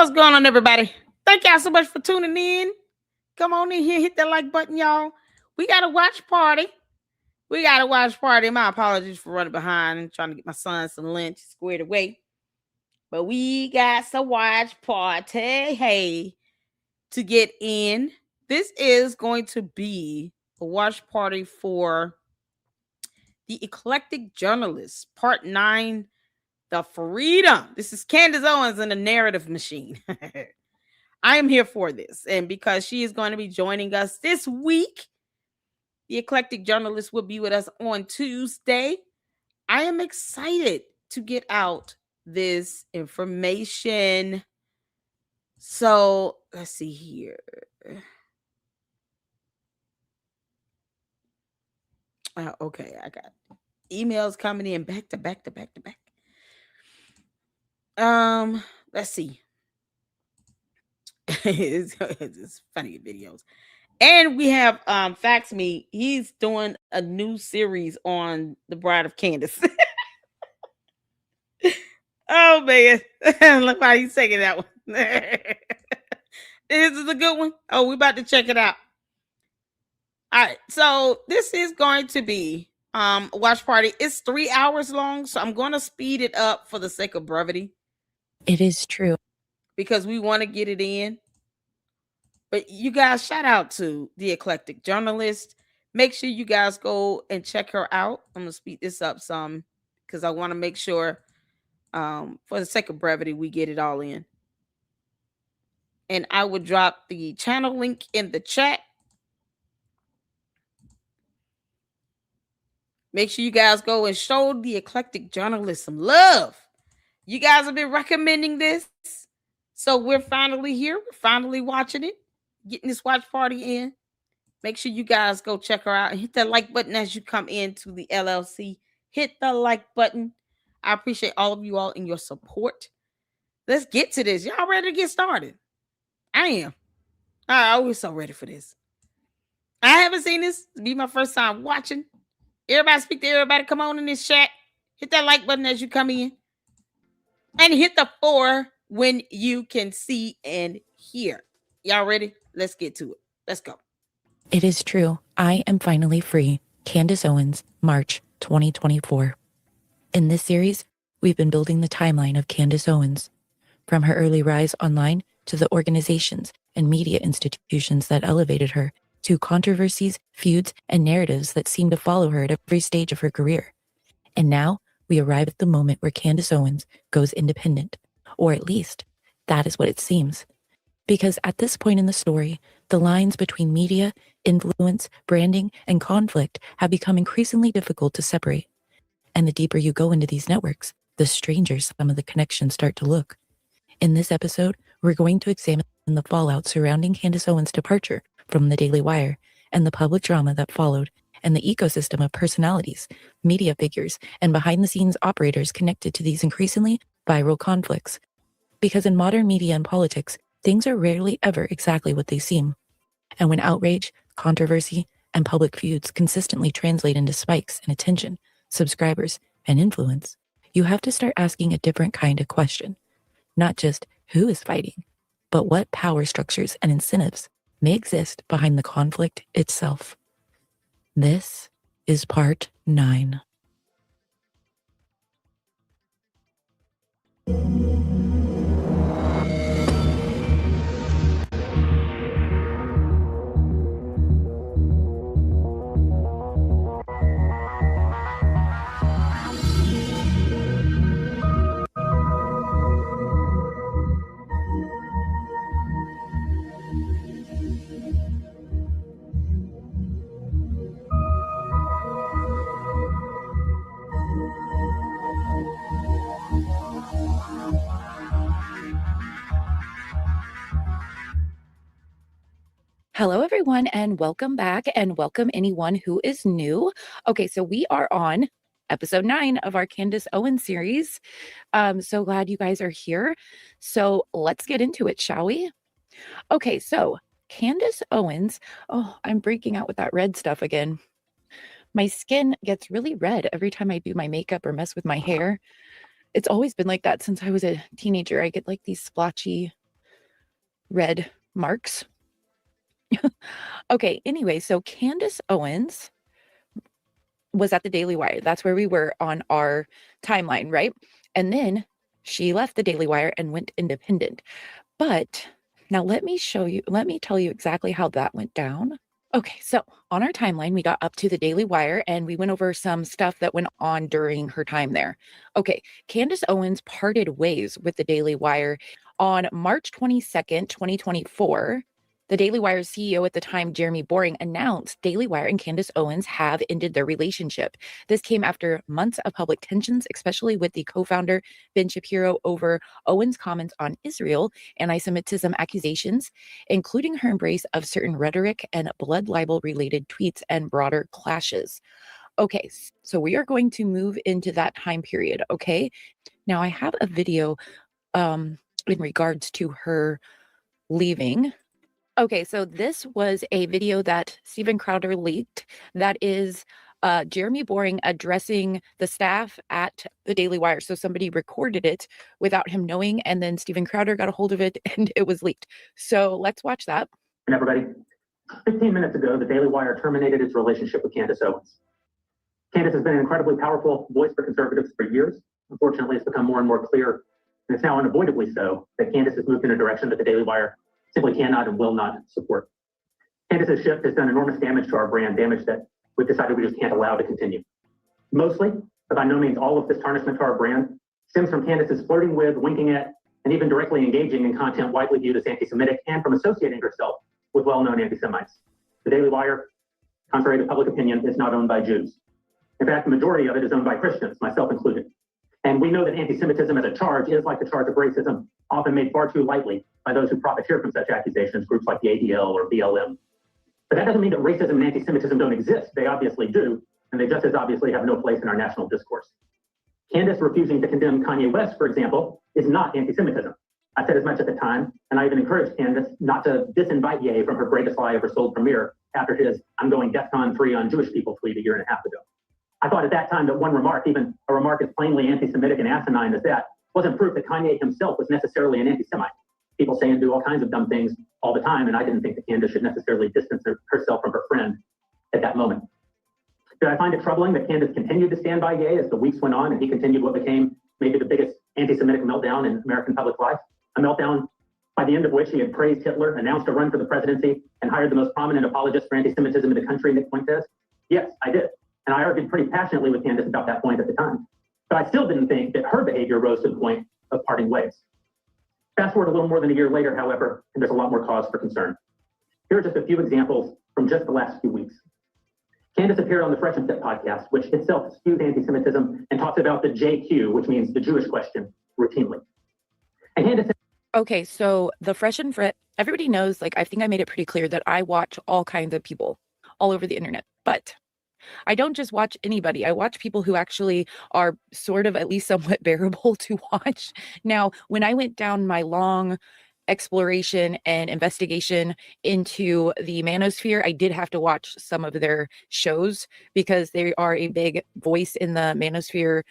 What's going on, everybody? Thank y'all so much for tuning in. Come on in here, hit that like button, y'all. We got a watch party. We got a watch party. My apologies for running behind and trying to get my son some lunch squared away. But we got some watch party. Hey, to get in. This is going to be a watch party for the Eclectic Journalist, Part 9, The Freedom. This is Candace Owens and the Narrative Machine. I am here for this. And because she is going to be joining us this week, the Eclectic Journalist will be with us on Tuesday. I am excited to get out this information. So let's see here. Okay, I got emails coming in back to back. Let's see. it's funny videos. And we have Fax Me. He's doing a new series on the Bride of Candace. Oh man. Look how he's taking that one. This is a good one. Oh, we're about to check it out. All right. So this is going to be a watch party. It's 3 hours long, so I'm going to speed it up for the sake of brevity. It is true. Because we want to get it in. But you guys, shout out to the Eclectic Journalist. Make sure you guys go and check her out. I'm going to speed this up some because I want to make sure, for the sake of brevity, we get it all in. And I would drop the channel link in the chat. Make sure you guys go and show the Eclectic Journalist some love. You guys have been recommending this. So we're finally here. We're finally watching it. Getting this watch party in. Make sure you guys go check her out and hit that like button as you come into the LLC. Hit the like button. I appreciate all of you all in your support. Let's get to this. Y'all ready to get started? I am. I always so ready for this. I haven't seen this. It'll be my first time watching. Everybody speak to everybody. Come on in this chat. Hit that like button as you come in. And hit the 4 when you can see and hear. Y'all ready? Let's get to it. Let's go. It is true. I am finally free. Candace Owens, March 2024. In this series, we've been building the timeline of Candace Owens, from her early rise online to the organizations and media institutions that elevated her, to controversies, feuds, and narratives that seem to follow her at every stage of her career. And now we arrive at the moment where Candace Owens goes independent, or at least that is what it seems. Because at this point in the story, the lines between media, influence, branding, and conflict have become increasingly difficult to separate. And the deeper you go into these networks, the stranger some of the connections start to look. In this episode, we're going to examine the fallout surrounding Candace Owens' departure from the Daily Wire and the public drama that followed, and the ecosystem of personalities, media figures, and behind-the-scenes operators connected to these increasingly viral conflicts. Because in modern media and politics, things are rarely ever exactly what they seem. And when outrage, controversy, and public feuds consistently translate into spikes in attention, subscribers, and influence, you have to start asking a different kind of question. Not just who is fighting, but what power structures and incentives may exist behind the conflict itself. This is part 9. Hello, everyone, and welcome back, and welcome anyone who is new. Okay, so we are on episode 9 of our Candace Owens series. So glad you guys are here. So let's get into it, shall we? Okay, so Candace Owens. Oh, I'm breaking out with that red stuff again. My skin gets really red every time I do my makeup or mess with my hair. It's always been like that since I was a teenager. I get like these splotchy red marks. Okay, anyway, so Candace Owens was at the Daily Wire. That's where we were on our timeline, right? And then she left the Daily Wire and went independent. But now let me tell you exactly how that went down. Okay, so on our timeline, we got up to the Daily Wire and we went over some stuff that went on during her time there. Okay, Candace Owens parted ways with the Daily Wire on March 22nd, 2024. The Daily Wire's CEO at the time, Jeremy Boring, announced Daily Wire and Candace Owens have ended their relationship. This came after months of public tensions, especially with the co-founder, Ben Shapiro, over Owens' comments on Israel, anti-Semitism accusations, including her embrace of certain rhetoric and blood libel-related tweets and broader clashes. Okay, so we are going to move into that time period, okay? Now, I have a video in regards to her leaving. Okay, so this was a video that Steven Crowder leaked that is Jeremy Boring addressing the staff at the Daily Wire. So somebody recorded it without him knowing, and then Steven Crowder got a hold of it and it was leaked. So let's watch that. Everybody, 15 minutes ago, the Daily Wire terminated its relationship with Candace Owens. Candace has been an incredibly powerful voice for conservatives for years. Unfortunately, it's become more and more clear, and it's now unavoidably so, that Candace has moved in a direction that the Daily Wire simply cannot and will not support. Candace's shift has done enormous damage to our brand, damage that we've decided we just can't allow to continue. Mostly, but by no means all of this tarnishment to our brand, stems from Candace's flirting with, winking at, and even directly engaging in content widely viewed as anti-Semitic, and from associating herself with well-known anti-Semites. The Daily Wire, contrary to public opinion, is not owned by Jews. In fact, the majority of it is owned by Christians, myself included. And we know that anti-Semitism as a charge is, like the charge of racism, often made far too lightly by those who profiteer from such accusations, groups like the ADL or BLM. But that doesn't mean that racism and anti-Semitism don't exist. They obviously do, and they just as obviously have no place in our national discourse. Candace refusing to condemn Kanye West, for example, is not anti-Semitism. I said as much at the time, and I even encouraged Candace not to disinvite Ye from her greatest lie ever sold premiere after his "I'm going DEFCON 3 on Jewish people" tweet a year and a half ago. I thought at that time that one remark, even a remark as plainly anti-Semitic and asinine as that, wasn't proof that Kanye himself was necessarily an anti-Semite. People say and do all kinds of dumb things all the time, and I didn't think that Candace should necessarily distance herself from her friend at that moment. Did I find it troubling that Candace continued to stand by Ye as the weeks went on and he continued what became maybe the biggest anti-Semitic meltdown in American public life? A meltdown by the end of which he had praised Hitler, announced a run for the presidency, and hired the most prominent apologist for anti-Semitism in the country, Nick Fuentes? Yes, I did. And I argued pretty passionately with Candace about that point at the time. But I still didn't think that her behavior rose to the point of parting ways. Fast forward a little more than a year later, however, and there's a lot more cause for concern. Here are just a few examples from just the last few weeks. Candace appeared on the Fresh and Fit podcast, which itself spews anti-Semitism and talks about the JQ, which means the Jewish question, routinely. And Candace. Okay, so the Fresh and Fit, everybody knows, like, I think I made it pretty clear that I watch all kinds of people all over the internet, but I don't just watch anybody. I watch people who actually are sort of at least somewhat bearable to watch. Now, when I went down my long exploration and investigation into the manosphere, I did have to watch some of their shows because they are a big voice in the manosphere,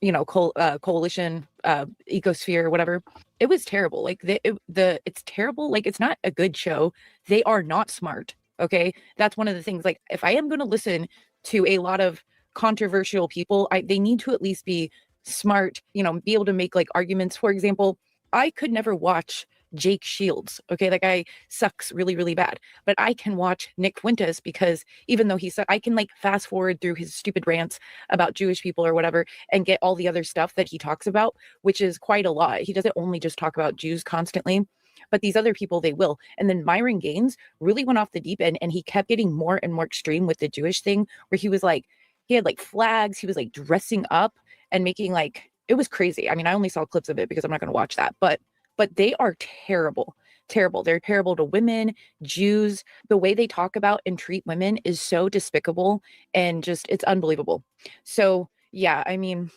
you know, coalition, ecosphere, whatever. It was terrible. Like it's terrible. Like, it's not a good show. They are not smart. Okay, that's one of the things. Like, if I am going to listen to a lot of controversial people, they need to at least be smart, you know, be able to make like arguments. For example, I could never watch Jake Shields. Okay, that guy sucks really, really bad. But I can watch Nick Fuentes because even though I can like fast forward through his stupid rants about Jewish people or whatever and get all the other stuff that he talks about, which is quite a lot. He doesn't only just talk about Jews constantly, but these other people, they will. And then Myron Gaines really went off the deep end, and he kept getting more and more extreme with the Jewish thing, where he was like, he had like flags, he was like dressing up and making like, it was crazy. I mean, I only saw clips of it because I'm not going to watch that, but they are terrible. They're terrible to women, Jews. The way they talk about and treat women is so despicable, and just, it's unbelievable. So yeah, I mean,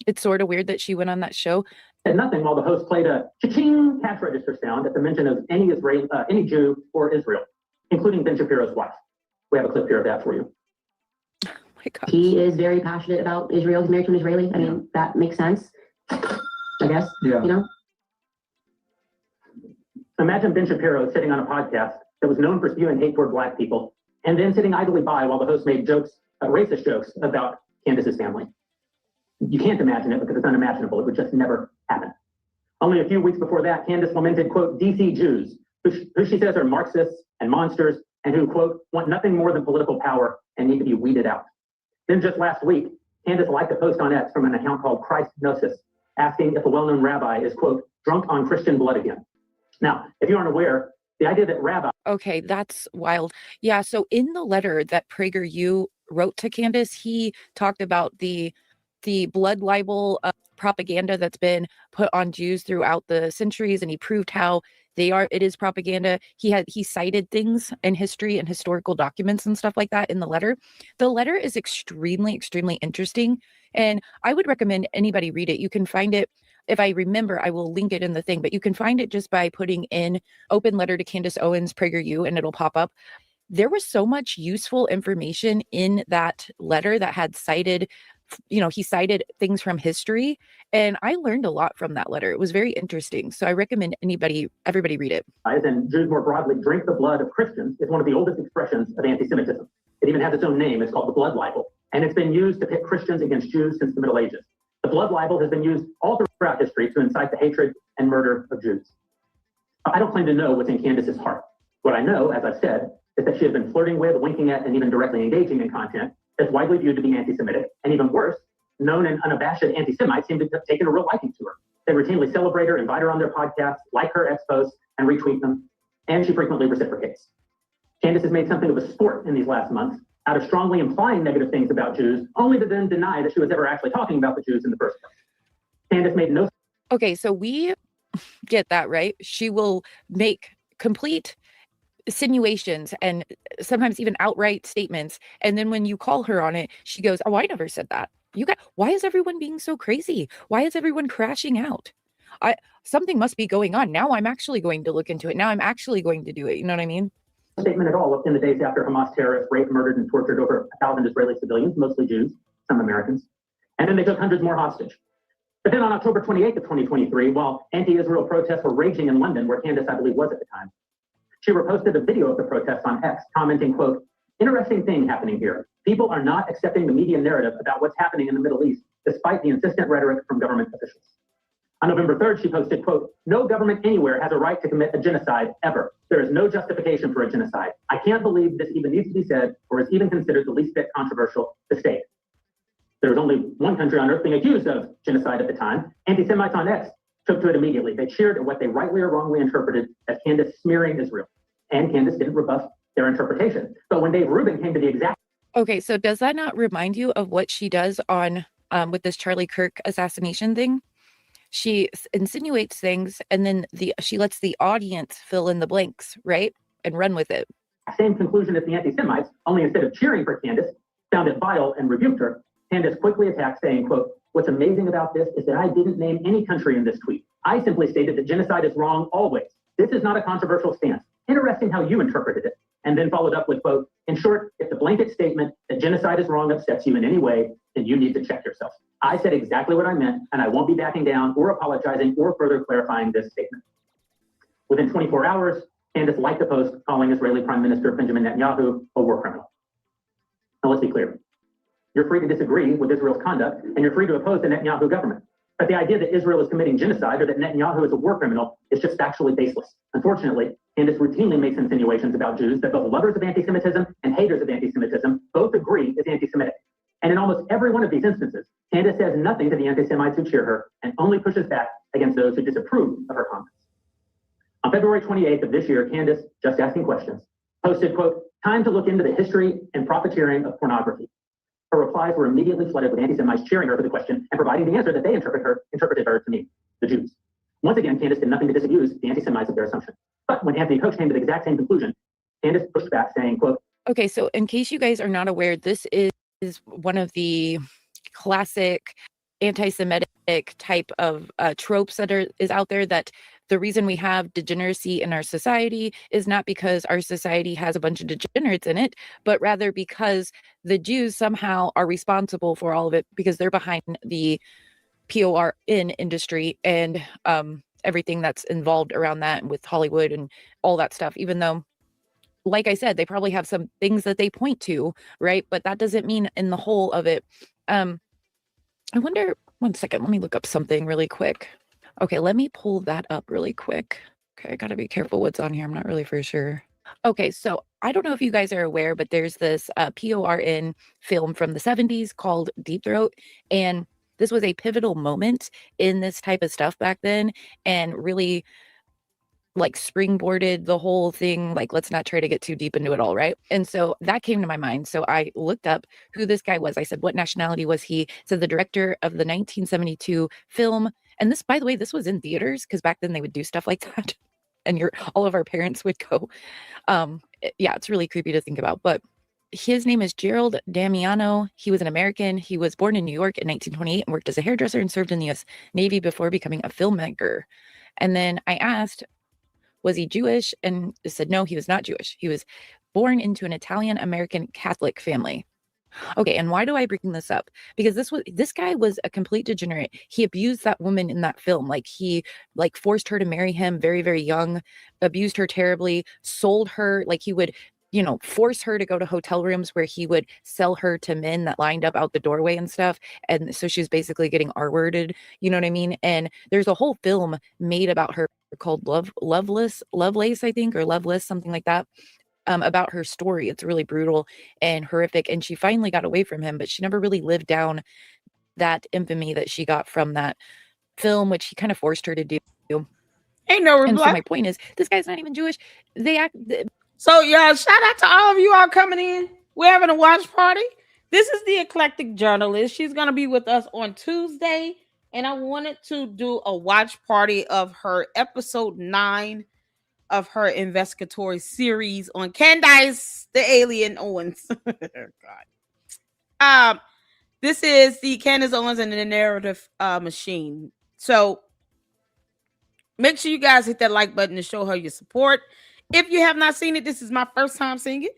it's sort of weird that she went on that show. Said nothing while the host played a cha-ching cash register sound at the mention of any Jew or Israel, including Ben Shapiro's wife. We have a clip here of that for you. Oh my God. He is very passionate about Israel. He's married to an Israeli. I mean, that makes sense, I guess. Yeah. You know. Imagine Ben Shapiro sitting on a podcast that was known for spewing hate toward Black people, and then sitting idly by while the host made jokes, racist jokes about Candace's family. You can't imagine it because it's unimaginable. It would just never happen. Only a few weeks before that, Candace lamented, quote, DC Jews, who she says are Marxists and monsters, and who, quote, want nothing more than political power and need to be weeded out. Then just last week, Candace liked a post on X from an account called Christ Gnosis, asking if a well-known rabbi is, quote, drunk on Christian blood again. Now, if you aren't aware, the idea that rabbi... Okay, that's wild. Yeah, so in the letter that PragerU wrote to Candace, he talked about the blood libel propaganda that's been put on Jews throughout the centuries, and he proved how it is propaganda. He cited things in history and historical documents and stuff like that in the letter. The letter is extremely interesting, and I would recommend anybody read it. You can find it, if I remember, I will link it in the thing, but you can find it just by putting in open letter to Candace Owens PragerU and it'll pop up. There was so much useful information in that letter that had cited, he cited things from history, and I learned a lot from that letter. It was very interesting. So I recommend everybody read it. And Jews more broadly drink the blood of Christians is one of the oldest expressions of anti-Semitism. It even has its own name. It's called the blood libel. And it's been used to pit Christians against Jews since the Middle Ages. The blood libel has been used all throughout history to incite the hatred and murder of Jews. I don't claim to know what's in Candace's heart. What I know, as I've said, is that she has been flirting with, winking at, and even directly engaging in content that's widely viewed to be anti-Semitic, and even worse, known and unabashed anti-Semites seem to have taken a real liking to her. They routinely celebrate her, invite her on their podcasts, like her X posts, and retweet them, and she frequently reciprocates. Candace has made something of a sport in these last months out of strongly implying negative things about Jews, only to then deny that she was ever actually talking about the Jews in the first place. Candace made no... Okay, so we get that, right? She will make complete insinuations and sometimes even outright statements, and then when you call her on it, she goes, "Oh, I never said that." Why is everyone being so crazy? Why is everyone crashing out? Something must be going on. Now I'm actually going to look into it. Now I'm actually going to do it. You know what I mean? Statement at all in the days after Hamas terrorists raped, murdered, and tortured over 1,000 Israeli civilians, mostly Jews, some Americans, and then they took hundreds more hostage. But then on October 28th of 2023, while anti-Israel protests were raging in London, where Candace, I believe, was at the time, she reposted a video of the protests on X, commenting, quote, "Interesting thing happening here. People are not accepting the media narrative about what's happening in the Middle East, despite the insistent rhetoric from government officials." On November 3rd, she posted, quote, "No government anywhere has a right to commit a genocide, ever. There is no justification for a genocide. I can't believe this even needs to be said or is even considered the least bit controversial to state." There was only one country on earth being accused of genocide at the time. Anti-Semites on X took to it immediately. They cheered at what they rightly or wrongly interpreted as Candace smearing Israel. And Candace didn't rebuff their interpretation. But when Dave Rubin came to the exact... Okay, so does that not remind you of what she does on with this Charlie Kirk assassination thing? She insinuates things, and then she lets the audience fill in the blanks, right? And run with it. Same conclusion as the anti-Semites, only instead of cheering for Candace, found it vile and rebuked her. Candace quickly attacked, saying, quote, "What's amazing about this is that I didn't name any country in this tweet. I simply stated that genocide is wrong always. This is not a controversial stance. Interesting how you interpreted it." And then followed up with, quote, "In short, if the blanket statement that genocide is wrong upsets you in any way, then you need to check yourself. I said exactly what I meant, and I won't be backing down or apologizing or further clarifying this statement." Within 24 hours, Candace liked the post calling Israeli Prime Minister Benjamin Netanyahu a war criminal. Now let's be clear. You're free to disagree with Israel's conduct, and you're free to oppose the Netanyahu government. But the idea that Israel is committing genocide or that Netanyahu is a war criminal is just factually baseless. Unfortunately, Candace routinely makes insinuations about Jews that both lovers of anti-Semitism and haters of anti-Semitism both agree is anti-Semitic. And in almost every one of these instances, Candace says nothing to the anti-Semites who cheer her and only pushes back against those who disapprove of her comments. On February 28th of this year, Candace, just asking questions, posted, quote, "Time to look into the history and profiteering of pornography." Her replies were immediately flooded with anti-Semites cheering her for the question and providing the answer that they interpreted her to mean, the Jews. Once again, Candace did nothing to disabuse the anti-Semites of their assumption. But when Anthony Koch came to the exact same conclusion, Candace pushed back, saying, quote, "Okay, so in case you guys are not aware, this is one of the classic anti-Semitic type of tropes that is out there, that the reason we have degeneracy in our society is not because our society has a bunch of degenerates in it, but rather because the Jews somehow are responsible for all of it because they're behind the PORN industry, and everything that's involved around that with Hollywood and all that stuff, even though, like I said, they probably have some things that they point to, right? But that doesn't mean in the whole of it. I wonder, one second, let me look up something really quick. Okay, let me pull that up really quick. Okay, I gotta be careful what's on here. I'm not really for sure. Okay, so I don't know if you guys are aware, but there's this PORN film from the 70s called Deep Throat. And this was a pivotal moment in this type of stuff back then, and really like springboarded the whole thing. Like, let's not try to get too deep into it all, right? And so that came to my mind. So I looked up who this guy was. I said, what nationality was he? So the director of the 1972 film. And this, by the way, this was in theaters, because back then they would do stuff like that. And all of our parents would go. Yeah, it's really creepy to think about. But his name is Gerald Damiano. He was an American. He was born in New York in 1928 and worked as a hairdresser and served in the U.S. Navy before becoming a filmmaker. And then I asked, was he Jewish? And it said, no, he was not Jewish. He was born into an Italian American Catholic family. Okay, and why do I bring this up? Because this guy was a complete degenerate. He abused that woman in that film. Like, he forced her to marry him very, very young, abused her terribly, sold her. Like, he would, force her to go to hotel rooms where he would sell her to men that lined up out the doorway and stuff. And so she was basically getting R-worded, you know what I mean? And there's a whole film made about her called Lovelace, I think, or Loveless, something like that. About her story. It's really brutal and horrific. And she finally got away from him, but she never really lived down that infamy that she got from that film, which he kind of forced her to do. Ain't no reply. And so my point is, this guy's not even Jewish. So, yeah, shout out to all of you all coming in. We're having a watch party. This is the Eclectic Journalist. She's going to be with us on Tuesday. And I wanted to do a watch party of her episode 9 of her investigatory series on Candace, the alien Owens. God. This is the Candace Owens and the narrative machine. So make sure you guys hit that like button to show her your support. If you have not seen it, this is my first time seeing it.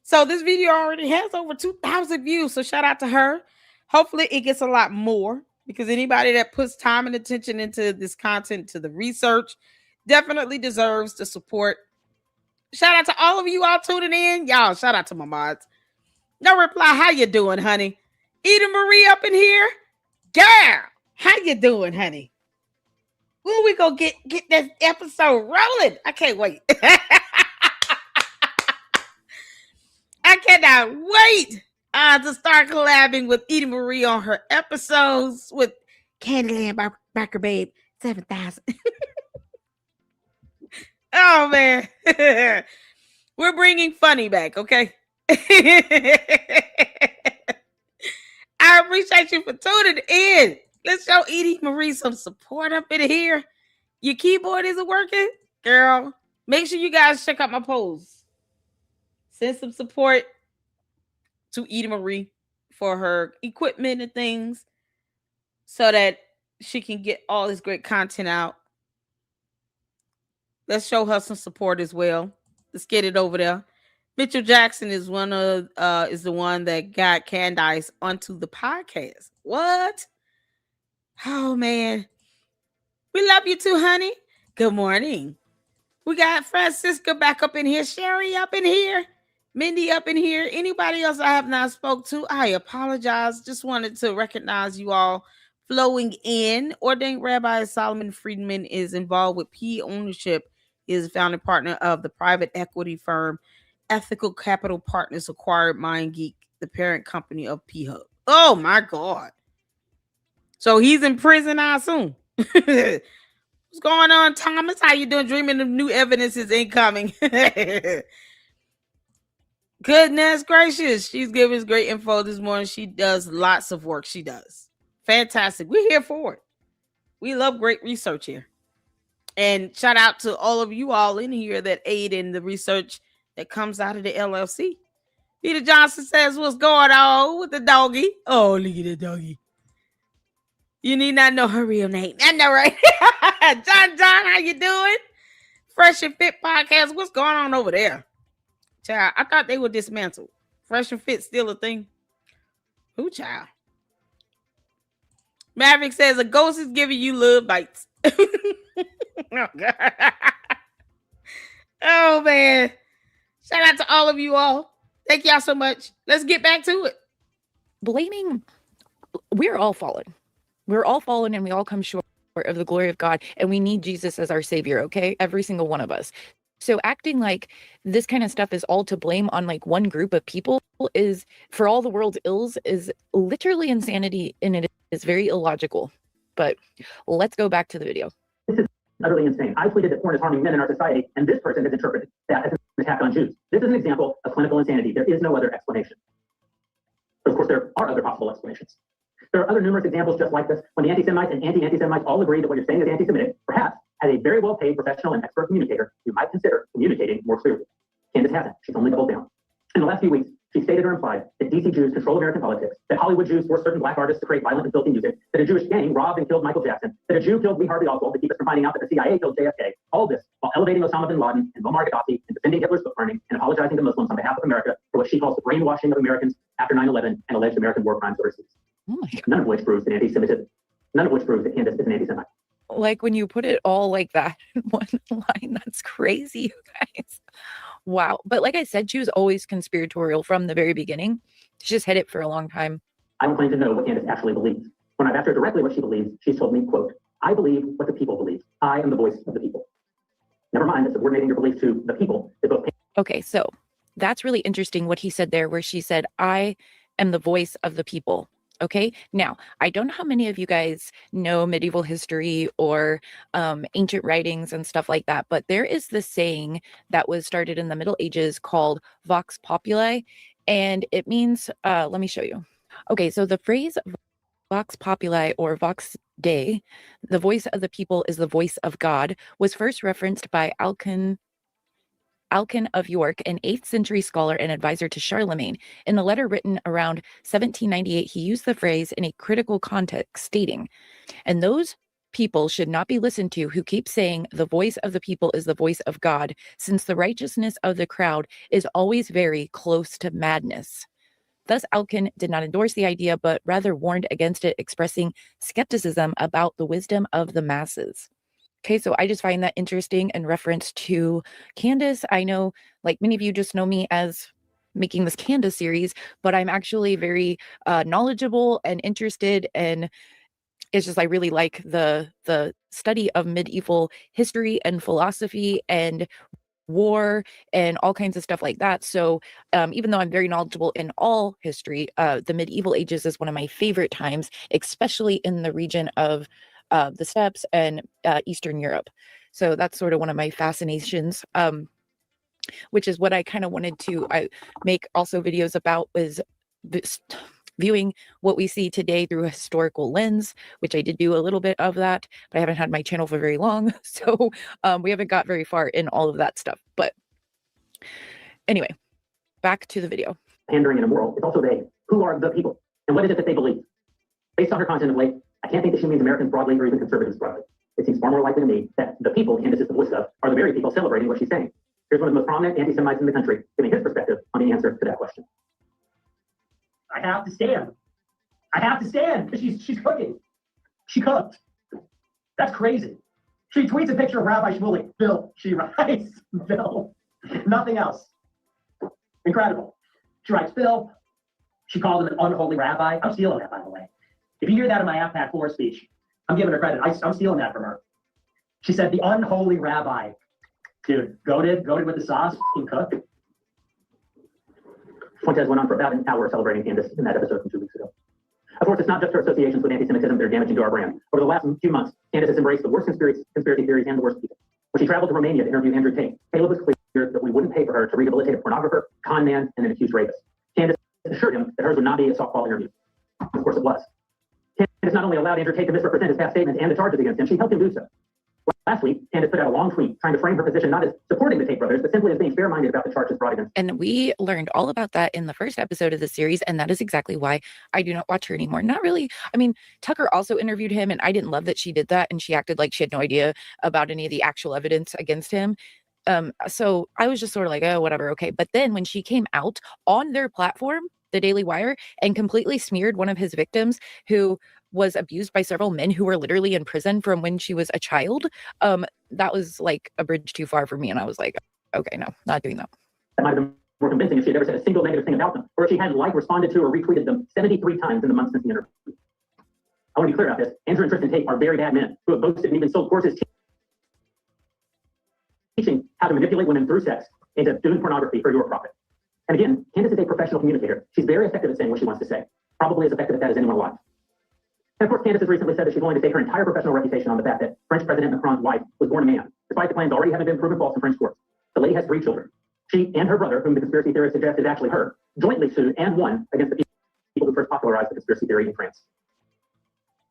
So this video already has over 2,000 views. So shout out to her. Hopefully it gets a lot more, because anybody that puts time and attention into this content, to the research, definitely deserves the support. Shout out to all of you all tuning in. Y'all, shout out to my mods. No reply. How you doing, honey? Eda Marie up in here. Girl, how you doing, honey? When we go get this episode rolling? I can't wait. I cannot wait to start collabing with Eda Marie on her episodes with Candyland Backer Babe 7000. Oh, man. We're bringing funny back, okay? I appreciate you for tuning in. Let's show Eda Marie some support up in here. Your keyboard isn't working? Girl, make sure you guys check out my polls. Send some support to Eda Marie for her equipment and things so that she can get all this great content out. Let's show her some support as well. Let's get it over there. Mitchell Jackson is is the one that got Candace onto the podcast. What? Oh, man. We love you too, honey. Good morning. We got Francisca back up in here. Sherry up in here. Mindy up in here. Anybody else I have not spoke to, I apologize. Just wanted to recognize you all flowing in. Ordained Rabbi Solomon Friedman is involved with P Ownership. He is a founding partner of the private equity firm Ethical Capital Partners acquired MindGeek, the parent company of P Hub. Oh my God. So he's in prison, I assume. What's going on, Thomas? How you doing? Dreaming of new evidence is incoming. Goodness gracious. She's giving us great info this morning. She does lots of work. She does. Fantastic. We're here for it. We love great research here. And shout out to all of you all in here that aid in the research that comes out of the LLC. Peter Johnson says, what's going on with the doggy? Oh, look at the doggy. You need not know her real name. I know, right? John, how you doing? Fresh and Fit podcast. What's going on over there? Child, I thought they were dismantled. Fresh and Fit still a thing. Who, child? Maverick says, a ghost is giving you love bites. Oh, God. Oh, man. Shout out to all of you all. Thank y'all so much. Let's get back to it. Blaming, we're all fallen. We're all fallen and we all come short of the glory of God, and we need Jesus as our savior, okay? Every single one of us. So acting like this kind of stuff is all to blame on like one group of people is, for all the world's ills, is literally insanity, and it is very illogical. But let's go back to the video. This is utterly insane. I tweeted that porn is harming men in our society, and this person has interpreted that as an attack on Jews. This is an example of clinical insanity. There is no other explanation. But of course, there are other possible explanations. There are other numerous examples just like this, when the anti-Semites and anti-anti-Semites all agree that what you're saying is anti-Semitic. Perhaps, as a very well-paid professional and expert communicator, you might consider communicating more clearly. Candace hasn't. She's only doubled down. In the last few weeks, she stated or implied that DC Jews control American politics, that Hollywood Jews force certain black artists to create violent and filthy music, that a Jewish gang robbed and killed Michael Jackson, that a Jew killed Lee Harvey Oswald to keep us from finding out that the CIA killed JFK. All this while elevating Osama bin Laden and Muammar Gaddafi and defending Hitler's book burning and apologizing to Muslims on behalf of America for what she calls the brainwashing of Americans after 9/11 and alleged American war crimes overseas. Oh my God. None of which proves that anti-Semitism. None of which proves that Candace is an anti-Semite. Like when you put it all like that in one line, that's crazy, you guys. Wow. But like I said, she was always conspiratorial from the very beginning. She just hid it for a long time. I don't claim to know what Candace actually believes. When I've asked her directly what she believes, she's told me, quote, I believe what the people believe. I am the voice of the people. Never mind that subordinating your belief to the people is both. Okay, so that's really interesting what he said there, where she said, I am the voice of the people. Okay, now I don't know how many of you guys know medieval history or ancient writings and stuff like that, but there is this saying that was started in the Middle Ages called vox populi, and it means, let me show you. Okay, so the phrase vox populi or vox Dei, the voice of the people is the voice of God, was first referenced by Alcuin of York, an 8th century scholar and advisor to Charlemagne. In a letter written around 1798, he used the phrase in a critical context, stating, and those people should not be listened to who keep saying the voice of the people is the voice of God, since the righteousness of the crowd is always very close to madness. Thus, Alcuin did not endorse the idea, but rather warned against it, expressing skepticism about the wisdom of the masses. Okay, so I just find that interesting in reference to Candace. I know, like, many of you just know me as making this Candace series, but I'm actually very knowledgeable and interested, and it's just I really like the study of medieval history and philosophy and war and all kinds of stuff like that. So even though I'm very knowledgeable in all history, the medieval ages is one of my favorite times, especially in the region of the steppes and Eastern Europe. So that's sort of one of my fascinations, which is what I kind of wanted to make also videos about, is viewing what we see today through a historical lens, which I did do a little bit of that, but I haven't had my channel for very long. So we haven't got very far in all of that stuff. But anyway, back to the video. Pandering and immoral. It's also they. Who are the people? And what is it that they believe? Based on her content of late, I can't think that she means Americans broadly or even conservatives broadly. It seems far more likely to me that the people Candace is the voice of are the very people celebrating what she's saying. Here's one of the most prominent anti-Semites in the country giving his perspective on the answer to that question. I have to stand. I have to stand because she's cooking. She cooked. That's crazy. She tweets a picture of Rabbi Shmuley. Bill, she writes, Bill. Nothing else. Incredible. She writes, Bill. She called him an unholy rabbi. I'm stealing that, by the way. If you hear that in my AFPAC 4 speech, I'm giving her credit. I'm stealing that from her. She said, the unholy rabbi. Dude, goated with the sauce and cook. Fuentes went on for about an hour celebrating Candace in that episode from 2 weeks ago. Of course, it's not just her associations with anti-Semitism that are damaging to our brand. Over the last few months, Candace has embraced the worst conspiracy theories and the worst people. When she traveled to Romania to interview Andrew Tate, Caleb was clear that we wouldn't pay for her to rehabilitate a pornographer, con man, and an accused rapist. Candace assured him that hers would not be a softball interview. Of course it was. Candace not only allowed Andrew Tate to misrepresent his past statements and the charges against him, she helped him do so. Last week, Candace put out a long tweet trying to frame her position not as supporting the Tate brothers, but simply as being fair-minded about the charges brought against them. And we learned all about that in the first episode of the series, and that is exactly why I do not watch her anymore. Not really. I mean, Tucker also interviewed him, and I didn't love that she did that, and she acted like she had no idea about any of the actual evidence against him. So I was just sort of like, oh, whatever, okay. But then when she came out on their platform, the Daily Wire, and completely smeared one of his victims who was abused by several men who were literally in prison from when she was a child. That was like a bridge too far for me. And I was like, okay, no, not doing that. That might have been more convincing if she had ever said a single negative thing about them, or if she had responded to or retweeted them 73 times in the months since the interview. I want to be clear about this. Andrew and Tristan Tate are very bad men who have boasted and even sold courses teaching how to manipulate women through sex into doing pornography for your profit. And again, Candace is a professional communicator. She's very effective at saying what she wants to say, probably as effective at that as anyone alive. And of course, Candace has recently said that she's willing to stake her entire professional reputation on the fact that French President Macron's wife was born a man, despite the claims already having been proven false in French courts. The lady has 3 children. She and her brother, whom the conspiracy theorists suggest is actually her, jointly sued and won against the people who first popularized the conspiracy theory in France.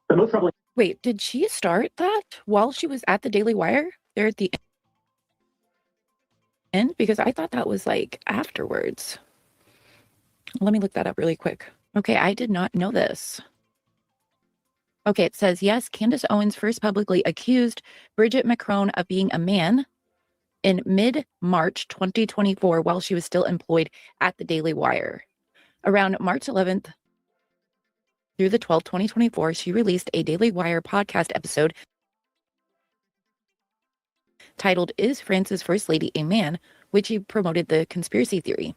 The most troubling. Wait, did she start that while she was at the Daily Wire there at the end? Because I thought that was like afterwards. Let me look that up really quick. Okay, I did not know this. Okay, it says, yes, Candace Owens first publicly accused Bridget Macron of being a man in mid-March 2024 while she was still employed at the Daily Wire. Around March 11th through the 12th, 2024, she released a Daily Wire podcast episode titled, Is France's First Lady a Man?, which he promoted the conspiracy theory.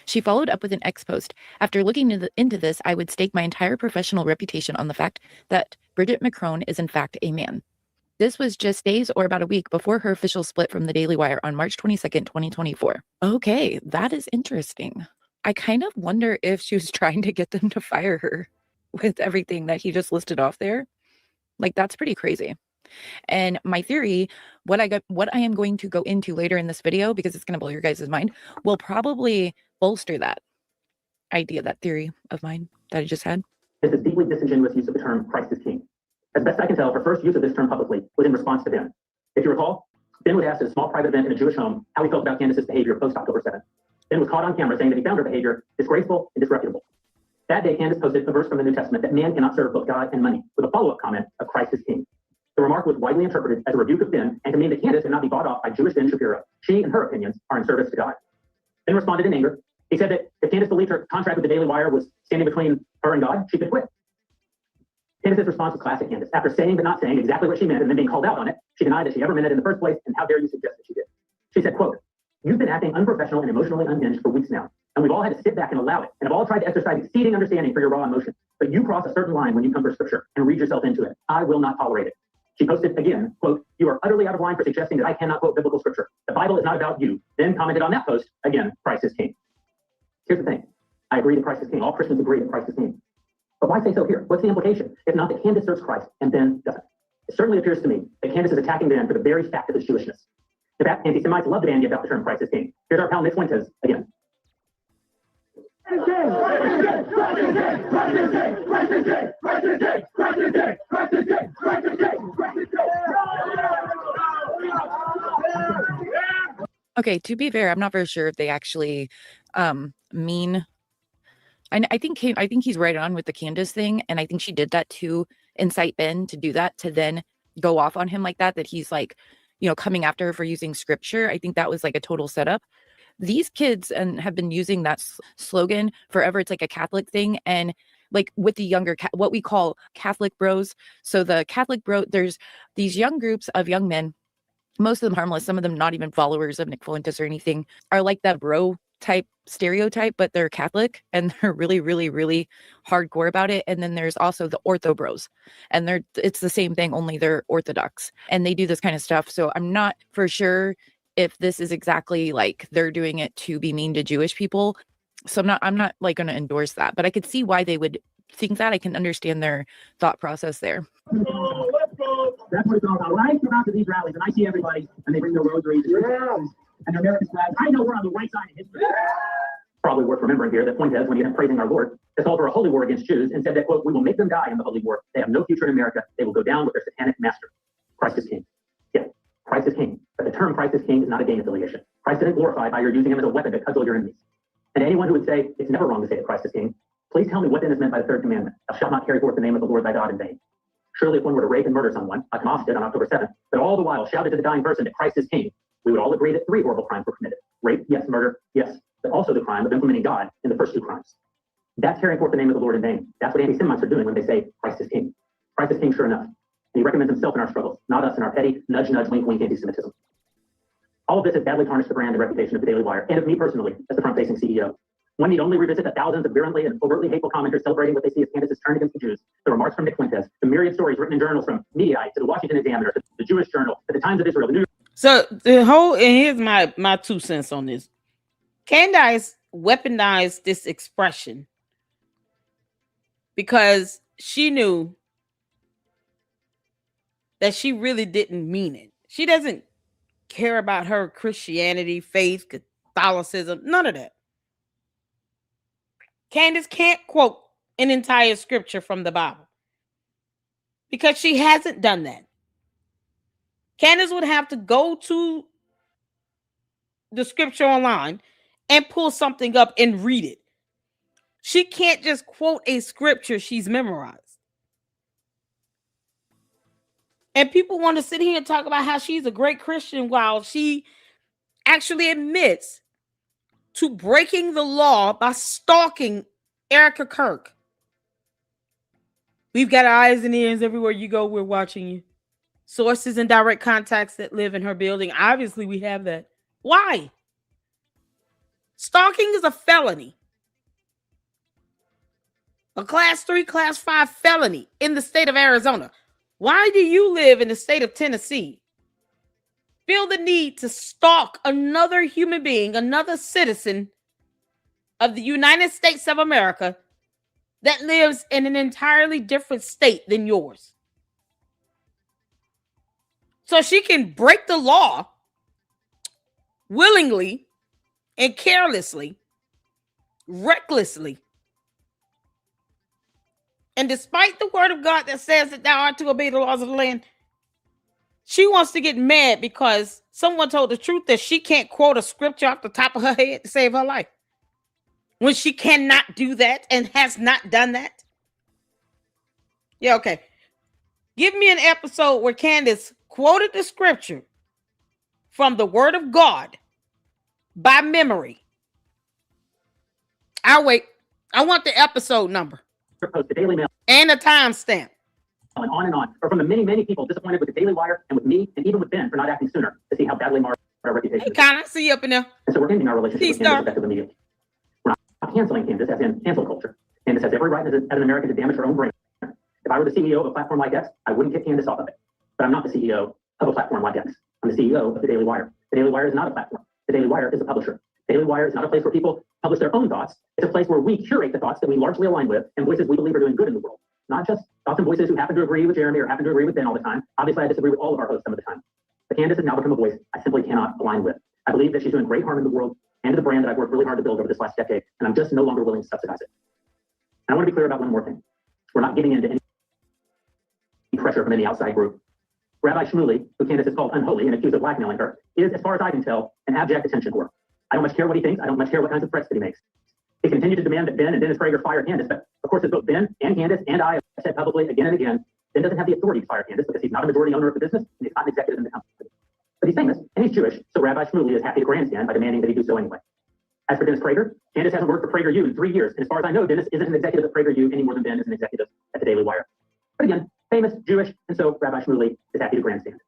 She followed up with an X post. After looking into this, I would stake my entire professional reputation on the fact that Bridget Macron is in fact a man. This was just days or about a week before her official split from the Daily Wire on March 22nd, 2024. Okay, that is interesting. I kind of wonder if she was trying to get them to fire her with everything that he just listed off there. Like, that's pretty crazy. And my theory, what I am going to go into later in this video, because it's going to blow your guys' mind, will probably bolster that idea, that theory of mine that I just had. This is deeply disingenuous use of the term Christ is King. As best I can tell, her first use of this term publicly was in response to Ben. If you recall, Ben was asked at a small private event in a Jewish home how he felt about Candace's behavior post-October 7th. Ben was caught on camera saying that he found her behavior disgraceful and disreputable. That day, Candace posted a verse from the New Testament that man cannot serve both God and money, with a follow-up comment of Christ is King. The remark was widely interpreted as a rebuke of Ben and to mean that Candace cannot be bought off by Jewish Ben Shapiro. She and her opinions are in service to God. Ben responded in anger. He said that if Candace believed her contract with the Daily Wire was standing between her and God, she could quit. Candace's response was classic Candace. After saying but not saying exactly what she meant and then being called out on it, she denied that she ever meant it in the first place, and how dare you suggest that she did. She said, quote, "You've been acting unprofessional and emotionally unhinged for weeks now, and we've all had to sit back and allow it, and have all tried to exercise exceeding understanding for your raw emotion. But you cross a certain line when you come for scripture and read yourself into it. I will not tolerate it." She posted again, quote, "You are utterly out of line for suggesting that I cannot quote biblical scripture. The Bible is not about you." Then commented on that post, again, Christ is King. Here's the thing. I agree that Christ is King. All Christians agree that Christ is King. But why say so here? What's the implication? If not that Candace serves Christ and Ben doesn't. It certainly appears to me that Candace is attacking Ben for the very fact of his Jewishness. In fact, anti-Semites love to bandy about the term Christ is King. Here's our pal Mitch Fuentes again. Okay, to be fair, I'm not very sure if they actually mean. I think he's right on with the Candace thing, and I think she did that to incite Ben to do that, to then go off on him like that. That he's like, coming after her for using scripture. I think that was like a total setup. These kids have been using that slogan forever. It's like a Catholic thing, and like with the younger, what we call Catholic bros. So the Catholic bro, there's these young groups of young men. Most of them harmless, some of them not even followers of Nick Fuentes or anything, are like that bro type stereotype, but they're Catholic and they're really, really, really hardcore about it. And then there's also the ortho bros, and it's the same thing, only they're Orthodox and they do this kind of stuff. So I'm not for sure if this is exactly like they're doing it to be mean to Jewish people. So I'm not like going to endorse that, but I could see why they would think that. I can understand their thought process there. That's what it's all about. When I come out to these rallies and I see everybody and they bring their rosaries and their American flags, I know we're on the right side of history. Probably worth remembering here that Fuentes, when he was praising our Lord, has called for a holy war against Jews and said that, quote, "We will make them die in the holy war. They have no future in America. They will go down with their satanic master." Christ is King. Yeah, Christ is King. But the term Christ is King is not a gang affiliation. Christ isn't glorified by your using him as a weapon to cudgel your enemies. And anyone who would say it's never wrong to say that Christ is King, please tell me what then is meant by the third commandment: "Thou shalt not carry forth the name of the Lord thy God in vain." Surely if one were to rape and murder someone, like Hamas did on October 7th, but all the while shouted to the dying person that Christ is King, we would all agree that 3 horrible crimes were committed. Rape, yes. Murder, yes. But also the crime of implementing God in the first 2 crimes. That's carrying forth the name of the Lord in vain. That's what anti-Semites are doing when they say Christ is king. Christ is king, sure enough. And he recommends himself in our struggles, not us in our petty nudge, nudge, wink, wink anti-Semitism. All of this has badly tarnished the brand and reputation of the Daily Wire, and of me personally as the front-facing CEO. One need only revisit the thousands of virulently and overtly hateful commenters celebrating what they see as Candace's turn against the Jews, the remarks from Nick Fuentes, the myriad stories written in journals from Mediaite to the Washington Examiner to the Jewish Journal to the Times of Israel, the New York. So the whole, and here's my 2 cents on this. Candace weaponized this expression because she knew that she really didn't mean it. She doesn't care about her Christianity, faith, Catholicism, none of that. Candace can't quote an entire scripture from the Bible because she hasn't done that. Candace would have to go to the scripture online and pull something up and read it. She can't just quote a scripture she's memorized. And people want to sit here and talk about how she's a great Christian while she actually admits to breaking the law by stalking Erica Kirk. We've got eyes and ears everywhere you go. We're watching you. Sources and direct contacts that live in her building. Obviously, we have that. Why? Stalking is a felony. A class 3, class 5 felony in the state of Arizona. Why do you live in the state of Tennessee? Feel the need to stalk another human being, another citizen of the United States of America that lives in an entirely different state than yours. So she can break the law willingly and carelessly, recklessly. And despite the word of God that says that thou art to obey the laws of the land, she wants to get mad because someone told the truth that she can't quote a scripture off the top of her head to save her life. When she cannot do that and has not done that. Yeah, okay. Give me an episode where Candace quoted the scripture from the word of God by memory. I'll wait. I want the episode number. Post, the Daily Mail, and a timestamp. and on, or from the many, many people disappointed with the Daily Wire and with me, and even with Ben for not acting sooner to see how badly marred our reputation Hey, is. Connor, I see you up in there. And so we're ending our relationship Peace, with Candace effective immediately. We're not canceling Candace as in cancel culture. Candace has every right as an American to damage her own brain. If I were the CEO of a platform like X, I wouldn't kick Candace off of it. But I'm not the CEO of a platform like X. I'm the CEO of the Daily Wire. The Daily Wire is not a platform. The Daily Wire is a publisher. Daily Wire is not a place where people publish their own thoughts. It's a place where we curate the thoughts that we largely align with and voices we believe are doing good in the world. Not just thoughts and voices who happen to agree with Jeremy or happen to agree with Ben all the time. Obviously, I disagree with all of our hosts some of the time. But Candace has now become a voice I simply cannot align with. I believe that she's doing great harm in the world and to the brand that I've worked really hard to build over this last decade, and I'm just no longer willing to subsidize it. And I want to be clear about one more thing. We're not giving in to any pressure from any outside group. Rabbi Shmuley, who Candace has called unholy and accused of blackmailing her, is, as far as I can tell, an abject attention whore. I don't much care what he thinks. I don't much care what kinds of threats that he makes. He continued to demand that Ben and Dennis Prager fire Candace, but of course, as both Ben and Candace and I have said publicly again and again, Ben doesn't have the authority to fire Candace because he's not a majority owner of the business and he's not an executive in the company. But he's famous and he's Jewish, so Rabbi Shmuley is happy to grandstand by demanding that he do so anyway. As for Dennis Prager, Candace hasn't worked for PragerU in 3 years, and as far as I know, Dennis isn't an executive at PragerU any more than Ben is an executive at the Daily Wire. But again, famous, Jewish, and so Rabbi Shmuley is happy to grandstand.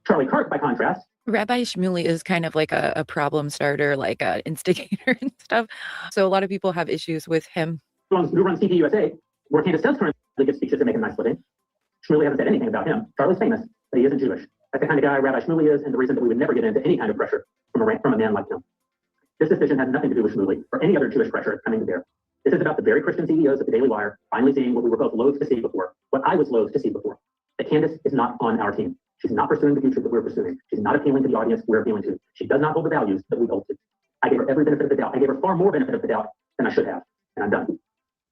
Charlie Kirk, by contrast, Rabbi Shmuley is kind of like a problem starter, like an instigator and stuff. So a lot of people have issues with him. who runs TV USA, where Candace does currently give speeches to make a nice living. Shmuley hasn't said anything about him. Charlie's famous, but he isn't Jewish. That's the kind of guy Rabbi Shmuley is, and the reason that we would never get into any kind of pressure from a man like him. This decision has nothing to do with Shmuley or any other Jewish pressure coming to bear. This is about the very Christian CEOs of the Daily Wire finally seeing what we were both loath to see before, what I was loath to see before, that Candace is not on our team. She's not pursuing the future that we're pursuing. She's not appealing to the audience we're appealing to. She does not hold the values that we hold to. I gave her every benefit of the doubt. I gave her far more benefit of the doubt than I should have, and I'm done.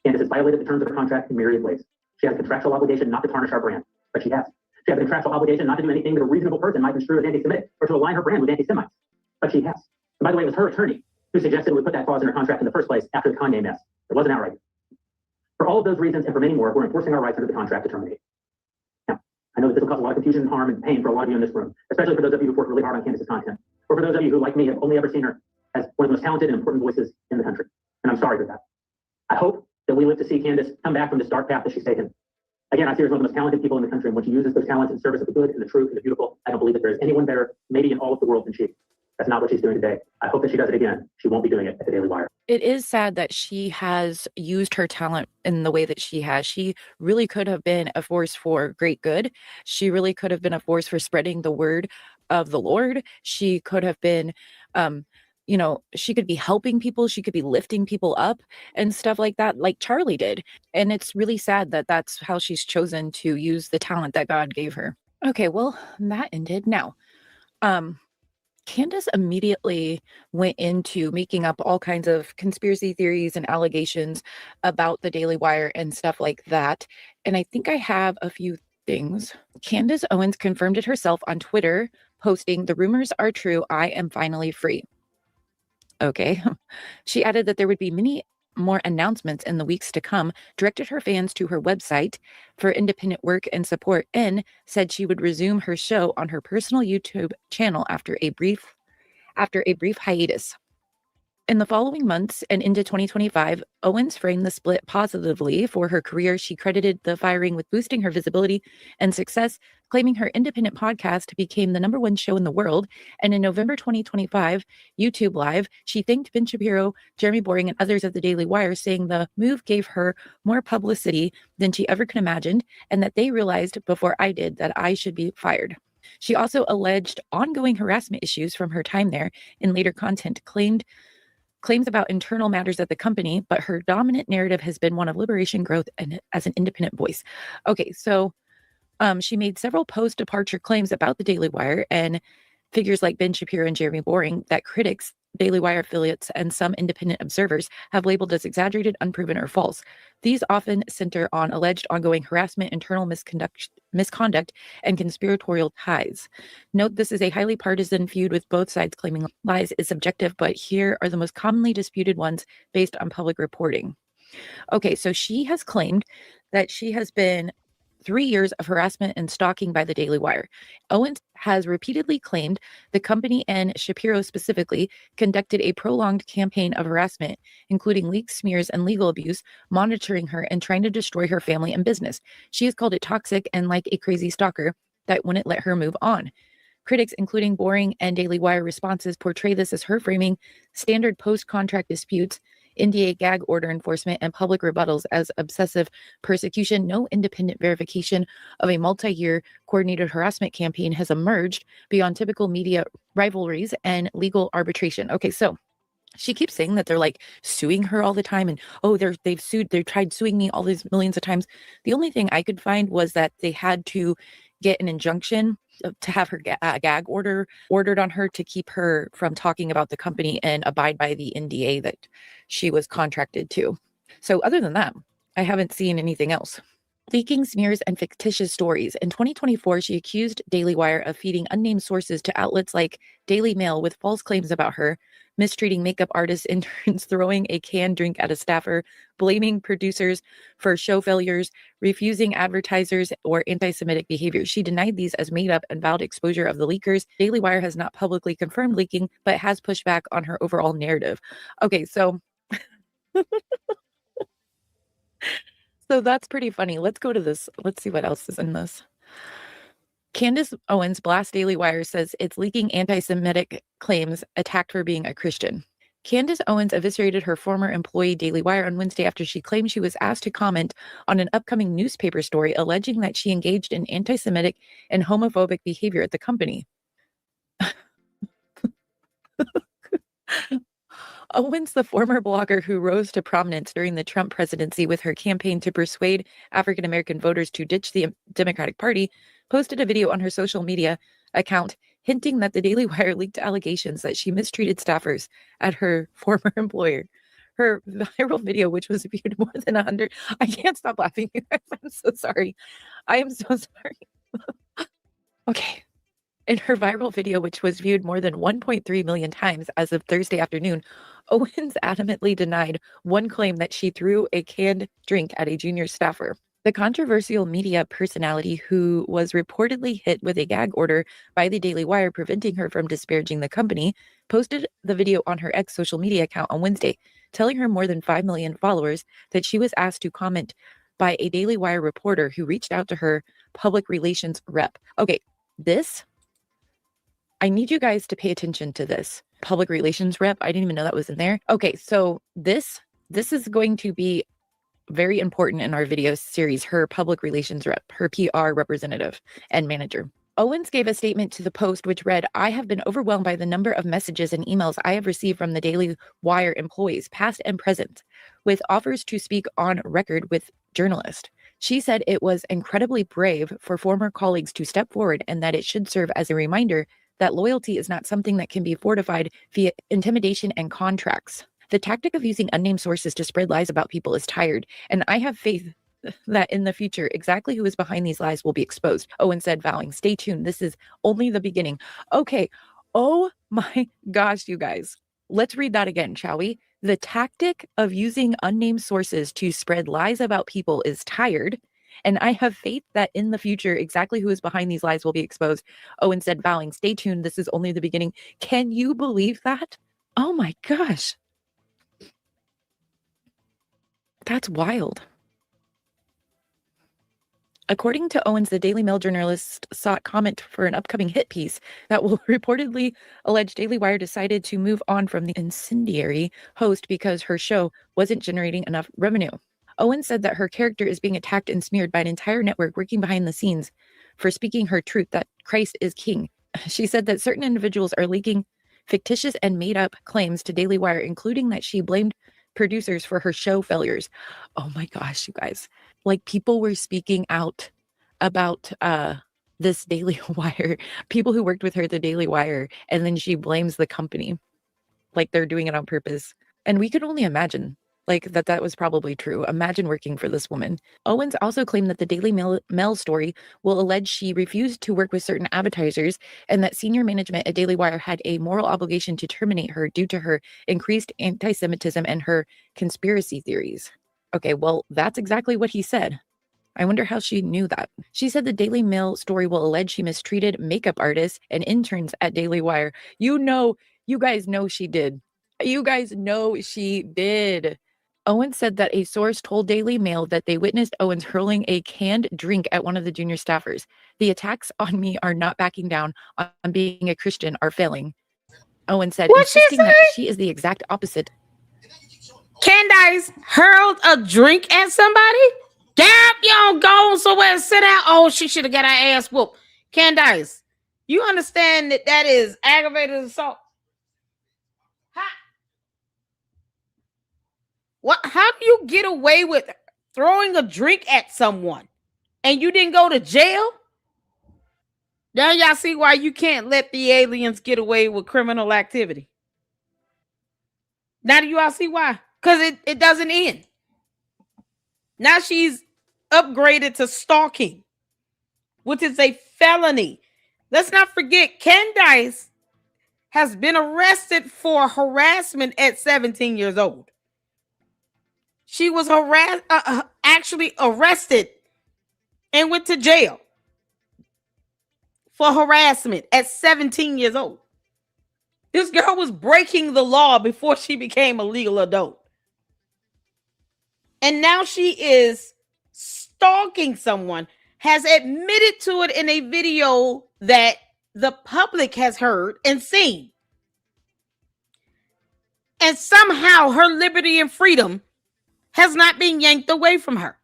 Candace has violated the terms of her contract in myriad ways. She has a contractual obligation not to tarnish our brand, but she has. She has a contractual obligation not to do anything that a reasonable person might construe as anti-Semitic or to align her brand with anti-Semites, but she has. And by the way, it was her attorney who suggested we put that clause in her contract in the first place after the Kanye mess. It wasn't our idea. For all of those reasons and for many more, we're enforcing our rights under the contract to terminate. Now, I know that this will cause a lot of confusion and harm and pain for a lot of you in this room, especially for those of you who've worked really hard on Candace's content, or for those of you who, like me, have only ever seen her as one of the most talented and important voices in the country. And I'm sorry for that. I hope we live to see Candace come back from this dark path that she's taken. Again, I see her as one of the most talented people in the country, and when she uses those talents in service of the good and the true and the beautiful, I don't believe that there is anyone better, maybe in all of the world, than she. That's not what she's doing today. I hope that she does it again. She won't be doing it at the Daily Wire. It is sad that she has used her talent in the way that she has. She really could have been a force for great good. She really could have been a force for spreading the word of the Lord. She could have been, she could be helping people. She could be lifting people up and stuff like that, like Charlie did. And it's really sad that that's how she's chosen to use the talent that God gave her. Okay, well, that ended. Now, Candace immediately went into making up all kinds of conspiracy theories and allegations about the Daily Wire and stuff like that. And I think I have a few things. Candace Owens confirmed it herself on Twitter, posting, "The rumors are true. I am finally free." Okay. She added that there would be many more announcements in the weeks to come, directed her fans to her website for independent work and support, and said she would resume her show on her personal YouTube channel after a brief hiatus. In the following months and into 2025, Owens framed the split positively for her career. She credited the firing with boosting her visibility and success, claiming her independent podcast became the #1 show in the world. And in November 2025, YouTube Live, she thanked Ben Shapiro, Jeremy Boring, and others at the Daily Wire, saying the move gave her more publicity than she ever could imagine, and that they realized before I did that I should be fired. She also alleged ongoing harassment issues from her time there. In later content, claims about internal matters at the company, but her dominant narrative has been one of liberation, growth, and as an independent voice. Okay, so she made several post-departure claims about the Daily Wire and figures like Ben Shapiro and Jeremy Boring that critics, Daily Wire affiliates, and some independent observers have labeled as exaggerated, unproven, or false. These often center on alleged ongoing harassment, internal misconduct, and conspiratorial ties. Note this is a highly partisan feud with both sides claiming lies is subjective, but here are the most commonly disputed ones based on public reporting. Okay, so she has claimed that she has been 3 years of harassment and stalking by the Daily Wire. Owens has repeatedly claimed the company and Shapiro specifically conducted a prolonged campaign of harassment, including leaks, smears, and legal abuse, monitoring her and trying to destroy her family and business. She has called it toxic and like a crazy stalker that wouldn't let her move on. Critics, including Boring and Daily Wire responses, portray this as her framing standard post-contract disputes, NDA gag order enforcement, and public rebuttals as obsessive persecution. No independent verification of a multi-year coordinated harassment campaign has emerged beyond typical media rivalries and legal arbitration. Okay, so she keeps saying that they're like suing her all the time, and they've tried suing me all these millions of times. The only thing I could find was that they had to get an injunction to have her gag order ordered on her to keep her from talking about the company and abide by the NDA that she was contracted to. So other than that, I haven't seen anything else. Leaking, smears, and fictitious stories. In 2024, she accused Daily Wire of feeding unnamed sources to outlets like Daily Mail with false claims about her, mistreating makeup artist interns, throwing a canned drink at a staffer, blaming producers for show failures, refusing advertisers, or anti-Semitic behavior. She denied these as made up and vowed exposure of the leakers. Daily Wire has not publicly confirmed leaking, but has pushed back on her overall narrative. Okay, so so that's pretty funny. Let's go to this. Let's see what else is in this. Candace Owens, Blast Daily Wire, says it's leaking anti-Semitic claims, attacked for being a Christian. Candace Owens eviscerated her former employee Daily Wire on Wednesday after she claimed she was asked to comment on an upcoming newspaper story alleging that she engaged in anti-Semitic and homophobic behavior at the company. Owens, the former blogger who rose to prominence during the Trump presidency with her campaign to persuade African-American voters to ditch the Democratic Party, posted a video on her social media account hinting that the Daily Wire leaked allegations that she mistreated staffers at her former employer. Her viral video, which was viewed more than 100... I can't stop laughing. I'm so sorry. I am so sorry. Okay. In her viral video, which was viewed more than 1.3 million times as of Thursday afternoon, Owens adamantly denied one claim that she threw a canned drink at a junior staffer. The controversial media personality, who was reportedly hit with a gag order by the Daily Wire preventing her from disparaging the company, posted the video on her ex social media account on Wednesday. telling her more than 5 million followers that she was asked to comment by a Daily Wire reporter who reached out to her public relations rep. Okay, I need you guys to pay attention to this. Public relations rep. I didn't even know that was in there. Okay, so this is going to be very important in our video series. Her public relations rep, her PR representative and manager. Owens gave a statement to the Post which read, "I have been overwhelmed by the number of messages and emails I have received from the Daily Wire employees, past and present, with offers to speak on record with journalists." She said it was incredibly brave for former colleagues to step forward and that it should serve as a reminder that loyalty is not something that can be fortified via intimidation and contracts. The tactic of using unnamed sources to spread lies about people is tired, and I have faith that in the future, exactly who is behind these lies will be exposed. Owen said, vowing, "Stay tuned. This is only the beginning." Okay. Oh my gosh, you guys. Let's read that again, shall we? The tactic of using unnamed sources to spread lies about people is tired, and I have faith that in the future, exactly who is behind these lies will be exposed. Owen said, vowing, "Stay tuned. This is only the beginning." Can you believe that? Oh my gosh. That's wild. According to Owens, the Daily Mail journalist sought comment for an upcoming hit piece that will reportedly allege Daily Wire decided to move on from the incendiary host because her show wasn't generating enough revenue. Owens said that her character is being attacked and smeared by an entire network working behind the scenes for speaking her truth that Christ is king. She said that certain individuals are leaking fictitious and made-up claims to Daily Wire, including that she blamed producers for her show failures. Oh my gosh, you guys. Like, people were speaking out about this Daily Wire, people who worked with her at the Daily Wire, and then she blames the company like they're doing it on purpose. And we could only imagine like that was probably true. Imagine working for this woman. Owens also claimed that the Daily Mail story will allege she refused to work with certain advertisers and that senior management at Daily Wire had a moral obligation to terminate her due to her increased anti-Semitism and her conspiracy theories. Okay, well, that's exactly what he said. I wonder how she knew that. She said the Daily Mail story will allege she mistreated makeup artists and interns at Daily Wire. You guys know she did. You guys know she did. Owens said that a source told Daily Mail that they witnessed Owens hurling a canned drink at one of the junior staffers. "The attacks on me are not backing down on being a Christian are failing." Owens said, What'd she insisting that say? she is the exact opposite. Candace hurled a drink at somebody? Damn, you don't go somewhere and sit down. Oh, she should have got her ass whooped. Candace, you understand that is aggravated assault? How do you get away with throwing a drink at someone and you didn't go to jail? Now y'all see why you can't let the aliens get away with criminal activity. Now do you all see why? Because it doesn't end. Now she's upgraded to stalking, which is a felony. Let's not forget, Candace has been arrested for harassment at 17 years old. She was actually arrested and went to jail for harassment at 17 years old. This girl was breaking the law before she became a legal adult. And now she is stalking someone, has admitted to it in a video that the public has heard and seen. And somehow her liberty and freedom has not been yanked away from her.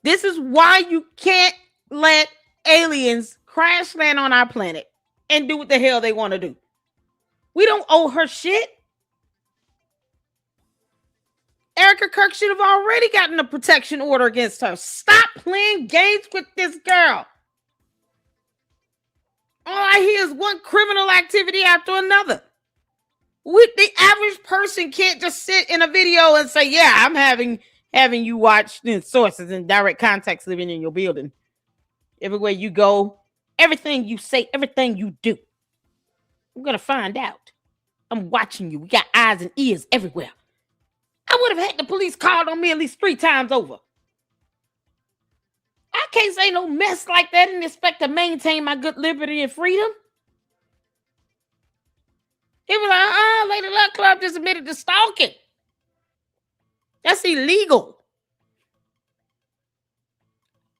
This is why you can't let aliens crash land on our planet and do what the hell they want to do. We don't owe her shit. Erica Kirk should have already gotten a protection order against her. Stop playing games with this girl. All I hear is one criminal activity after another. The average person can't just sit in a video and say, "Yeah, I'm having you watch sources in direct context living in your building. Everywhere you go, everything you say, everything you do. I'm going to find out. I'm watching you. We got eyes and ears everywhere." I would have had the police called on me at least 3 times over. I can't say no mess like that and expect to maintain my good liberty and freedom. He was like, Lady Luck Club just admitted to stalking. That's illegal.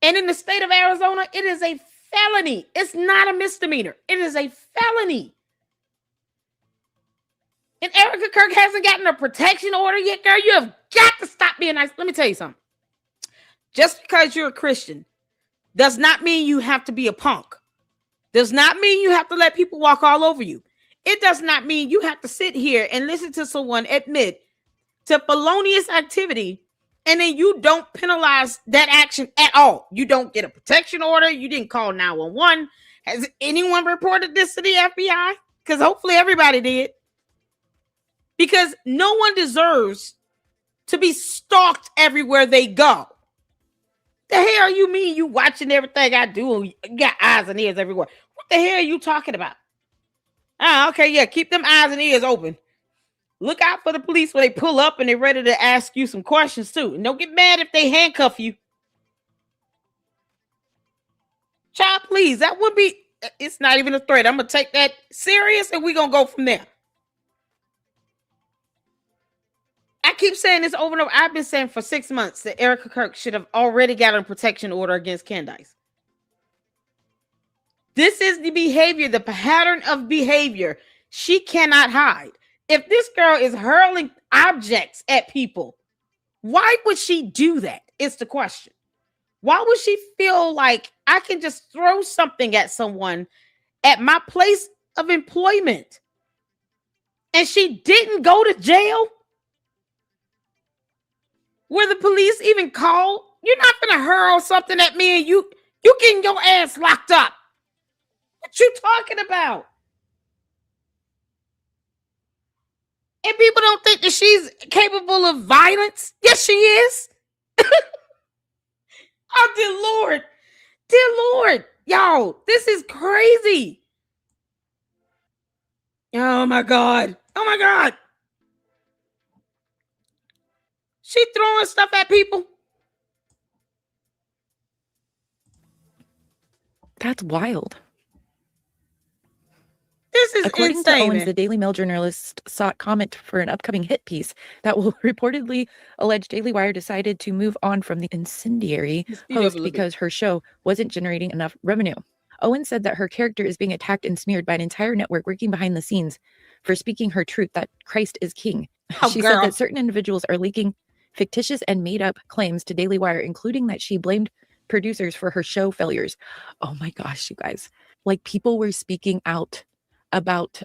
And in the state of Arizona, it is a felony. It's not a misdemeanor. It is a felony. And Erica Kirk hasn't gotten a protection order yet, girl. You have got to stop being nice. Let me tell you something. Just because you're a Christian does not mean you have to be a punk. Does not mean you have to let people walk all over you. It does not mean you have to sit here and listen to someone admit to felonious activity and then you don't penalize that action at all. You don't get a protection order. You didn't call 911. Has anyone reported this to the FBI? Because hopefully everybody did. Because no one deserves to be stalked everywhere they go. The hell you mean you watching everything I do? You got eyes and ears everywhere. What the hell are you talking about? Okay, yeah, keep them eyes and ears open. Look out for the police when they pull up and they're ready to ask you some questions too. And don't get mad if they handcuff you. Child, please, that would be, it's not even a threat. I'm going to take that serious and we're going to go from there. I keep saying this over and over. I've been saying for 6 months that Erica Kirk should have already got a protection order against Candace. This is the behavior, the pattern of behavior she cannot hide. If this girl is hurling objects at people, why would she do that? It's the question. Why would she feel like I can just throw something at someone at my place of employment? And she didn't go to jail? Where the police even called? You're not going to hurl something at me and you getting your ass locked up. What you talking about? And people don't think that she's capable of violence. Yes, she is. Oh, dear Lord. Dear Lord. Y'all, this is crazy. Oh, my God. Oh, my God. She throwing stuff at people. That's wild. This is According insane. to Owens, the Daily Mail journalist sought comment for an upcoming hit piece that will reportedly allege Daily Wire decided to move on from the incendiary host because her show wasn't generating enough revenue. Owens said that her character is being attacked and smeared by an entire network working behind the scenes for speaking her truth that Christ is king. She said that certain individuals are leaking fictitious and made-up claims to Daily Wire, including that she blamed producers for her show failures. Oh my gosh, you guys. Like, people were speaking out about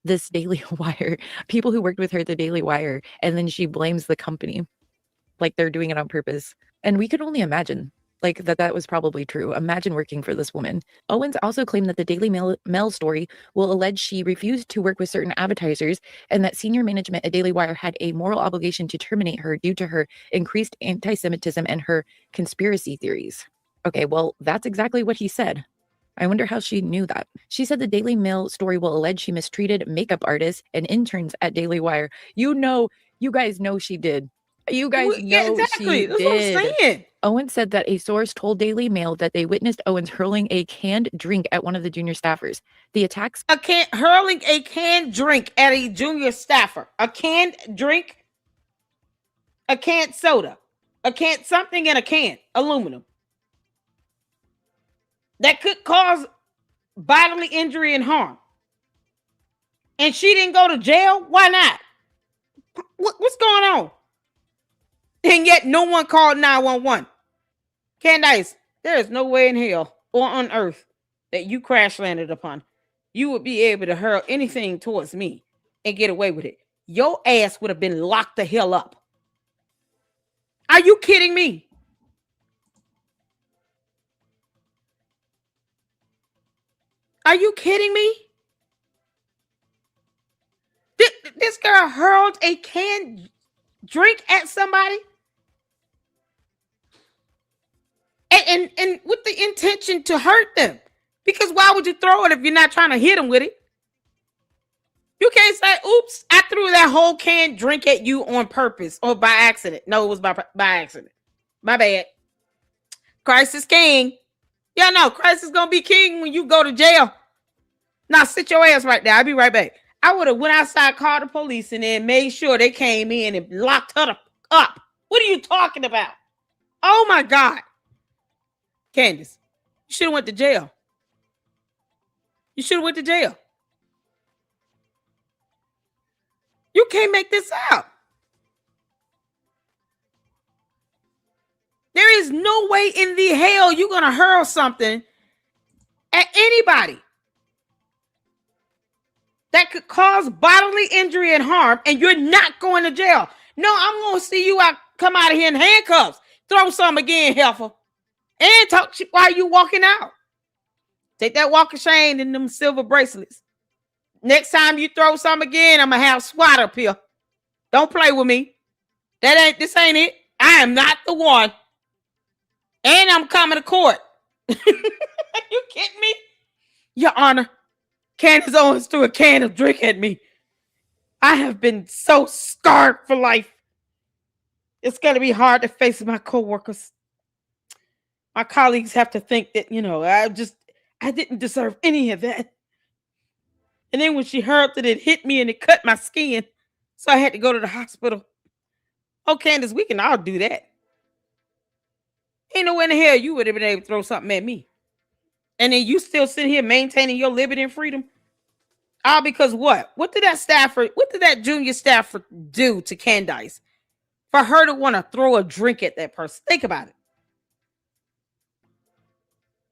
this Daily Wire, people who worked with her at the Daily Wire, and then she blames the company like they're doing it on purpose. And we could only imagine like that was probably true. Imagine working for this woman. Owens also claimed that the Daily Mail story will allege she refused to work with certain advertisers and that senior management at Daily Wire had a moral obligation to terminate her due to her increased anti-Semitism and her conspiracy theories. Okay, well, that's exactly what he said. I wonder how she knew that. She said the Daily Mail story will allege she mistreated makeup artists and interns at Daily Wire. You guys know she did. You guys know she That's did. what I'm saying. Owens said that a source told Daily Mail that they witnessed Owens hurling a canned drink at one of the junior staffers. The attacks... hurling a canned drink at a junior staffer. A canned drink? A canned soda. A canned something in a can. Aluminum. That could cause bodily injury and harm. And she didn't go to jail? Why not? What's going on? And yet no one called 911. Candace, there is no way in hell or on earth that you crash landed upon. You would be able to hurl anything towards me and get away with it. Your ass would have been locked the hell up. Are you kidding me? Are you kidding me? This girl hurled a canned drink at somebody and with the intention to hurt them. Because why would you throw it if you're not trying to hit them with it? You can't say, oops, I threw that whole canned drink at you on purpose or by accident. No, it was by accident. My bad. Christ is king. Yeah, no, Christ is going to be king when you go to jail. Now sit your ass right there. I'll be right back. I would have went outside, called the police, and then made sure they came in and locked her up. What are you talking about? Oh my God. Candace, you should have went to jail. You should have went to jail. You can't make this up. There is no way in the hell you're going to hurl something at anybody that could cause bodily injury and harm, and you're not going to jail. No, I'm going to see you come out of here in handcuffs. Throw some again, heifer. And talk shit while you walking out. Take that walk of shame and them silver bracelets. Next time you throw some again, I'm going to have SWAT up here. Don't play with me. This ain't it. I am not the one. And I'm coming to court. You kidding me? Your Honor, Candace Owens threw a can of drink at me. I have been so scarred for life. It's going to be hard to face my coworkers. My colleagues have to think that, I didn't deserve any of that. And then when she hurled it hit me and it cut my skin. So I had to go to the hospital. Oh, Candace, we can all do that. Ain't no way in the hell you would have been able to throw something at me. And then you still sit here maintaining your liberty and freedom? All because what? What did that junior staffer do to Candace for her to want to throw a drink at that person? Think about it.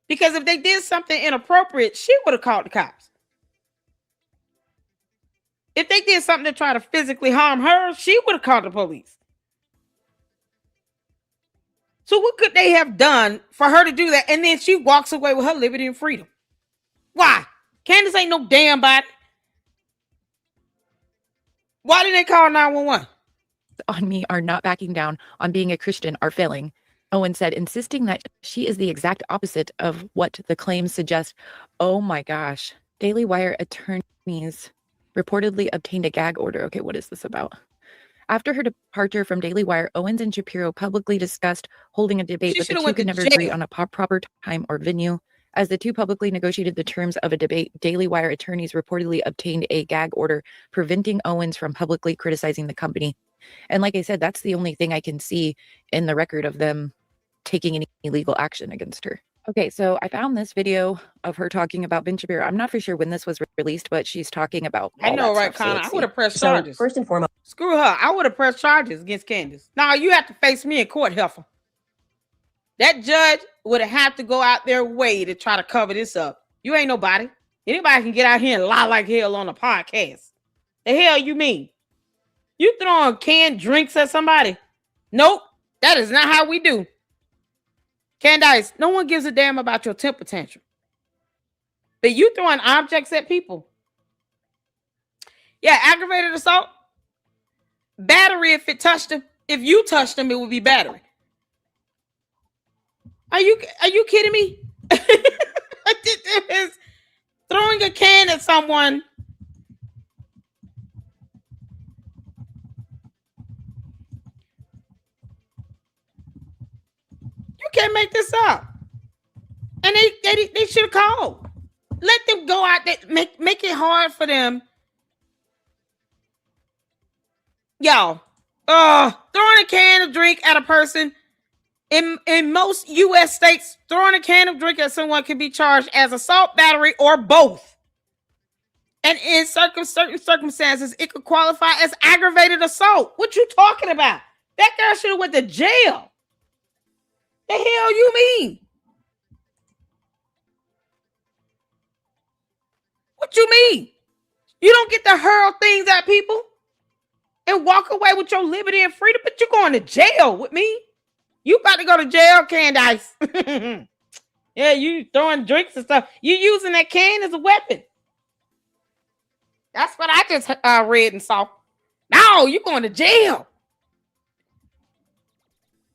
Because if they did something inappropriate, she would have called the cops. If they did something to try to physically harm her, she would have called the police. So what could they have done for her to do that? And then she walks away with her liberty and freedom. Why? Candace ain't no damn body. Why did they call 911? On me are not backing down on being a Christian are failing, Owen said, insisting that she is the exact opposite of what the claims suggest. Oh my gosh. Daily Wire attorneys reportedly obtained a gag order. Okay, what is this about? After her departure from Daily Wire, Owens and Shapiro publicly discussed holding a debate, but the two could never agree on a proper time or venue. As the two publicly negotiated the terms of a debate, Daily Wire attorneys reportedly obtained a gag order preventing Owens from publicly criticizing the company. And like I said, that's the only thing I can see in the record of them taking any legal action against her. Okay, so I found this video of her talking about Ben Shapiro. I'm not for sure when this was released, but she's talking about I know, right, stuff, Connor? I would have pressed charges. First and foremost, Screw her. I would have pressed charges against Candace. Now you have to face me in court, heifer. That judge would have to go out their way to try to cover this up. You ain't nobody. Anybody can get out here and lie like hell on a podcast. The hell you mean? You throwing canned drinks at somebody? Nope. That is not how we do. Candace, no one gives a damn about your temper tantrum. But you throwing objects at people. Yeah, aggravated assault. Battery if it touched them. If you touched them, it would be battery. Are you kidding me? Throwing a can at someone. You can't make this up. And they should have called. Let them go out there. Make it hard for them. Y'all, throwing a can of drink at a person in most U.S. states, throwing a can of drink at someone can be charged as assault, battery, or both. And in certain circumstances, it could qualify as aggravated assault. What you talking about? That girl should have went to jail. The hell you mean? What you mean? You don't get to hurl things at people and walk away with your liberty and freedom, but you're going to jail with me. You about to go to jail, Candace. Yeah, you throwing drinks and stuff. You using that can as a weapon. That's what I just read and saw. No, you're going to jail.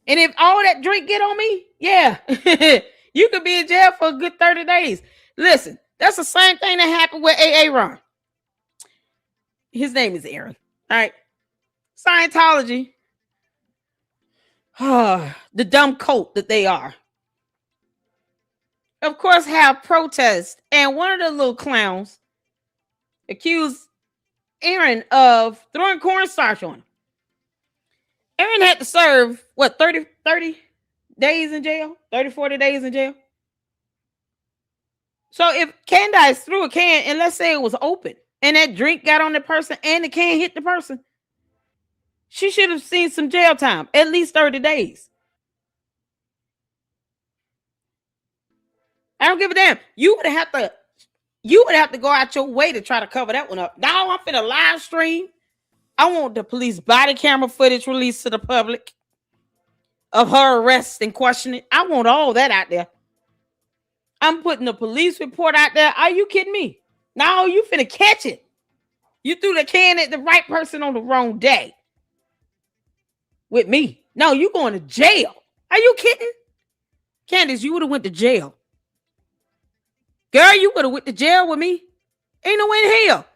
And if all that drink get on me, yeah, you could be in jail for a good 30 days. Listen, that's the same thing that happened with Aaron. His name is Aaron. All right. Scientology. The dumb cult that they are. Of course, have protests. And one of the little clowns accused Aaron of throwing cornstarch on him. Aaron had to serve, what, 30 days in jail? 30, 40 days in jail? So if Candace threw a can, and let's say it was open, and that drink got on the person, and the can hit the person, she should have seen some jail time, at least 30 days. I don't give a damn. You would have to go out your way to try to cover that one up. Now I'm finna live stream. I want the police body camera footage released to the public of her arrest and questioning. I want all that out there. I'm putting the police report out there. Are you kidding me? No, you finna catch it. You threw the can at the right person on the wrong day. With me. No, you going to jail. Are you kidding? Candace, you would have went to jail. Girl, you would have went to jail with me. Ain't no way in hell.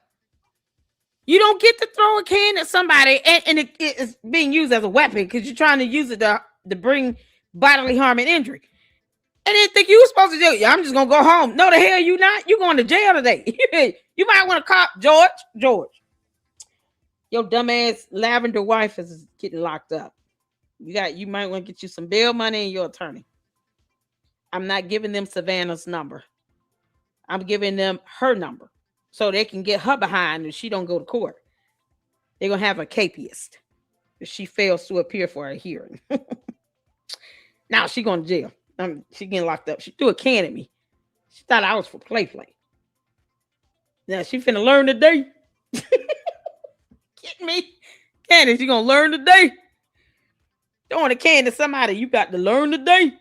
You don't get to throw a can at somebody and it is being used as a weapon because you're trying to use it to bring bodily harm and injury. And then think you were supposed to do, yeah, I'm just going to go home. No, the hell you not. You're going to jail today. You might want to call George. Your dumbass lavender wife is getting locked up. You might want to get you some bail money and your attorney. I'm not giving them Savannah's number. I'm giving them her number so they can get her behind if she don't go to court. They're going to have a capiast if she fails to appear for a hearing. Now she going to jail. She getting locked up. She threw a can at me. She thought I was for play. Now she finna learn today. Get me? Candace, you gonna learn today? Throwing a can to somebody, you got to learn today.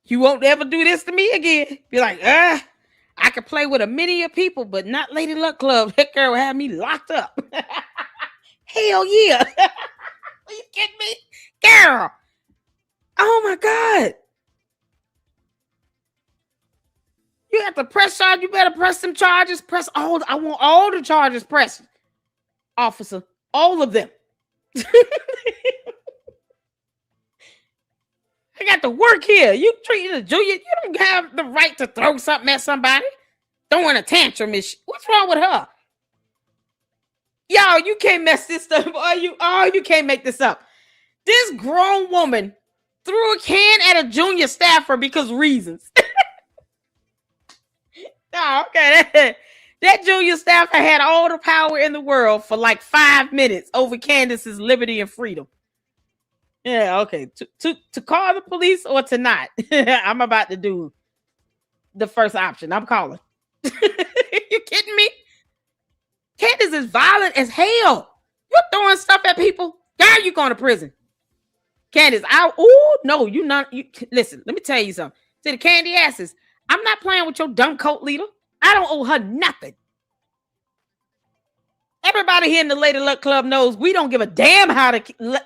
You won't ever do this to me again. Be like, I can play with a many of people, but not Lady Luck Club. That girl will have me locked up. Hell yeah. Are you kidding me? Girl. Oh my God. You have to press charge. You better press some charges. I want all the charges pressed. Officer. All of them. I got to work here. You treating a junior. You don't have the right to throw something at somebody. Throwing a tantrum is what's wrong with her? Y'all, you can't mess this stuff. You can't make this up. This grown woman threw a can at a junior staffer because reasons. Oh, okay. That junior staffer had all the power in the world for like 5 minutes over Candace's liberty and freedom. Yeah, okay. To call the police or to not. I'm about to do the first option. I'm calling. You kidding me? Candace is violent as hell. You're throwing stuff at people. Girl, you going to prison. Candace, no, you not. You listen, let me tell you something. To the candy asses, I'm not playing with your dumb cult leader. I don't owe her nothing. Everybody here in the Lady Luck Club knows we don't give a damn how the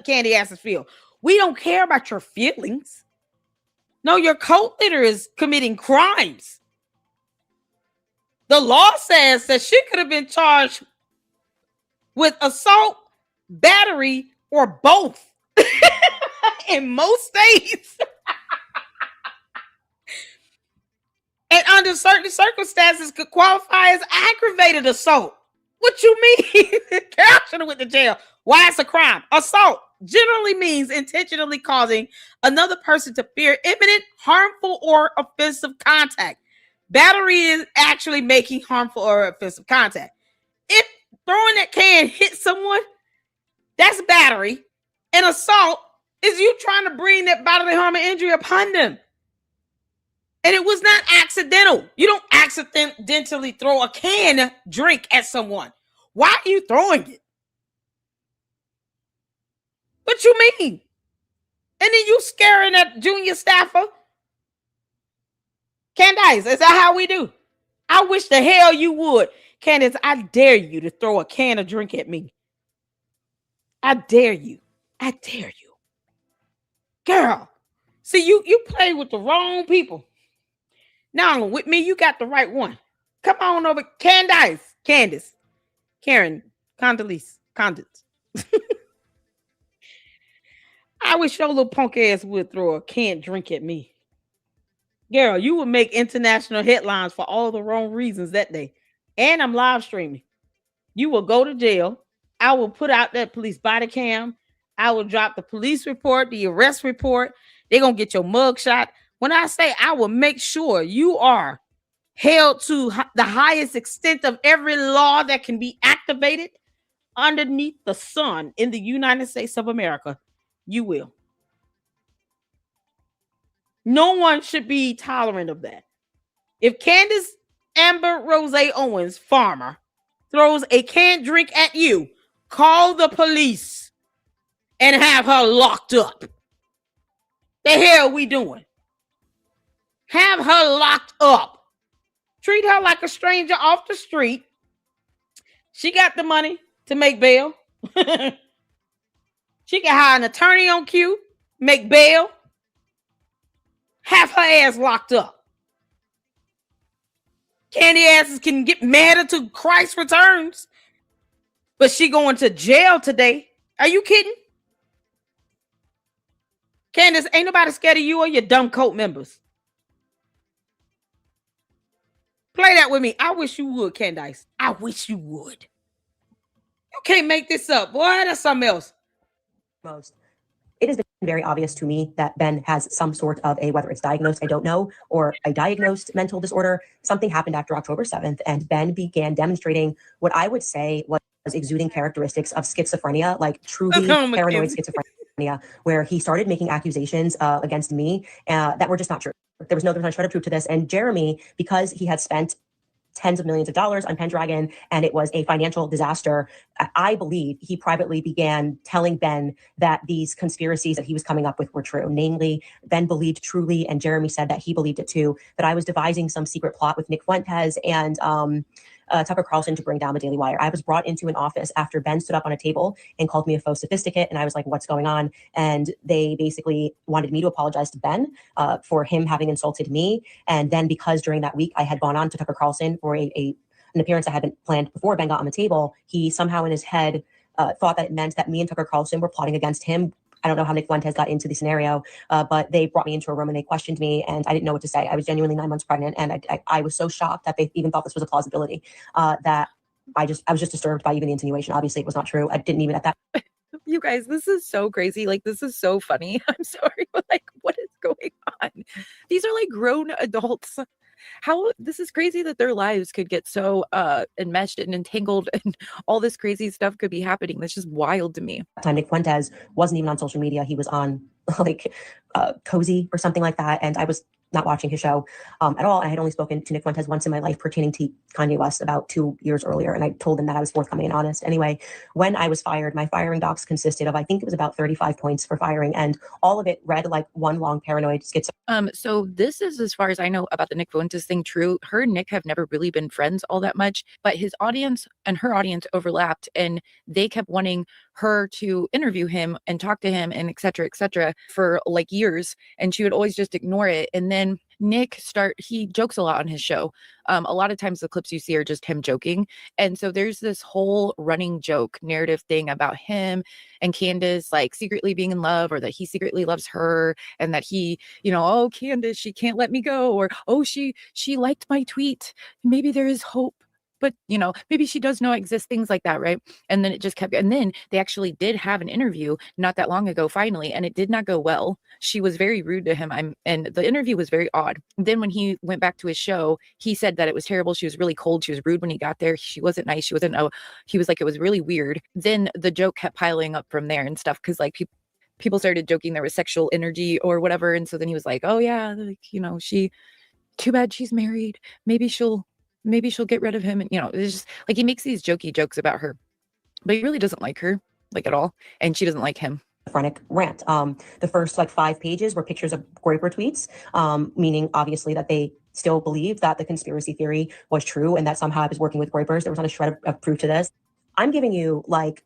candy asses feel. We don't care about your feelings. No, your cult leader is committing crimes. The law says that she could have been charged with assault, battery, or both in most states. And under certain circumstances could qualify as aggravated assault. What you mean? Girl should have went to jail. Why it's a crime? Assault generally means intentionally causing another person to fear imminent, harmful, or offensive contact. Battery is actually making harmful or offensive contact. If throwing that can hit someone, that's battery. And assault is you trying to bring that bodily harm and injury upon them. And it was not accidental. You don't accidentally throw a can drink at someone. Why are you throwing it? What you mean? And then you scaring that junior staffer? Candace, is that how we do? I wish the hell you would. Candace, I dare you to throw a can of drink at me. I dare you. I dare you. Girl, see, you play with the wrong people. Now, with me, you got the right one. Come on over. Candace. Karen. Candace. I wish your little punk ass would throw a canned drink at me. Girl, you would make international headlines for all the wrong reasons that day. and I'm live streaming. You will go to jail. I will put out that police body cam. I will drop the police report, the arrest report. They're going to get your mug shot. When I say I will make sure you are held to the highest extent of every law that can be activated underneath the sun in the United States of America, you will. No one should be tolerant of that. If Candace Amber Rose Owens, farmer, throws a canned drink at you, call the police and have her locked up. The hell are we doing? Have her locked up. Treat her like a stranger off the street. She got the money to make bail. She can hire an attorney on cue, make bail, have her ass locked up. Candy asses can get mad until Christ returns. But she going to jail today. Are you kidding? Candace, ain't nobody scared of you or your dumb cult members. Play that with me. I wish you would, Candace. I wish you would. You can't make this up, boy. That's something else. Most. It has been very obvious to me that Ben has some sort of whether it's diagnosed, I don't know, or a diagnosed mental disorder. Something happened after October 7th, and Ben began demonstrating what I would say was exuding characteristics of schizophrenia, like truly paranoid schizophrenia, where he started making accusations against me that were just not true. There was no shred of truth to this. And Jeremy, because he had spent tens of millions of dollars on Pendragon, and it was a financial disaster, I believe he privately began telling Ben that these conspiracies that he was coming up with were true. Namely, Ben believed truly, and Jeremy said that he believed it too, that I was devising some secret plot with Nick Fuentes and Tucker Carlson to bring down the Daily Wire. I was brought into an office after Ben stood up on a table and called me a faux sophisticate. And I was like, what's going on? And they basically wanted me to apologize to Ben for him having insulted me. And then because during that week I had gone on to Tucker Carlson for an appearance I had been planned before Ben got on the table, he somehow in his head thought that it meant that me and Tucker Carlson were plotting against him. I don't know how Nick Fuentes got into the scenario, but they brought me into a room and they questioned me, and I didn't know what to say. I was genuinely 9 months pregnant, and I was so shocked that they even thought this was a plausibility that I was just disturbed by even the insinuation. Obviously, it was not true. I didn't even at that. You guys, this is so crazy. Like, this is so funny. I'm sorry, but like, what is going on? These are like grown adults. How this is crazy that their lives could get so enmeshed and entangled and all this crazy stuff could be happening. That's just wild to me. Time Nick Fuentes wasn't even on social media. He was on like Cozy or something like that. And I was not watching his show at all. I had only spoken to Nick Fuentes once in my life pertaining to Kanye West about 2 years earlier. And I told him that I was forthcoming and honest. Anyway, when I was fired, my firing docs consisted of, I think it was about 35 points for firing. And all of it read like one long paranoid schizo. So this is, as far as I know about the Nick Fuentes thing, true. Her and Nick have never really been friends all that much, but his audience and her audience overlapped, and they kept wanting her to interview him and talk to him and et cetera, for like years. And she would always just ignore it. And then Nick he jokes a lot on his show. A lot of times the clips you see are just him joking. And so there's this whole running joke narrative thing about him and Candace like secretly being in love, or that he secretly loves her, and that he, oh, Candace, she can't let me go, or oh, she liked my tweet. Maybe there is hope. But, maybe she does know I exist, things like that, right? And then it just kept, and then they actually did have an interview not that long ago, finally, and it did not go well. She was very rude to him, and the interview was very odd. Then when he went back to his show, he said that it was terrible. She was really cold. She was rude when he got there. She wasn't nice. He was like, it was really weird. Then the joke kept piling up from there and stuff, because like people started joking there was sexual energy or whatever. And so then he was like, oh yeah, like, too bad she's married. Maybe she'll get rid of him. And, it's just like he makes these jokey jokes about her, but he really doesn't like her like at all. And she doesn't like him. Schizophrenic rant. The first like 5 pages were pictures of Groyper tweets, meaning obviously that they still believe that the conspiracy theory was true and that somehow I was working with Groypers. There was not a shred of proof to this. I'm giving you like,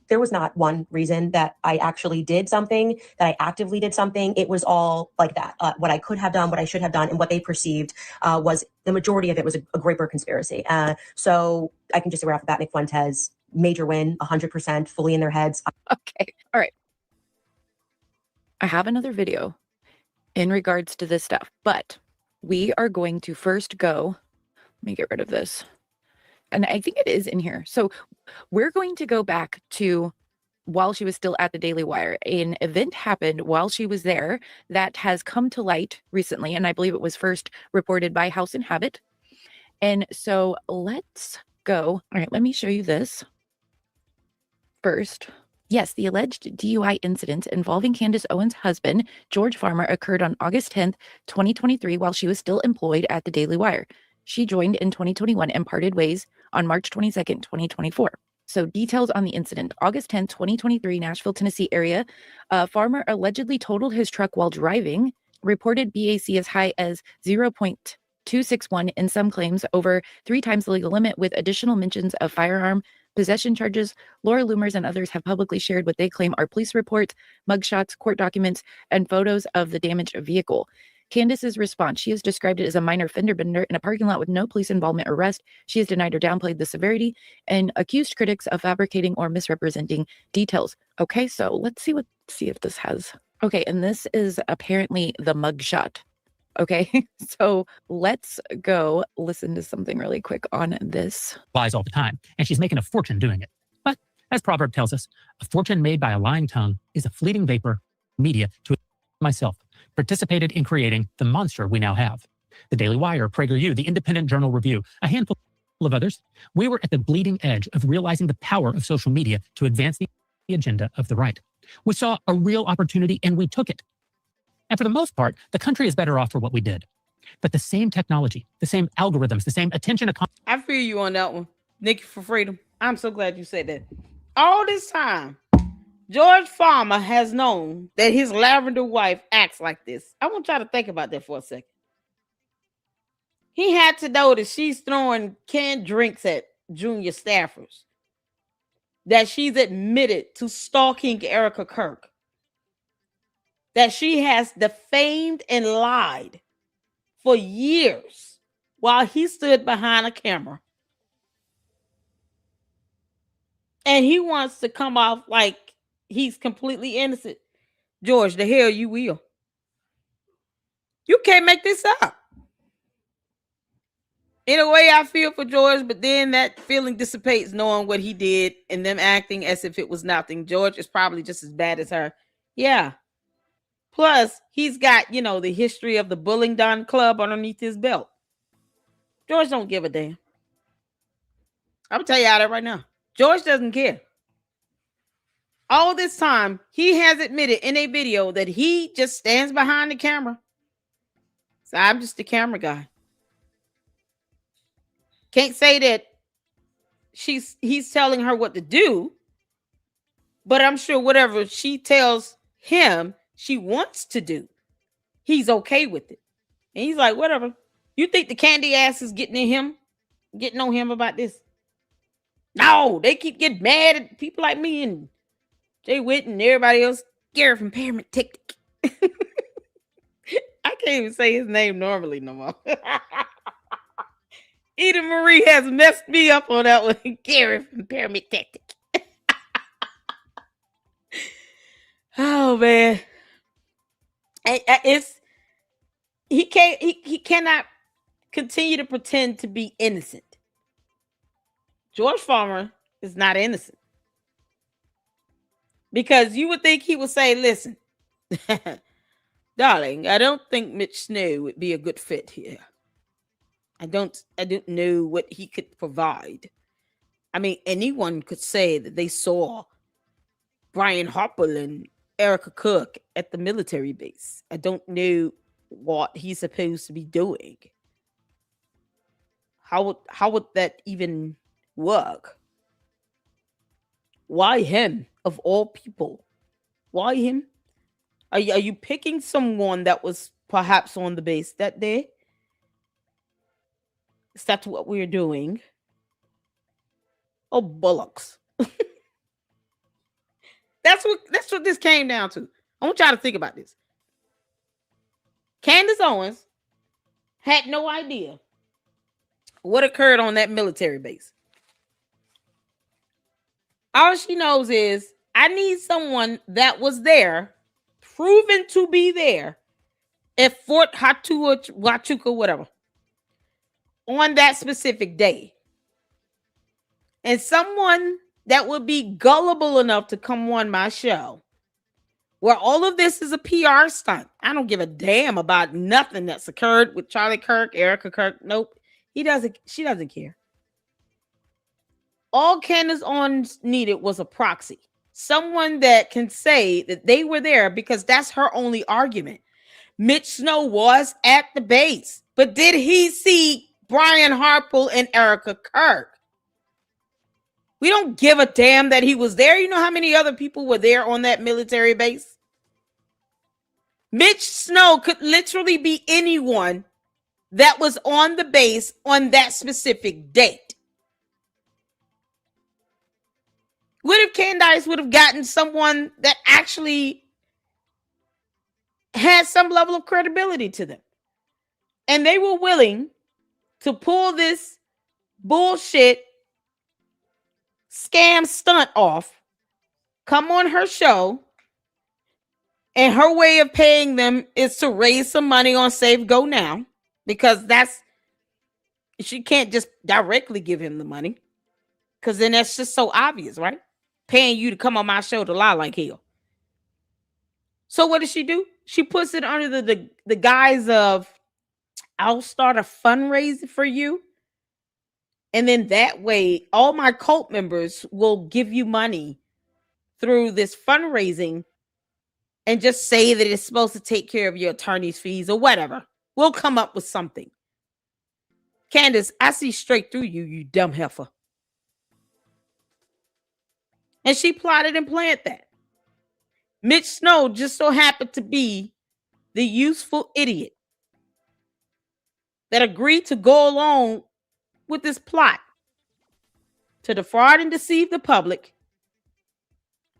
there was not one reason that I actually did something, that I actively did something. It was all like that. What I could have done, what I should have done, and what they perceived was the majority of it was a Groyper conspiracy. So I can just say right off the bat, Nick Fuentes, major win, 100%, fully in their heads. Okay. All right. I have another video in regards to this stuff, but we are going to first go, let me get rid of this. and I think it is in here. So we're going to go back to while she was still at the Daily Wire. An event happened while she was there that has come to light recently, and I believe it was first reported by House and Habit. And so let's go. All right, let me show you this first. Yes, the alleged DUI incident involving Candace Owens' husband, George Farmer, occurred on August 10th, 2023, while she was still employed at the Daily Wire. She joined in 2021 and parted ways on March 22nd, 2024. So details on the incident. August 10th, 2023, Nashville, Tennessee area. Farmer allegedly totaled his truck while driving, reported BAC as high as 0.261 in some claims, over 3 times the legal limit, with additional mentions of firearm possession charges. Laura Loomers and others have publicly shared what they claim are police reports, mugshots, court documents, and photos of the damaged vehicle. Candace's response: she has described it as a minor fender bender in a parking lot with no police involvement or arrest. She has denied or downplayed the severity and accused critics of fabricating or misrepresenting details. Okay, so let's see if this has. Okay, and this is apparently the mugshot. Okay, so let's go listen to something really quick on this. Lies all the time, and she's making a fortune doing it. But as Proverb tells us, a fortune made by a lying tongue is a fleeting vapor. Media, to myself, participated in creating the monster we now have. The Daily Wire, PragerU, the Independent Journal Review, a handful of others. We were at the bleeding edge of realizing the power of social media to advance the agenda of the right. We saw a real opportunity and we took it. And for the most part, the country is better off for what we did. But the same technology, the same algorithms, the same attention to... I feel you on that one. Nikki for Freedom. I'm so glad you said that. All this time, George Farmer has known that his lavender wife acts like this. I want y'all to think about that for a second. He had to know that she's throwing canned drinks at junior staffers, that she's admitted to stalking Erica Kirk, that she has defamed and lied for years while he stood behind a camera. And he wants to come off like he's completely innocent. George, the hell you will. You can't make this up. In a way, I feel for George, but then that feeling dissipates knowing what he did and them acting as if it was nothing. George is probably just as bad as her. Yeah. Plus, he's got, the history of the Bulling Don Club underneath his belt. George don't give a damn. I'm going to tell y'all that right now. George doesn't care. All this time, he has admitted in a video that he just stands behind the camera. So I'm just the camera guy. Can't say that he's telling her what to do, but I'm sure whatever she tells him she wants to do, he's okay with it. And he's like, whatever. You think the candy ass is getting on him about this? No, they keep getting mad at people like me and Jay Witt and everybody else. Gary from Paramount Tactic. I can't even say his name normally no more. Eda Marie has messed me up on that one. Gary from Paramount Tactic. Oh man. He cannot continue to pretend to be innocent. George Farmer is not innocent. Because you would think he would say, listen, darling, I don't think Mitch Snow would be a good fit here. I don't know what he could provide. I mean, anyone could say that they saw Brian Harper and Erica Cook at the military base. I don't know what he's supposed to be doing. How would that even work? Why him of all people? Why him? Are you picking someone that was perhaps on the base that day? Is that what we're doing? Oh, bullocks. That's what this came down to. I want y'all to think about this. Candace Owens had no idea what occurred on that military base. All she knows is, I need someone that was there, proven to be there, at Fort Huachuca, whatever, on that specific day. And someone that would be gullible enough to come on my show where all of this is a PR stunt. I don't give a damn about nothing that's occurred with Charlie Kirk, Erica Kirk. Nope. She doesn't care. All Candace Owens needed was a proxy. Someone that can say that they were there, because that's her only argument. Mitch Snow was at the base, but did he see Brian Harple and Erica Kirk? We don't give a damn that he was there. You know how many other people were there on that military base? Mitch Snow could literally be anyone that was on the base on that specific date. What if Candace would have gotten someone that actually had some level of credibility to them? And they were willing to pull this bullshit scam stunt off, come on her show, and her way of paying them is to raise some money on Save Go Now, because she can't just directly give him the money, because then that's just so obvious, right? Paying you to come on my show to lie like hell. So what does she do? She puts it under the guise of, I'll start a fundraiser for you. And then that way, all my cult members will give you money through this fundraising and just say that it's supposed to take care of your attorney's fees or whatever. We'll come up with something. Candace, I see straight through you, you dumb heifer. And she plotted and planned that. Mitch Snow just so happened to be the useful idiot that agreed to go along with this plot to defraud and deceive the public.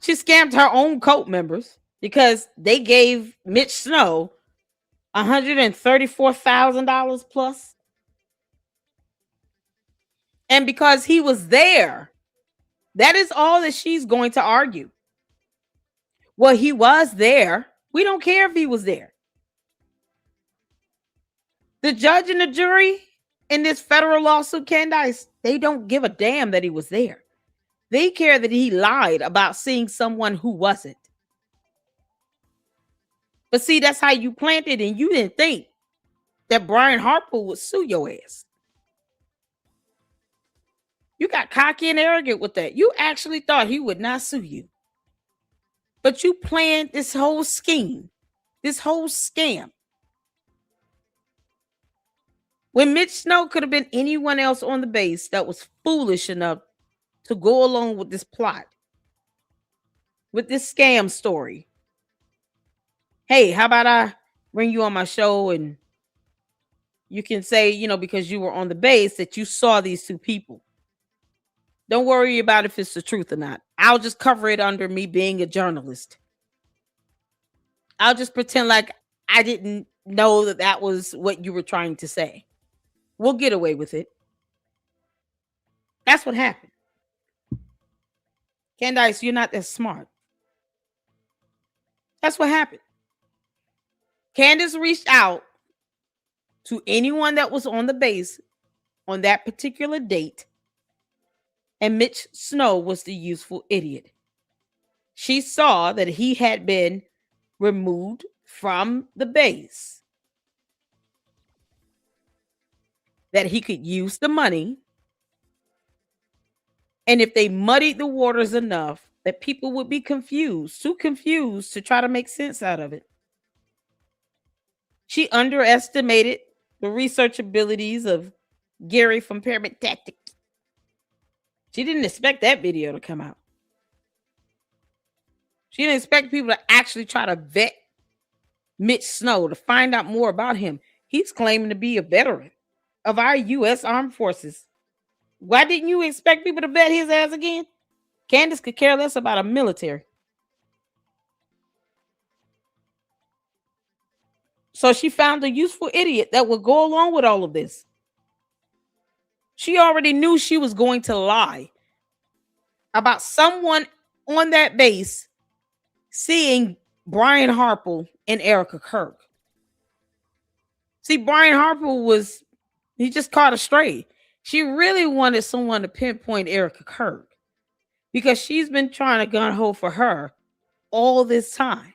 She scammed her own cult members because they gave Mitch Snow $134,000 plus. And because he was there, that is all that she's going to argue. Well, he was there. We don't care if he was there. The judge and the jury in this federal lawsuit, Candace, they don't give a damn that he was there. They care that he lied about seeing someone who wasn't. But see, that's how you planted, and you didn't think that Brian Harple would sue your ass. You got cocky and arrogant with that. You actually thought he would not sue you. But you planned this whole scheme, this whole scam. When Mitch Snow could have been anyone else on the base that was foolish enough to go along with this plot, with this scam story. Hey, how about I bring you on my show and you can say, because you were on the base that you saw these two people. Don't worry about if it's the truth or not. I'll just cover it under me being a journalist. I'll just pretend like I didn't know that that was what you were trying to say. We'll get away with it. That's what happened. Candace, you're not that smart. That's what happened. Candace reached out to anyone that was on the base on that particular date, and Mitch Snow was the useful idiot. She saw that he had been removed from the base, that he could use the money, and if they muddied the waters enough, that people would be confused, too confused to try to make sense out of it. She underestimated the research abilities of Gary from Pyramid Tactics. She didn't expect that video to come out. She didn't expect people to actually try to vet Mitch Snow to find out more about him. He's claiming to be a veteran of our U.S. Armed Forces. Why didn't you expect people to vet his ass again? Candace could care less about a military. So she found a useful idiot that would go along with all of this. She already knew she was going to lie about someone on that base seeing Brian Harple and Erica Kirk. See, Brian Harple he just caught a stray. She really wanted someone to pinpoint Erica Kirk because she's been trying to gun hole for her all this time.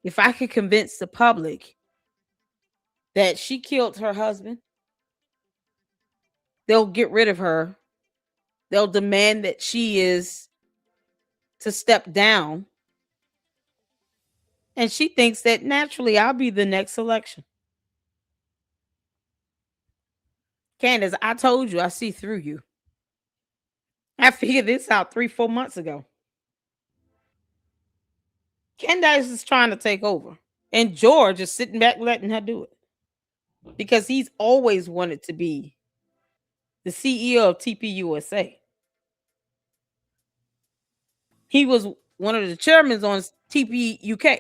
If I could convince the public that she killed her husband, they'll get rid of her. They'll demand that she is to step down. And she thinks that naturally I'll be the next election. Candace, I told you I see through you. I figured this out 3-4 months ago. Candace is trying to take over. And George is sitting back letting her do it. Because he's always wanted to be the CEO of TPUSA. He was one of the chairmen on TPUK.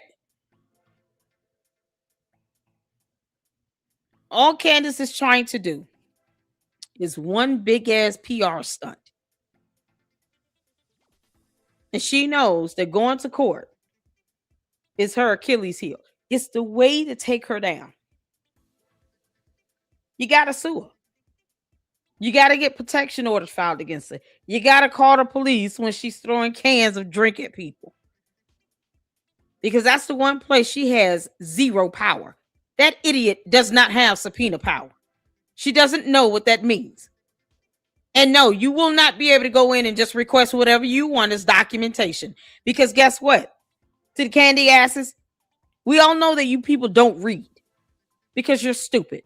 All Candace is trying to do is one big ass PR stunt. And she knows that going to court is her Achilles heel. It's the way to take her down. You got to sue her. You got to get protection orders filed against her. You got to call the police when she's throwing cans of drink at people. Because that's the one place she has zero power. That idiot does not have subpoena power. She doesn't know what that means. And no, you will not be able to go in and just request whatever you want as documentation. Because guess what? To the candy asses, we all know that you people don't read because you're stupid.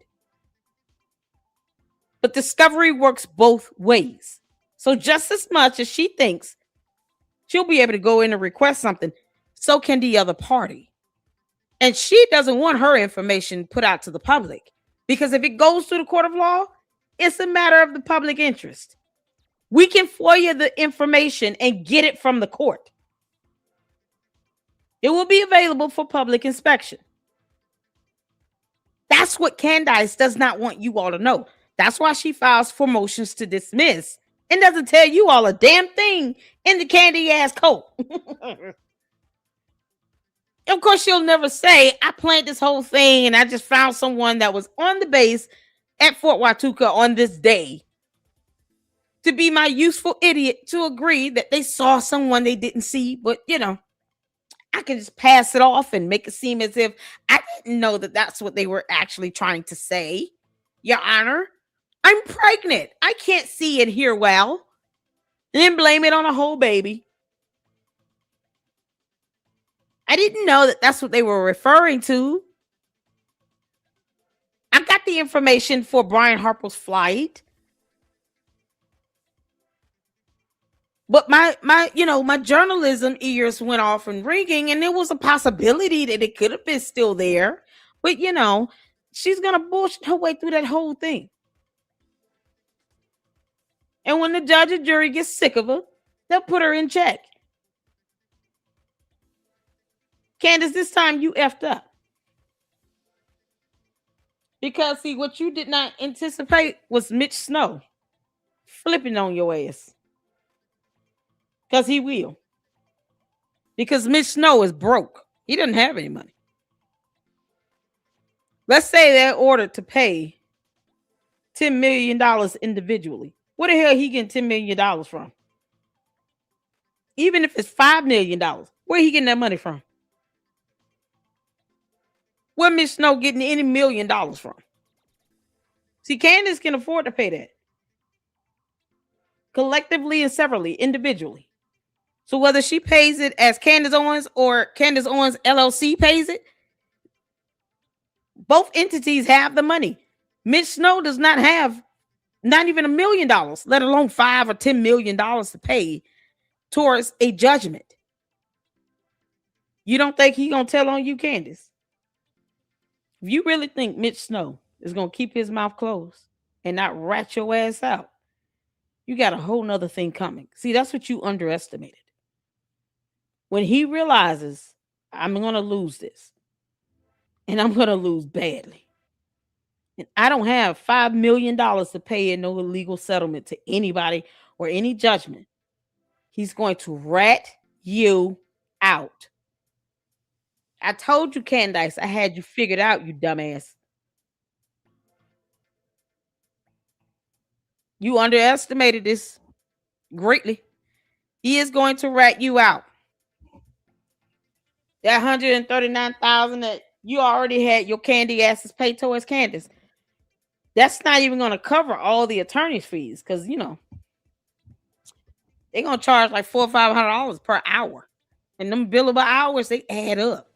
But discovery works both ways. So just as much as she thinks she'll be able to go in and request something, so can the other party. And she doesn't want her information put out to the public. Because if it goes to the court of law, it's a matter of the public interest. We can FOIA the information and get it from the court. It will be available for public inspection. That's what Candace does not want you all to know. That's why she files for motions to dismiss and doesn't tell you all a damn thing in the candy ass coat. Of course, she'll never say, I planned this whole thing and I just found someone that was on the base at Fort Huachuca on this day to be my useful idiot to agree that they saw someone they didn't see. But, you know, I can just pass it off and make it seem as if I didn't know that that's what they were actually trying to say. Your Honor, I'm pregnant. I can't see and hear well. And then blame it on a whole baby. I didn't know that that's what they were referring to. I got the information for Brian Harper's flight. But my journalism ears went off and ringing, and there was a possibility that it could have been still there. But, she's going to bullshit her way through that whole thing. And when the judge and jury gets sick of her, they'll put her in check. Candace, this time you effed up. Because, see, what you did not anticipate was Mitch Snow flipping on your ass. Because he will. Because Mitch Snow is broke. He doesn't have any money. Let's say they're ordered to pay $10 million individually. Where the hell he getting $10 million from? Even if it's $5 million, where he getting that money from? Where Mitch Snow getting any $1 million from? See, Candace can afford to pay that. Collectively and separately, individually. So whether she pays it as Candace Owens or Candace Owens LLC pays it, both entities have the money. Mitch Snow does not have not even $1 million, let alone $5 or $10 million to pay towards a judgment. You don't think he gonna tell on you, Candace? If you really think Mitch Snow is gonna keep his mouth closed and not rat your ass out, you got a whole nother thing coming. See, that's what you underestimated. When he realizes I'm gonna lose this, and I'm gonna lose badly, and I don't have $5 million to pay in no legal settlement to anybody or any judgment, he's going to rat you out. I told you, Candace, I had you figured out, you dumbass. You underestimated this greatly. He is going to rat you out. That 139,000 that you already had your candy asses pay towards Candace. That's not even going to cover all the attorney's fees because they're gonna charge like $400 or $500 per hour, and them billable hours they add up.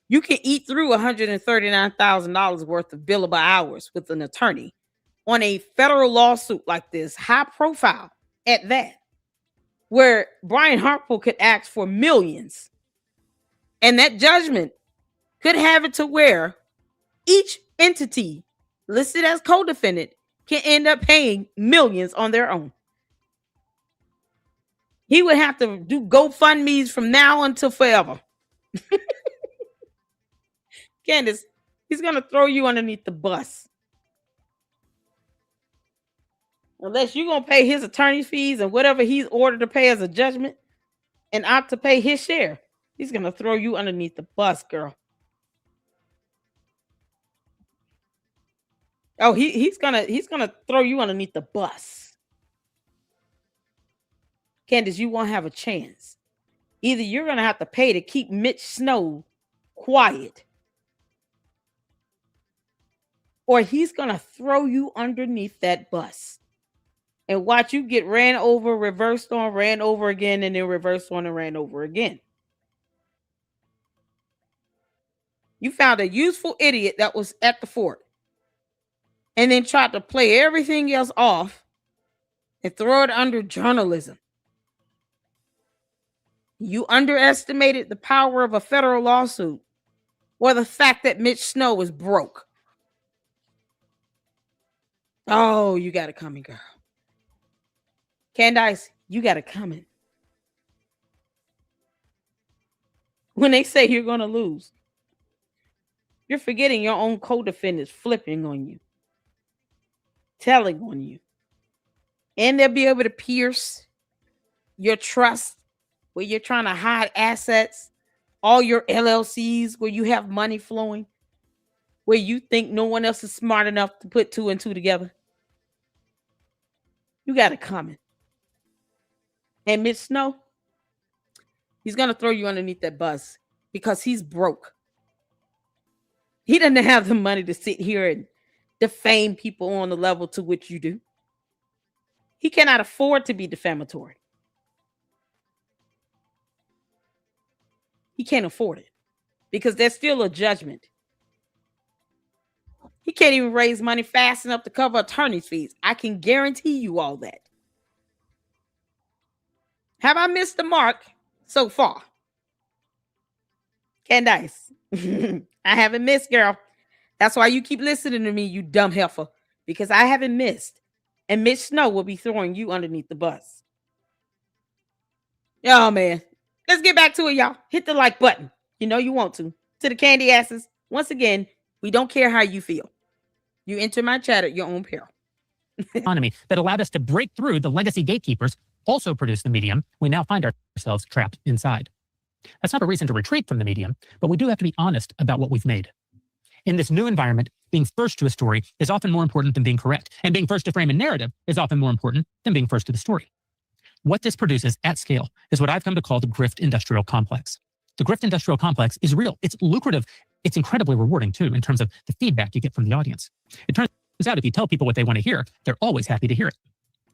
You can eat through $139,000 worth of billable hours with an attorney on a federal lawsuit like this, high profile at that, where Brian Harper could ask for millions, and that judgment could have it to where each entity listed as co-defendant can end up paying millions on their own. He would have to do GoFundMe's from now until forever. Candace, he's going to throw you underneath the bus. Unless you're going to pay his attorney's fees and whatever he's ordered to pay as a judgment and opt to pay his share, he's going to throw you underneath the bus, girl. Oh, he's gonna throw you underneath the bus. Candace, you won't have a chance. Either you're gonna have to pay to keep Mitch Snow quiet, or he's gonna throw you underneath that bus and watch you get ran over, reversed on, ran over again, and then reversed on and ran over again. You found a useful idiot that was at the fort and then tried to play everything else off and throw it under journalism. You underestimated the power of a federal lawsuit or the fact that Mitch Snow is broke. Oh, you got it coming, girl. Candace, you got it coming. When they say you're going to lose, you're forgetting your own co-defendants flipping on you, telling on you. And they'll be able to pierce your trust where you're trying to hide assets, all your LLCs where you have money flowing, where you think no one else is smart enough to put two and two together. You got it coming. And Mitch Snow, he's going to throw you underneath that bus because he's broke. He doesn't have the money to sit here and defame people on the level to which you do. He cannot afford to be defamatory. He can't afford it because there's still a judgment. He can't even raise money fast enough to cover attorney's fees. I can guarantee you all that. Have I missed the mark so far? Candace, I haven't missed, girl. That's why you keep listening to me, you dumb heifer, because I haven't missed. And Mitch Snow will be throwing you underneath the bus. Oh, man. Let's get back to it, y'all. Hit the like button. You know you want to. To the candy asses, once again, we don't care how you feel. You enter my chat at your own peril. Economy that allowed us to break through the legacy gatekeepers also produce the medium we now find ourselves trapped inside. That's not a reason to retreat from the medium, but we do have to be honest about what we've made. In this new environment, being first to a story is often more important than being correct, and being first to frame a narrative is often more important than being first to the story. What this produces at scale is what I've come to call the grift industrial complex. The grift industrial complex is real. It's lucrative. It's incredibly rewarding, too, in terms of the feedback you get from the audience. It turns out if you tell people what they want to hear, they're always happy to hear it.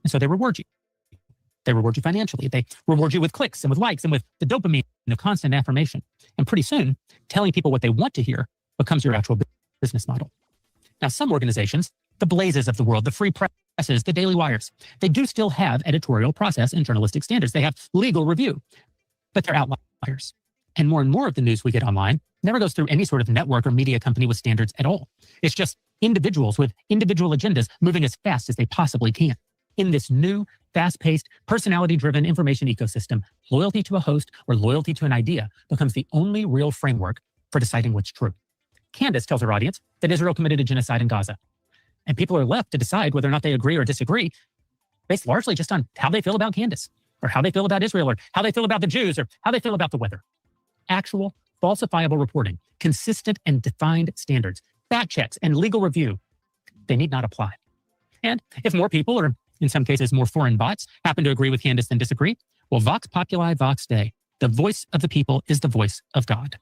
And so they reward you. They reward you financially. They reward you with clicks and with likes and with the dopamine of constant affirmation. And pretty soon, telling people what they want to hear becomes your actual business model. Now, some organizations, the Blazes of the world, the Free Presses, the Daily Wires, they do still have editorial process and journalistic standards. They have legal review, but they're outliers. And more of the news we get online never goes through any sort of network or media company with standards at all. It's just individuals with individual agendas moving as fast as they possibly can. In this new, fast-paced, personality-driven information ecosystem, loyalty to a host or loyalty to an idea becomes the only real framework for deciding what's true. Candace tells her audience that Israel committed a genocide in Gaza. And people are left to decide whether or not they agree or disagree based largely just on how they feel about Candace, or how they feel about Israel, or how they feel about the Jews, or how they feel about the weather. Actual, falsifiable reporting, consistent and defined standards, fact checks, and legal review, they need not apply. And if more people, or in some cases more foreign bots, happen to agree with Candace than disagree, well, vox populi vox Dei. The voice of the people is the voice of God.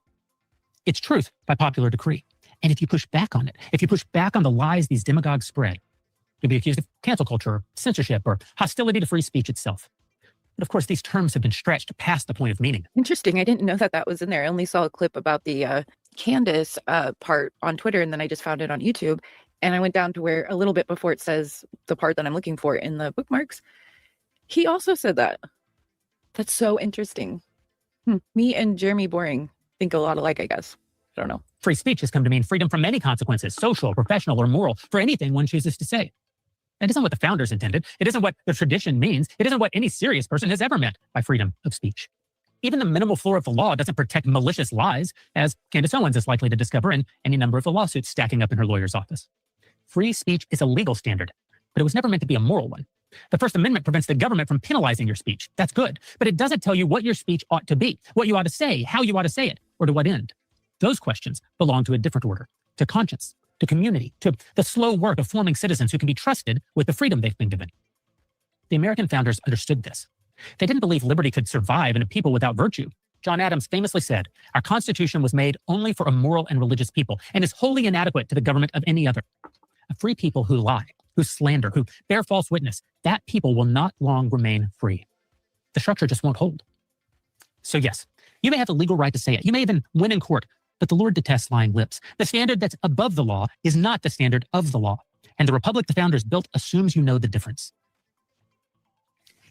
It's truth by popular decree. And if you push back on it, if you push back on the lies these demagogues spread, you'll be accused of cancel culture, or censorship, or hostility to free speech itself. But of course, these terms have been stretched past the point of meaning. Interesting. I didn't know that was in there. I only saw a clip about the Candace part on Twitter, and then I just found it on YouTube. And I went down to where a little bit before it says the part that I'm looking for in the bookmarks. He also said that. That's so interesting. Me and Jeremy Boring think a lot alike, I guess. I don't know. Free speech has come to mean freedom from many consequences, social, professional, or moral, for anything one chooses to say. It isn't what the founders intended. It isn't what the tradition means. It isn't what any serious person has ever meant by freedom of speech. Even the minimal floor of the law doesn't protect malicious lies, as Candace Owens is likely to discover in any number of the lawsuits stacking up in her lawyer's office. Free speech is a legal standard, but it was never meant to be a moral one. The First Amendment prevents the government from penalizing your speech. That's good, but it doesn't tell you what your speech ought to be, what you ought to say, how you ought to say it, or to what end. Those questions belong to a different order, to conscience, to community, to the slow work of forming citizens who can be trusted with the freedom they've been given. The American founders understood this. They didn't believe liberty could survive in a people without virtue. John Adams famously said, "Our Constitution was made only for a moral and religious people and is wholly inadequate to the government of any other." A free people who lie, who slander, who bear false witness, that people will not long remain free. The structure just won't hold. So yes, you may have the legal right to say it. You may even win in court, but the Lord detests lying lips. The standard that's above the law is not the standard of the law. And the republic the founders built assumes you know the difference.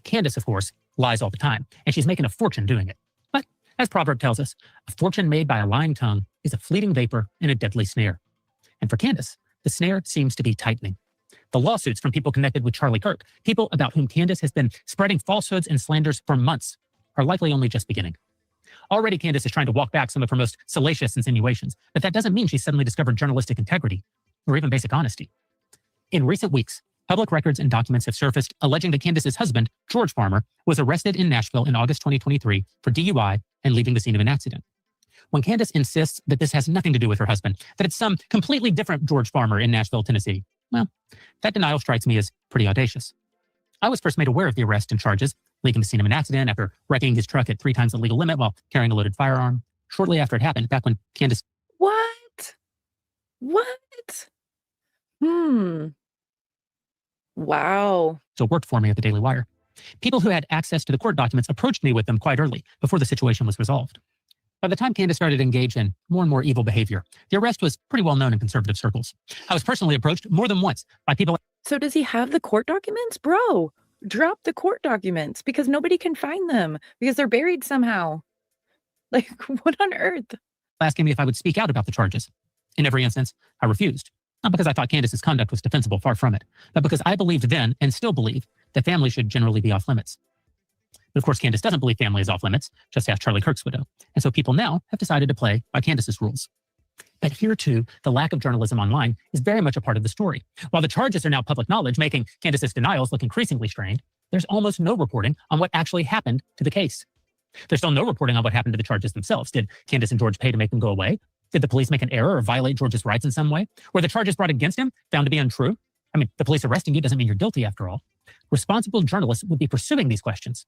Candace, of course, lies all the time, and she's making a fortune doing it. But as Proverb tells us, a fortune made by a lying tongue is a fleeting vapor and a deadly snare. And for Candace, the snare seems to be tightening. The lawsuits from people connected with Charlie Kirk, people about whom Candace has been spreading falsehoods and slanders for months, are likely only just beginning. Already, Candace is trying to walk back some of her most salacious insinuations, but that doesn't mean she's suddenly discovered journalistic integrity or even basic honesty. In recent weeks, public records and documents have surfaced alleging that Candace's husband, George Farmer, was arrested in Nashville in August 2023 for DUI and leaving the scene of an accident. When Candace insists that this has nothing to do with her husband, that it's some completely different George Farmer in Nashville, Tennessee, well, that denial strikes me as pretty audacious. I was first made aware of the arrest and charges, leaving the scene of an accident after wrecking his truck at 3 times the legal limit while carrying a loaded firearm, shortly after it happened, back when Candace... What? Wow. So worked for me at the Daily Wire. People who had access to the court documents approached me with them quite early, before the situation was resolved. By the time Candace started to engage in more and more evil behavior, the arrest was pretty well known in conservative circles. I was personally approached more than once by people... So does he have the court documents? Bro, drop the court documents because nobody can find them because they're buried somehow. Like, what on earth? asking me if I would speak out about the charges. In every instance, I refused. Not because I thought Candace's conduct was defensible, far from it, but because I believed then, and still believe, that family should generally be off limits. But of course, Candace doesn't believe family is off limits, just ask Charlie Kirk's widow. And so people now have decided to play by Candace's rules. But here too, the lack of journalism online is very much a part of the story. While the charges are now public knowledge, making Candace's denials look increasingly strained, there's almost no reporting on what actually happened to the case. There's still no reporting on what happened to the charges themselves. Did Candace and George pay to make them go away? Did the police make an error or violate George's rights in some way? Were the charges brought against him found to be untrue? I mean, the police arresting you doesn't mean you're guilty after all. Responsible journalists would be pursuing these questions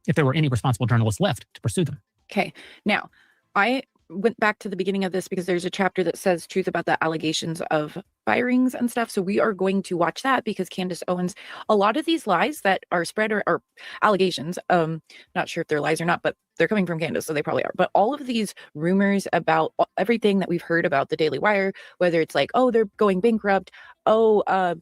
if there were any responsible journalists left to pursue them. Okay. Now, I went back to the beginning of this because there's a chapter that says truth about the allegations of firings and stuff. So we are going to watch that because Candace Owens, a lot of these lies that are spread are allegations. Not sure if they're lies or not, but they're coming from Candace, so they probably are. But all of these rumors about everything that we've heard about the Daily Wire, whether it's like, oh, they're going bankrupt. Oh,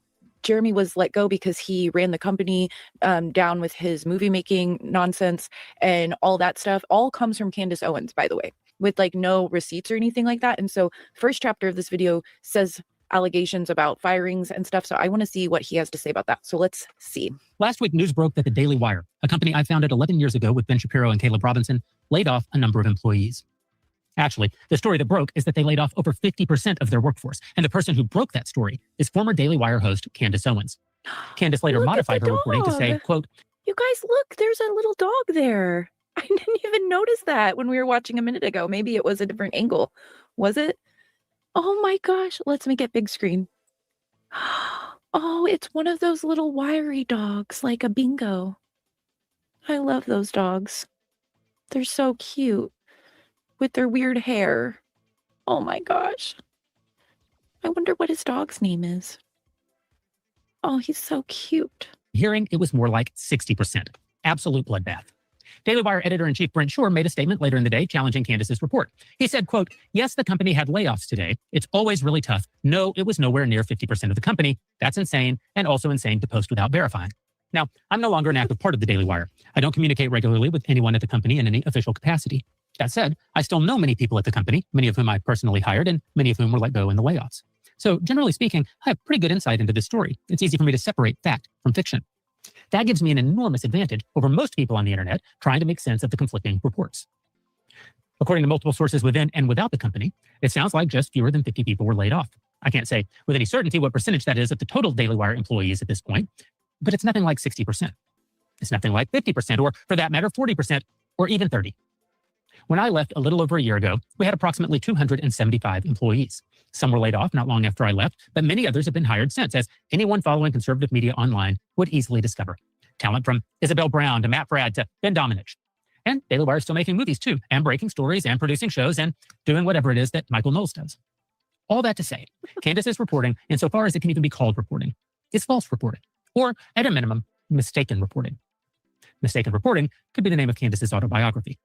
Jeremy was let go because he ran the company down with his movie making nonsense and all that stuff, all comes from Candace Owens, by the way, with like no receipts or anything like that. And so first chapter of this video says allegations about firings and stuff. So I want to see what he has to say about that. So let's see. Last week, news broke that the Daily Wire, a company I founded 11 years ago with Ben Shapiro and Caleb Robinson, laid off a number of employees. Actually, the story that broke is that they laid off over 50% of their workforce. And the person who broke that story is former Daily Wire host Candace Owens. Candace later modified her reporting to say, quote, "You guys, look, there's a little dog there. I didn't even notice that when we were watching a minute ago. Maybe it was a different angle. Was it? Oh my gosh. Let's make it big screen. Oh, it's one of those little wiry dogs, like a Bingo. I love those dogs. They're so cute with their weird hair. Oh my gosh. I wonder what his dog's name is. Oh, he's so cute. Hearing it was more like 60%. Absolute bloodbath. Daily Wire editor-in-chief Brent Shore made a statement later in the day challenging Candace's report. He said, quote, "Yes, the company had layoffs today. It's always really tough. No, it was nowhere near 50% of the company. That's insane, and also insane to post without verifying." Now, I'm no longer an active part of the Daily Wire. I don't communicate regularly with anyone at the company in any official capacity. That said, I still know many people at the company, many of whom I personally hired, and many of whom were let go in the layoffs. So generally speaking, I have pretty good insight into this story. It's easy for me to separate fact from fiction. That gives me an enormous advantage over most people on the internet trying to make sense of the conflicting reports. According to multiple sources within and without the company, it sounds like just fewer than 50 people were laid off. I can't say with any certainty what percentage that is of the total Daily Wire employees at this point, but it's nothing like 60%. It's nothing like 50%, or for that matter, 40%, or even 30%. When I left a little over a year ago, we had approximately 275 employees. Some were laid off not long after I left, but many others have been hired since, as anyone following conservative media online would easily discover. Talent from Isabel Brown to Matt Fradd to Ben Domenech. And Daily Wire is still making movies too, and breaking stories and producing shows and doing whatever it is that Michael Knowles does. All that to say, Candace's reporting, insofar as it can even be called reporting, is false reporting, or at a minimum, mistaken reporting. Mistaken reporting could be the name of Candace's autobiography.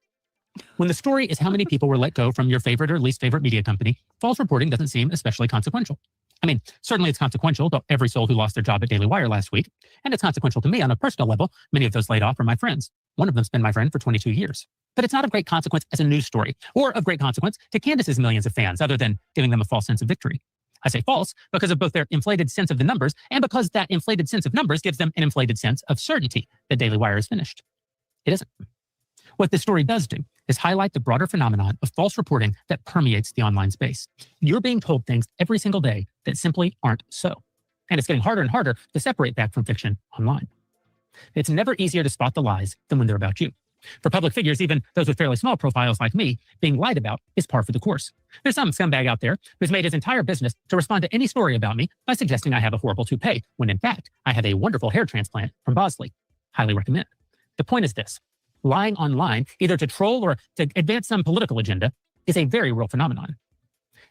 When the story is how many people were let go from your favorite or least favorite media company, false reporting doesn't seem especially consequential. I mean, certainly it's consequential to every soul who lost their job at Daily Wire last week, and it's consequential to me on a personal level. Many of those laid off are my friends. One of them's been my friend for 22 years. But it's not of great consequence as a news story, or of great consequence to Candace's millions of fans, other than giving them a false sense of victory. I say false because of both their inflated sense of the numbers and because that inflated sense of numbers gives them an inflated sense of certainty that Daily Wire is finished. It isn't. What this story does do is highlight the broader phenomenon of false reporting that permeates the online space. You're being told things every single day that simply aren't so. And it's getting harder and harder to separate fact from fiction online. It's never easier to spot the lies than when they're about you. For public figures, even those with fairly small profiles like me, being lied about is par for the course. There's some scumbag out there who's made his entire business to respond to any story about me by suggesting I have a horrible toupee, when in fact, I have a wonderful hair transplant from Bosley. Highly recommend. The point is this. Lying online, either to troll or to advance some political agenda, is a very real phenomenon.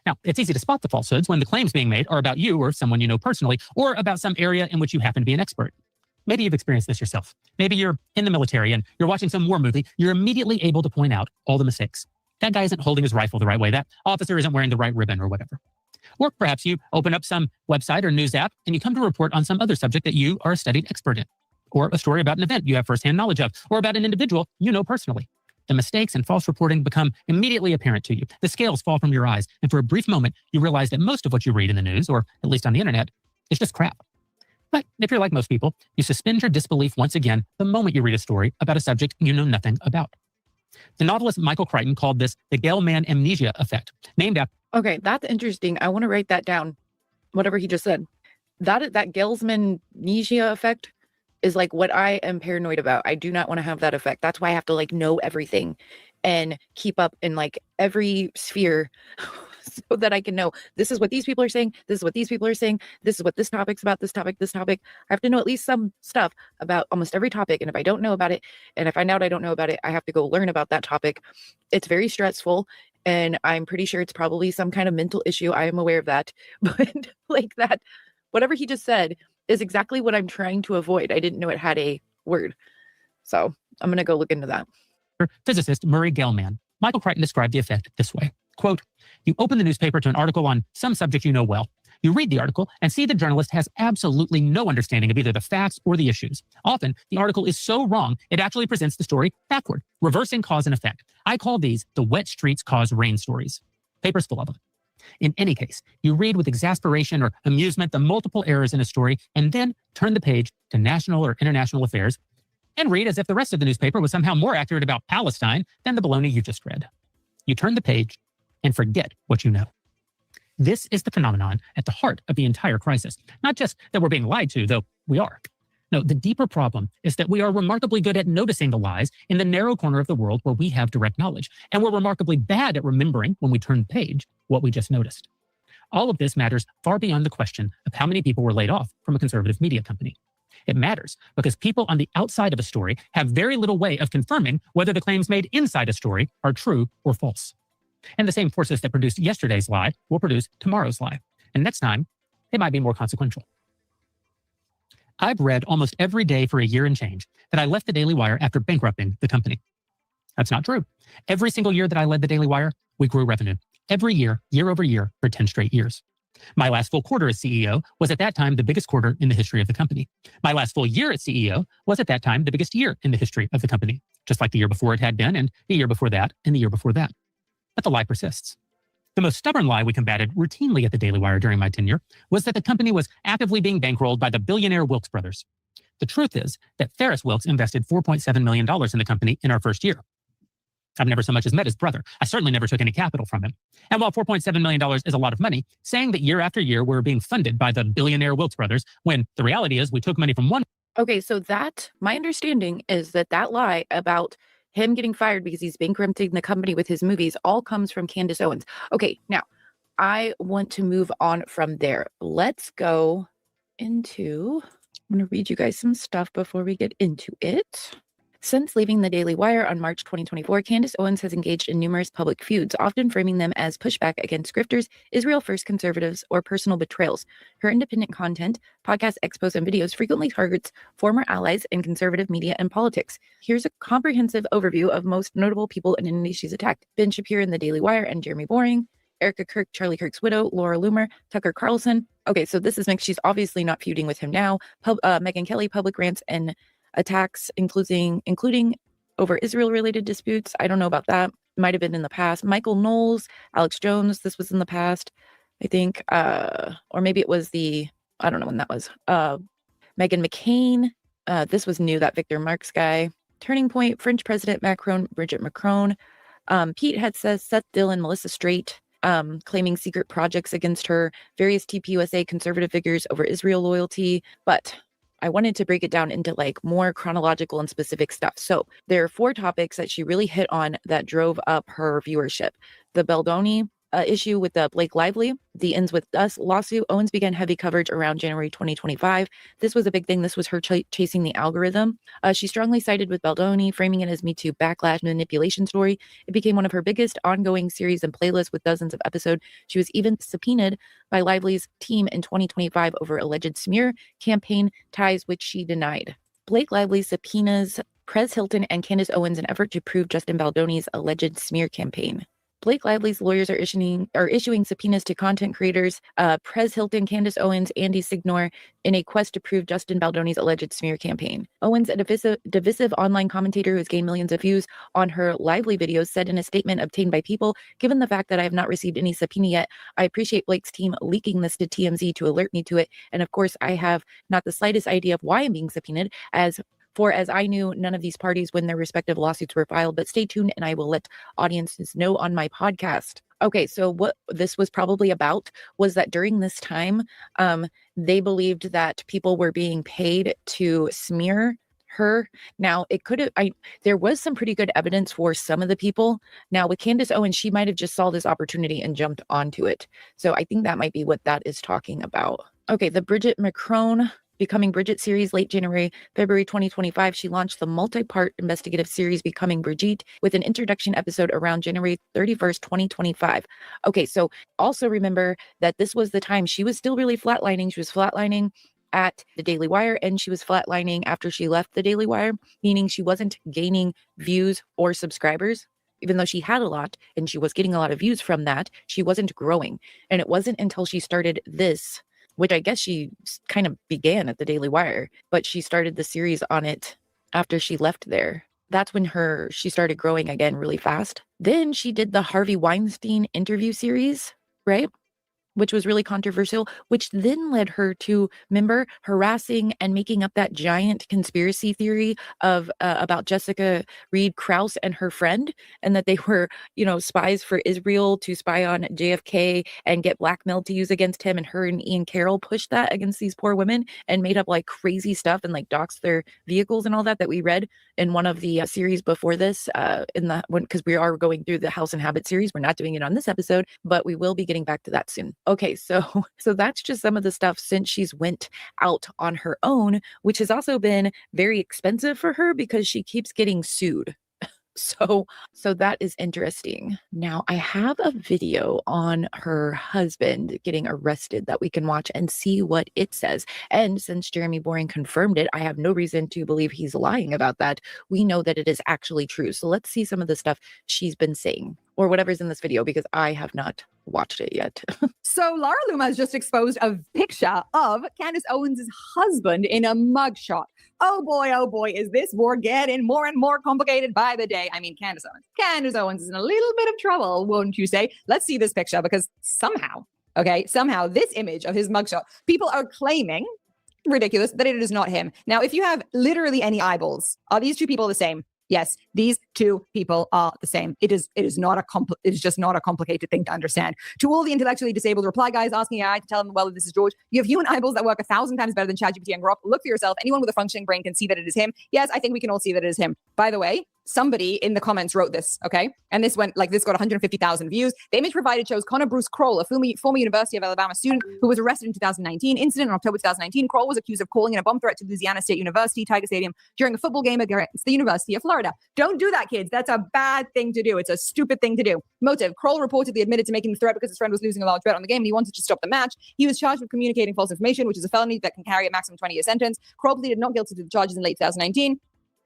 Now, it's easy to spot the falsehoods when the claims being made are about you or someone you know personally, or about some area in which you happen to be an expert. Maybe you've experienced this yourself. Maybe you're in the military and you're watching some war movie. You're immediately able to point out all the mistakes. That guy isn't holding his rifle the right way. That officer isn't wearing the right ribbon or whatever. Or perhaps you open up some website or news app and you come to report on some other subject that you are a studied expert in. Or a story about an event you have firsthand knowledge of, or about an individual you know personally. The mistakes and false reporting become immediately apparent to you. The scales fall from your eyes, and for a brief moment, you realize that most of what you read in the news, or at least on the internet, is just crap. But if you're like most people, you suspend your disbelief once again the moment you read a story about a subject you know nothing about. The novelist Michael Crichton called this the Gell-Mann amnesia effect, named after... Okay, that's interesting. I want to write that down, whatever he just said. That Gell-Mann amnesia effect is like what I am paranoid about. I do not want to have that effect. That's why I have to like know everything and keep up in like every sphere so that I can know this is what these people are saying. This is what these people are saying. This is what this topic's about. This topic. I have to know at least some stuff about almost every topic. And if I don't know about it, and I find out I don't know about it, I have to go learn about that topic. It's very stressful. And I'm pretty sure it's probably some kind of mental issue. I am aware of that. But like that, whatever he just said is exactly what I'm trying to avoid. I didn't know it had a word. So I'm going to go look into that. Physicist Murray Gell-Mann. Michael Crichton described the effect this way. Quote, you open the newspaper to an article on some subject you know well. You read the article and see the journalist has absolutely no understanding of either the facts or the issues. Often, the article is so wrong, it actually presents the story backward, reversing cause and effect. I call these the wet streets cause rain stories. Papers full of them. In any case, you read with exasperation or amusement the multiple errors in a story and then turn the page to national or international affairs and read as if the rest of the newspaper was somehow more accurate about Palestine than the baloney you just read. You turn the page and forget what you know. This is the phenomenon at the heart of the entire crisis. Not just that we're being lied to, though we are. No, the deeper problem is that we are remarkably good at noticing the lies in the narrow corner of the world where we have direct knowledge. And we're remarkably bad at remembering, when we turn the page, what we just noticed. All of this matters far beyond the question of how many people were laid off from a conservative media company. It matters because people on the outside of a story have very little way of confirming whether the claims made inside a story are true or false. And the same forces that produced yesterday's lie will produce tomorrow's lie. And next time, they might be more consequential. I've read almost every day for a year and change that I left the Daily Wire after bankrupting the company. That's not true. Every single year that I led the Daily Wire, we grew revenue. Every year, year over year, for 10 straight years. My last full quarter as CEO was at that time the biggest quarter in the history of the company. My last full year as CEO was at that time the biggest year in the history of the company, just like the year before it had been, and the year before that, and the year before that. But the lie persists. The most stubborn lie we combated routinely at the Daily Wire during my tenure was that the company was actively being bankrolled by the billionaire Wilkes brothers. The truth is that Ferris Wilkes invested $4.7 million in the company in our first year. I've never so much as met his brother. I certainly never took any capital from him. And while $4.7 million is a lot of money, saying that year after year we're being funded by the billionaire Wilkes brothers, when the reality is we took money from one. Okay, so that, my understanding is that lie about him getting fired because he's bankrupting the company with his movies all comes from Candace Owens. Okay, now, I want to move on from there. Let's go into, I'm going to read you guys some stuff before we get into it. Since leaving the Daily Wire on March 2024, Candace Owens has engaged in numerous public feuds, often framing them as pushback against grifters, Israel First conservatives, or personal betrayals. Her independent content, podcasts, expos, and videos frequently targets former allies in conservative media and politics. Here's a comprehensive overview of most notable people and entities she's attacked. Ben Shapiro in the Daily Wire and Jeremy Boring, Erica Kirk, Charlie Kirk's widow, Laura Loomer, Tucker Carlson. Okay, so this is mixed. She's obviously not feuding with him now. Megyn Kelly, public rants and attacks, including over Israel-related disputes. I don't know about that. Might have been in the past. Michael Knowles, Alex Jones. This was in the past, I think. Or maybe it was I don't know when that was. Meghan McCain. This was new, that Victor Marx guy. Turning Point, French President Macron, Brigitte Macron. Pete had says Seth Dillon, Melissa Straight, claiming secret projects against her. Various TPUSA conservative figures over Israel loyalty. But I wanted to break it down into like more chronological and specific stuff. So there are 4 topics that she really hit on that drove up her viewership. The Baldoni issue with the Blake Lively, the Ends With Us lawsuit. Owens began heavy coverage around January 2025. This was a big thing. This was her chasing the algorithm. She strongly sided with Baldoni, framing it as Me Too backlash manipulation story. It became one of her biggest ongoing series and playlists with dozens of episodes. She was even subpoenaed by Lively's team in 2025 over alleged smear campaign ties, which she denied. Blake Lively subpoenas Prez Hilton and Candace Owens in an effort to prove Justin Baldoni's alleged smear campaign. Blake Lively's lawyers are issuing subpoenas to content creators Prez Hilton, Candace Owens, Andy Signor in a quest to prove Justin Baldoni's alleged smear campaign. Owens, a divisive online commentator who has gained millions of views on her Lively videos, said in a statement obtained by People, "Given the fact that I have not received any subpoena yet, I appreciate Blake's team leaking this to TMZ to alert me to it. And of course, I have not the slightest idea of why I'm being subpoenaed, as I knew none of these parties when their respective lawsuits were filed, but stay tuned and I will let audiences know on my podcast." Okay, so what this was probably about was that during this time, they believed that people were being paid to smear her. Now, there was some pretty good evidence for some of the people. Now, with Candace Owens, she might have just saw this opportunity and jumped onto it. So I think that might be what that is talking about. Okay, the Brigitte Macron Becoming Bridget series, late February 2025, she launched the multi-part investigative series Becoming Brigitte with an introduction episode around January 31st, 2025. Okay, so also remember that this was the time she was still really flatlining. She was flatlining at the Daily Wire, and she was flatlining after she left the Daily Wire, meaning she wasn't gaining views or subscribers. Even though she had a lot and she was getting a lot of views from that, she wasn't growing. And it wasn't until she started this, which I guess she kind of began at the Daily Wire, but she started the series on it after she left there. That's when she started growing again really fast. Then she did the Harvey Weinstein interview series, right? Which was really controversial, which then led her to, remember, harassing and making up that giant conspiracy theory of about Jessica Reed Krause and her friend, and that they were, spies for Israel to spy on JFK and get blackmailed to use against him. And her and Ian Carroll pushed that against these poor women and made up like crazy stuff and like doxed their vehicles and all that we read in one of the series before this. Because we are going through the House and Habit series, we're not doing it on this episode, but we will be getting back to that soon. Okay, so that's just some of the stuff since she's went out on her own, which has also been very expensive for her because she keeps getting sued. So that is interesting. Now, I have a video on her husband getting arrested that we can watch and see what it says. And since Jeremy Boring confirmed it, I have no reason to believe he's lying about that. We know that it is actually true. So let's see some of the stuff she's been saying or whatever's in this video because I have not watched it yet. So Lara Luma has just exposed a picture of Candace Owens' husband in a mugshot. Oh boy, is this war getting more and more complicated by the day. I mean, Candace Owens is in a little bit of trouble, won't you say? Let's see this picture because somehow this image of his mugshot, people are claiming, ridiculous, that it is not him. Now, if you have literally any eyeballs, are these two people the same? Yes, these two people are the same. It is not just not a complicated thing to understand. To all the intellectually disabled reply guys asking AI to tell them, well, this is George. You have human eyeballs that work 1,000 times better than ChatGPT and Grok. Look for yourself. Anyone with a functioning brain can see that it is him. Yes, I think we can all see that it is him. By the way, somebody in the comments wrote this, okay? And this got 150,000 views. The image provided shows Connor Bruce Kroll, a former University of Alabama student who was arrested in 2019. Incident in October 2019. Kroll was accused of calling in a bomb threat to Louisiana State University Tiger Stadium during a football game against the University of Florida. Don't do that, kids. That's a bad thing to do. It's a stupid thing to do. Motive: Kroll reportedly admitted to making the threat because his friend was losing a large bet on the game and he wanted to stop the match. He was charged with communicating false information, which is a felony that can carry a maximum 20-year sentence. Kroll pleaded not guilty to the charges in late 2019.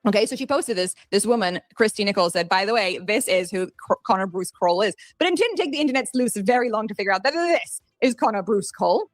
Okay, so she posted this woman, Christy Nichols, said, by the way, this is who Connor Bruce Kroll is. But it didn't take the internet sleuths very long to figure out that this is Connor Bruce Kroll.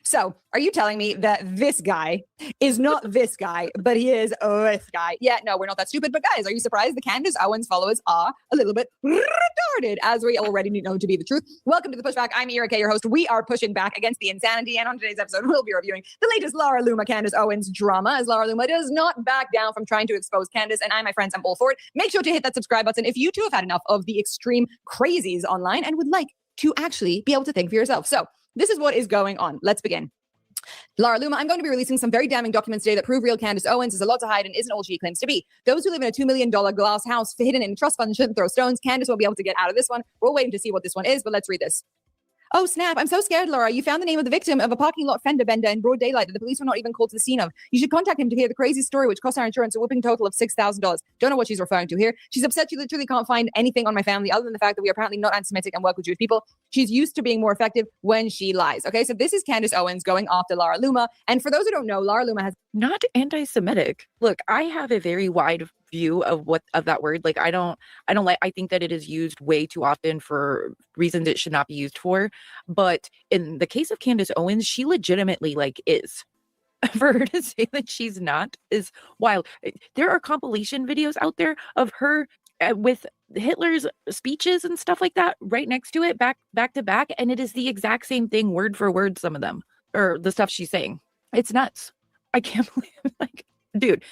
So are you telling me that this guy is not this guy, but he is this guy? Yeah, no, we're not that stupid. But guys, are you surprised the Candace Owens followers are a little bit retarded, as we already know to be the truth? Welcome to The Pushback. I'm Erika, your host. We are pushing back against the insanity. And on today's episode, we'll be reviewing the latest Lara Luma Candace Owens drama, as Lara Luma does not back down from trying to expose Candace. And I, my friends, I'm all for it. Make sure to hit that subscribe button if you too have had enough of the extreme crazies online and would like to actually be able to think for yourself. So this is what is going on. Let's begin. Lara Luma, I'm going to be releasing some very damning documents today that prove real Candace Owens is a lot to hide and isn't all she claims to be. Those who live in a $2 million glass house hidden in a trust fund shouldn't throw stones. Candace won't be able to get out of this one. We're all waiting to see what this one is, but let's read this. Oh, snap. I'm so scared, Laura. You found the name of the victim of a parking lot fender bender in broad daylight that the police were not even called to the scene of. You should contact him to hear the crazy story, which cost our insurance a whopping total of $6,000. Don't know what she's referring to here. She's upset she literally can't find anything on my family other than the fact that we are apparently not anti-Semitic and work with Jewish people. She's used to being more effective when she lies. Okay, so this is Candace Owens going after Lara Luma. And for those who don't know, Lara Luma has not anti-Semitic. Look, I have a very wide view of that word. Like I think that it is used way too often for reasons it should not be used for. But in the case of Candace Owens, she legitimately is. For her to say that she's not is wild. There are compilation videos out there of her with Hitler's speeches and stuff like that right next to it, back to back, and it is the exact same thing, word for word, some of them, or the stuff she's saying. It's nuts. I can't believe, dude,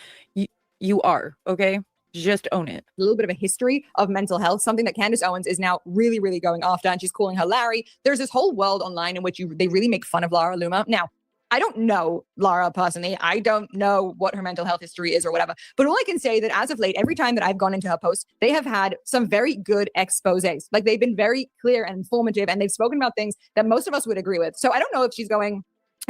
you are, okay? Just own it. A little bit of a history of mental health, something that Candace Owens is now really, really going after, and she's calling her Larry. There's this whole world online in which they really make fun of Lara Luma. Now, I don't know Lara personally. I don't know what her mental health history is or whatever. But all I can say that as of late, every time that I've gone into her post, they have had some very good exposés. Like they've been very clear and informative, and they've spoken about things that most of us would agree with. So I don't know if she's going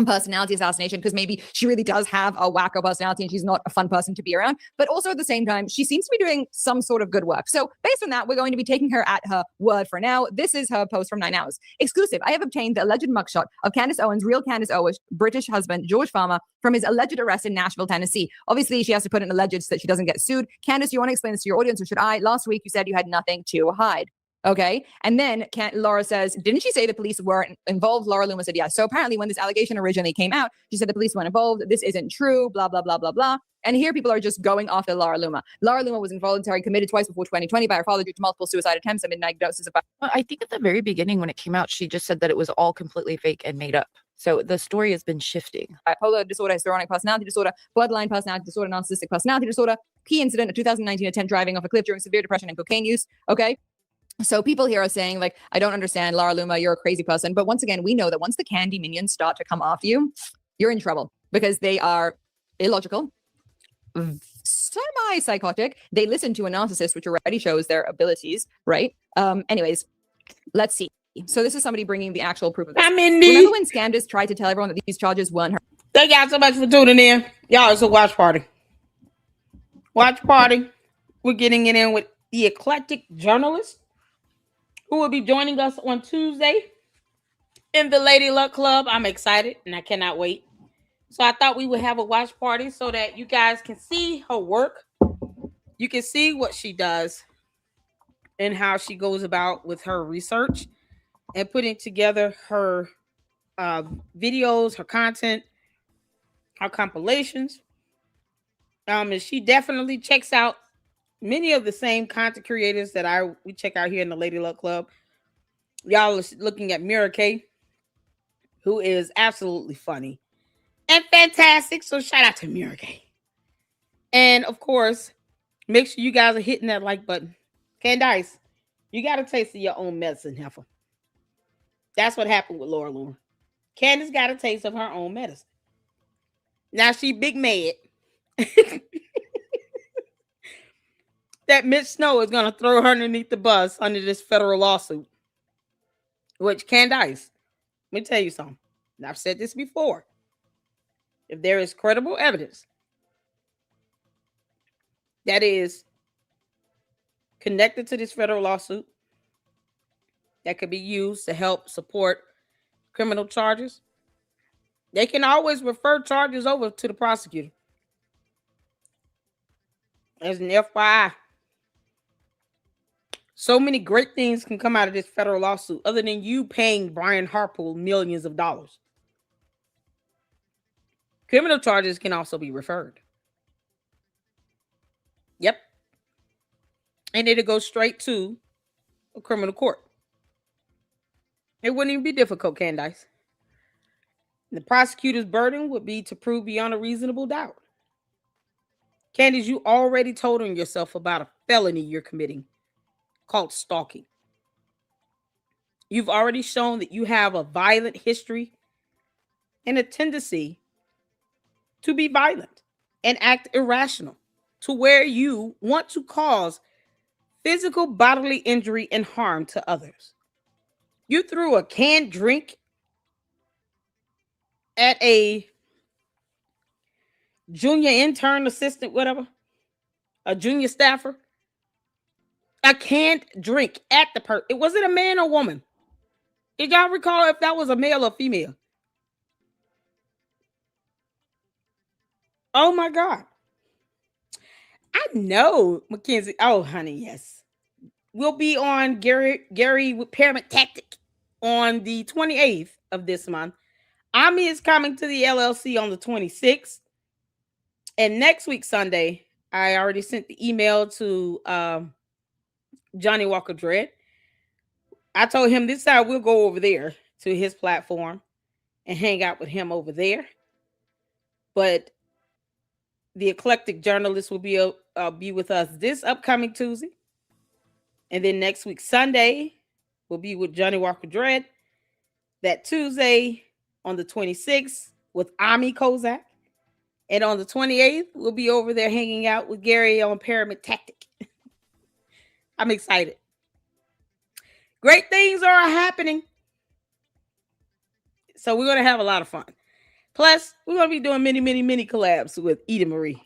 personality assassination because maybe she really does have a wacko personality and she's not a fun person to be around, but also at the same time she seems to be doing some sort of good work. So based on that, we're going to be taking her at her word for now. This is her post from 9 hours. Exclusive: I have obtained the alleged mugshot of Candace Owens' real Candace Owens British husband George Farmer from his alleged arrest in Nashville, Tennessee. Obviously she has to put in alleged so that she doesn't get sued. Candace, you want to explain this to your audience, or should I? Last week you said you had nothing to hide. Okay. And then Laura says, didn't she say the police weren't involved? Lara Luma said, yes. So apparently when this allegation originally came out, she said the police weren't involved. This isn't true, blah, blah, blah, blah, blah. And here people are just going after Lara Luma. Lara Luma was involuntary committed twice before 2020 by her father due to multiple suicide attempts and misdiagnosis of... Well, I think at the very beginning when it came out, she just said that it was all completely fake and made up. So the story has been shifting. Bipolar disorder, histrionic personality disorder, borderline personality disorder, narcissistic personality disorder, key incident, a 2019 attempt driving off a cliff during severe depression and cocaine use. Okay. So people here are saying, I don't understand, Lara Luma, you're a crazy person. But once again, we know that once the candy minions start to come after you, you're in trouble because they are illogical, semi-psychotic. They listen to a narcissist, which already shows their abilities, right? Anyways, let's see. So this is somebody bringing the actual proof of this. Hi, Mindy. Remember when Candace tried to tell everyone that these charges weren't her? Thank y'all so much for tuning in. Y'all, it's a watch party. Watch party. We're getting it in with the Eclectic journalist who will be joining us on Tuesday in the Lady Luck Club. I'm excited and I cannot wait. So I thought we would have a watch party so that you guys can see her work. You can see what she does and how she goes about with her research and putting together her videos, her content, her compilations. And she definitely checks out many of the same content creators that we check out here in the Lady Luck Club. Y'all are looking at Mira K, who is absolutely funny and fantastic. So shout out to Mira K. And of course, make sure you guys are hitting that like button. Candace, you got a taste of your own medicine, heifer. That's what happened with Laura Loomer. Candace got a taste of her own medicine. Now she big mad that Mitch Snow is going to throw her underneath the bus under this federal lawsuit. Which, Candace, let me tell you something. And I've said this before. If there is credible evidence that is connected to this federal lawsuit that could be used to help support criminal charges, they can always refer charges over to the prosecutor. As an FYI, so many great things can come out of this federal lawsuit other than you paying Brian Harpool millions of dollars. Criminal charges can also be referred. Yep. And it'll go straight to a criminal court. It wouldn't even be difficult, Candace. The prosecutor's burden would be to prove beyond a reasonable doubt. Candace, you already told on yourself about a felony you're committing called stalking. You've already shown that you have a violent history and a tendency to be violent and act irrational to where you want to cause physical bodily injury and harm to others. You threw a canned drink at a junior intern, assistant, whatever, a junior staffer. A canned drink at the person. It wasn't a man or woman. Did y'all recall if that was a male or female? Oh my God. I know, Mackenzie. Oh, honey, yes. We'll be on Gary with Paramount Tactic on the 28th of this month. Ami is coming to the LLC on the 26th. And next week, Sunday, I already sent the email to Johnny Walker Dredd. I told him this time we'll go over there to his platform and hang out with him over there. But the Eclectic journalist will be with us this upcoming Tuesday. And then next week, Sunday, we'll be with Johnny Walker Dredd. That Tuesday on the 26th with Ami Kozak. And on the 28th, we'll be over there hanging out with Gary on Pyramid Tactic. I'm excited. Great things are happening. So we're going to have a lot of fun. Plus, we're going to be doing many collabs with Eda Marie.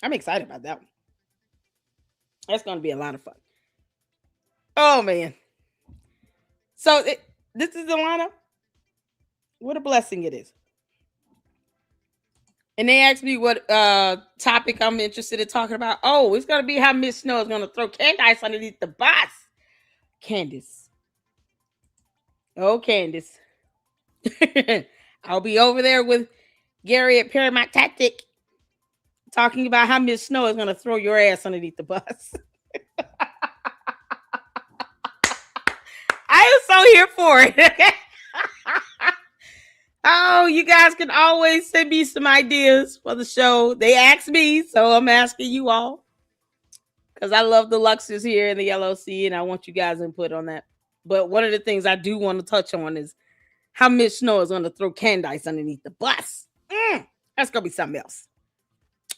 I'm excited about that one. That's going to be a lot of fun. Oh, man. So this is the lineup. What a blessing it is. And they asked me what topic I'm interested in talking about. Oh, it's going to be how Miss Snow is going to throw Candace underneath the bus. Candace. Oh, Candace. I'll be over there with Gary at Paramount Tactic talking about how Miss Snow is going to throw your ass underneath the bus. I am so here for it. Oh, you guys can always send me some ideas for the show. They asked me, so I'm asking you all. Because I love the Luxers here in the LLC, and I want you guys' input on that. But one of the things I do want to touch on is how Miss Snow is going to throw Candace underneath the bus. That's going to be something else.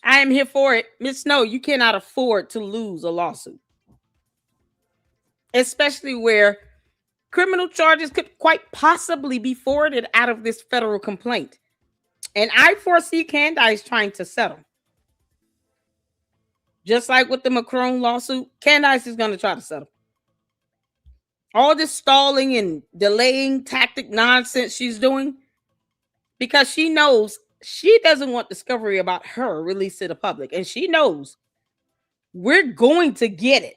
I am here for it. Miss Snow, you cannot afford to lose a lawsuit. Especially where criminal charges could quite possibly be forwarded out of this federal complaint. And I foresee Candace trying to settle. Just like with the Macron lawsuit, Candace is going to try to settle. All this stalling and delaying tactic nonsense she's doing, because she knows she doesn't want discovery about her released to the public. And she knows we're going to get it.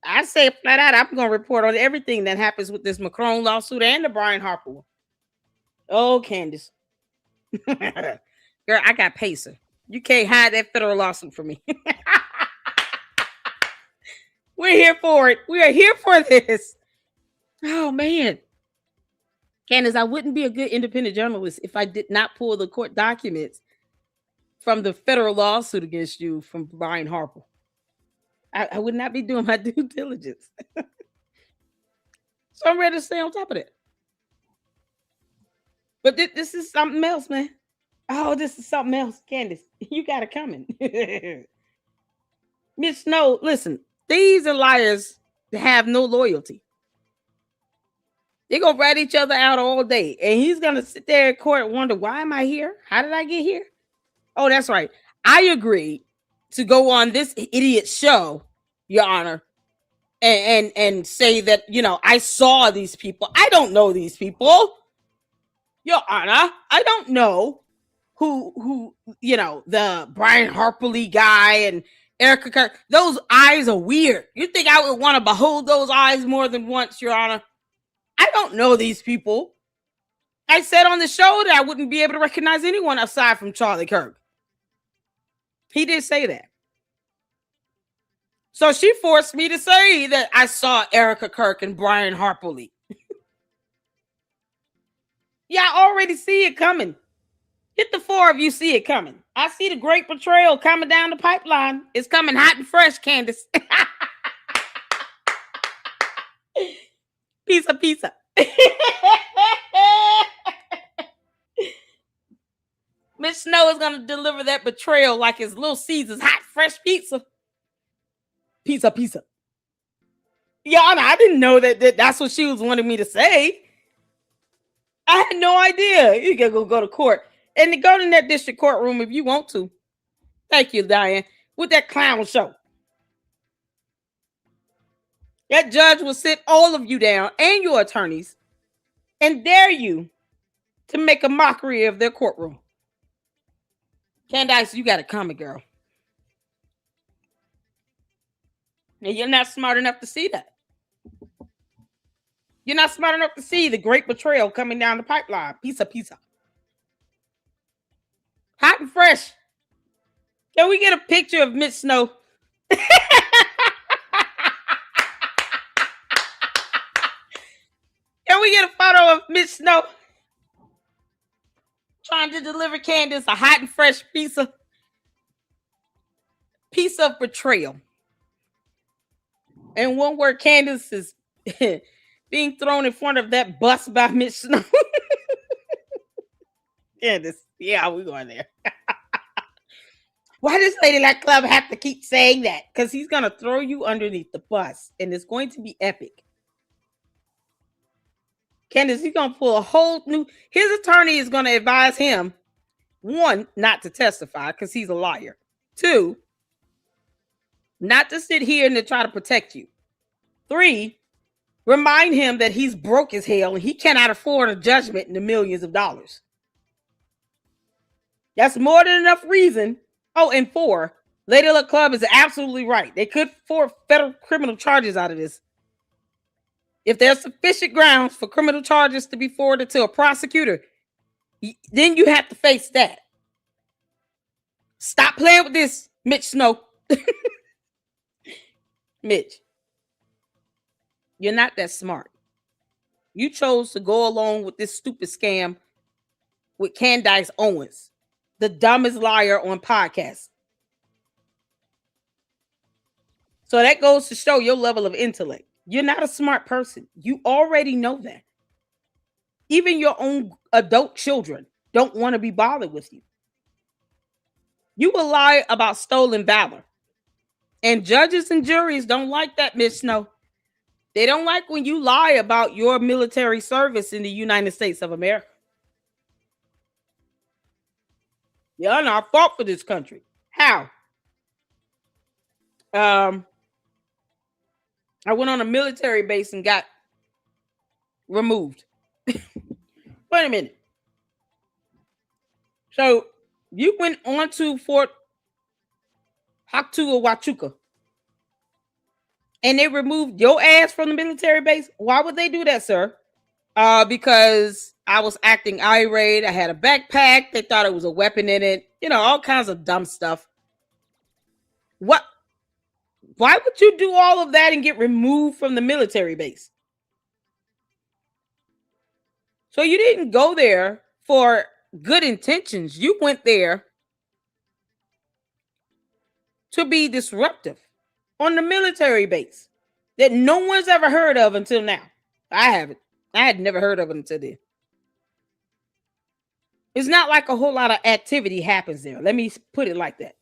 I say flat out, I'm going to report on everything that happens with this Macron lawsuit and the Brian Harper one. Oh, Candace. Girl, I got Pacer. You can't hide that federal lawsuit from me. We're here for it. We are here for this. Oh, man. Candace, I wouldn't be a good independent journalist if I did not pull the court documents from the federal lawsuit against you from Brian Harper. I would not be doing my due diligence. So I'm ready to stay on top of that. But this is something else, man. Oh, this is something else. Candace, you got it coming. Miss Snow, listen, thieves and liars have no loyalty. They're going to rat each other out all day. And he's going to sit there in court and wonder, why am I here? How did I get here? Oh, that's right. I agreed to go on this idiot show, Your Honor, and say that, you know, I saw these people. I don't know these people. Your Honor, I don't know who, you know, the Brian Harper guy and Erica Kirk. Those eyes are weird. You think I would want to behold those eyes more than once, Your Honor? I don't know these people. I said on the show that I wouldn't be able to recognize anyone aside from Charlie Kirk. He did say that. So she forced me to say that I saw Erica Kirk and Brian Harper. Yeah, I already see it coming. Hit the four of you see it coming. I see the great betrayal coming down the pipeline. It's coming hot and fresh, Candace. Pizza. Miss Snow is going to deliver that betrayal like it's Little Caesar's hot, fresh pizza. Pizza. Yeah, I didn't know that's what she was wanting me to say. I had no idea. You can go to court. And to go in that district courtroom if you want to. Thank you, Diane. With that clown show. That judge will sit all of you down and your attorneys and dare you to make a mockery of their courtroom. Candace, you got it coming, girl. And you're not smart enough to see that. You're not smart enough to see the great betrayal coming down the pipeline. Pizza. Hot and fresh. Can we get a picture of Miss Snow? Can we get a photo of Miss Snow trying to deliver Candace a hot and fresh piece of betrayal? And one word, Candace is being thrown in front of that bus by Miss Snow. Candace, yeah, we're going there. Why does Ladylike Club have to keep saying that? Because he's going to throw you underneath the bus, and it's going to be epic. Candace, he's going to pull a whole new... His attorney is going to advise him, one, not to testify because he's a liar. Two, not to sit here and to try to protect you. Three, remind him that he's broke as hell and he cannot afford a judgment in the millions of dollars. That's more than enough reason. Oh, and four, Ladylike Club is absolutely right. They could force federal criminal charges out of this. If there's sufficient grounds for criminal charges to be forwarded to a prosecutor, then you have to face that. Stop playing with this, Mitch Snow. Mitch, you're not that smart. You chose to go along with this stupid scam with Candace Owens, the dumbest liar on podcasts. So that goes to show your level of intellect. You're not a smart person. You already know that. Even your own adult children don't want to be bothered with you. You will lie about stolen valor. And judges and juries don't like that, Miss Snow. They don't like when you lie about your military service in the United States of America. Y'all not fought for this country. How? I went on a military base and got removed. Wait a minute. So you went on to Fort Huachuca and they removed your ass from the military base? Why would they do that, sir? Because I was acting irate. I had a backpack. They thought it was a weapon in it. You know, all kinds of dumb stuff. What? Why would you do all of that and get removed from the military base? So you didn't go there for good intentions. You went there to be disruptive on the military base that no one's ever heard of until now. I haven't. I had never heard of it until then. It's not like a whole lot of activity happens there. Let me put it like that.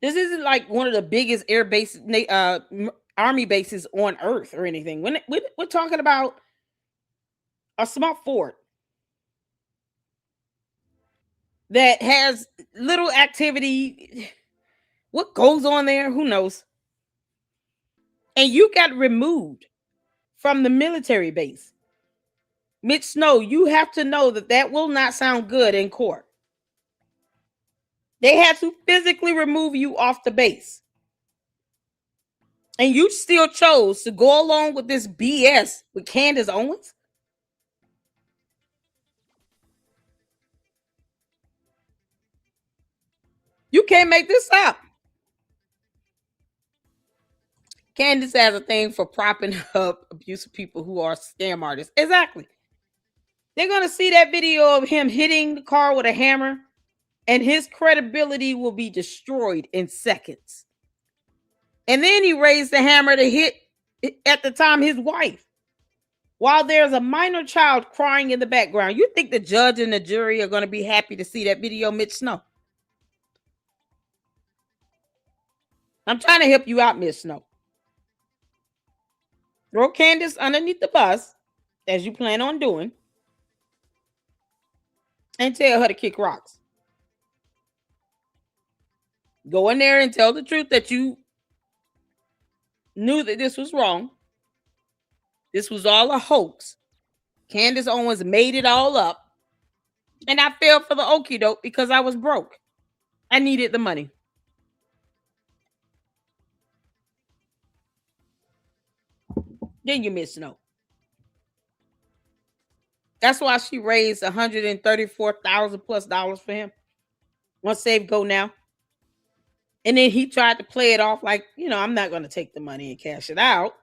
This isn't like one of the biggest air bases, army bases on Earth or anything. We're talking about a small fort that has little activity. What goes on there? Who knows? And you got removed from the military base. Mitch Snow, you have to know that that will not sound good in court. They had to physically remove you off the base. And you still chose to go along with this BS with Candace Owens? You can't make this up. Candace has a thing for propping up abusive people who are scam artists. Exactly. They're going to see that video of him hitting the car with a hammer, and his credibility will be destroyed in seconds. And then he raised the hammer to hit, at the time, his wife, while there's a minor child crying in the background. You think the judge and the jury are going to be happy to see that video, Mitch Snow? I'm trying to help you out, Miss Snow. Throw Candace underneath the bus, as you plan on doing, and tell her to kick rocks. Go in there and tell the truth that you knew that this was wrong. This was all a hoax. Candace Owens made it all up. And I fell for the okie doke because I was broke. I needed the money. Then you miss no. That's why she raised $134,000+ for him. One save go now. And then he tried to play it off like, you know, I'm not going to take the money and cash it out.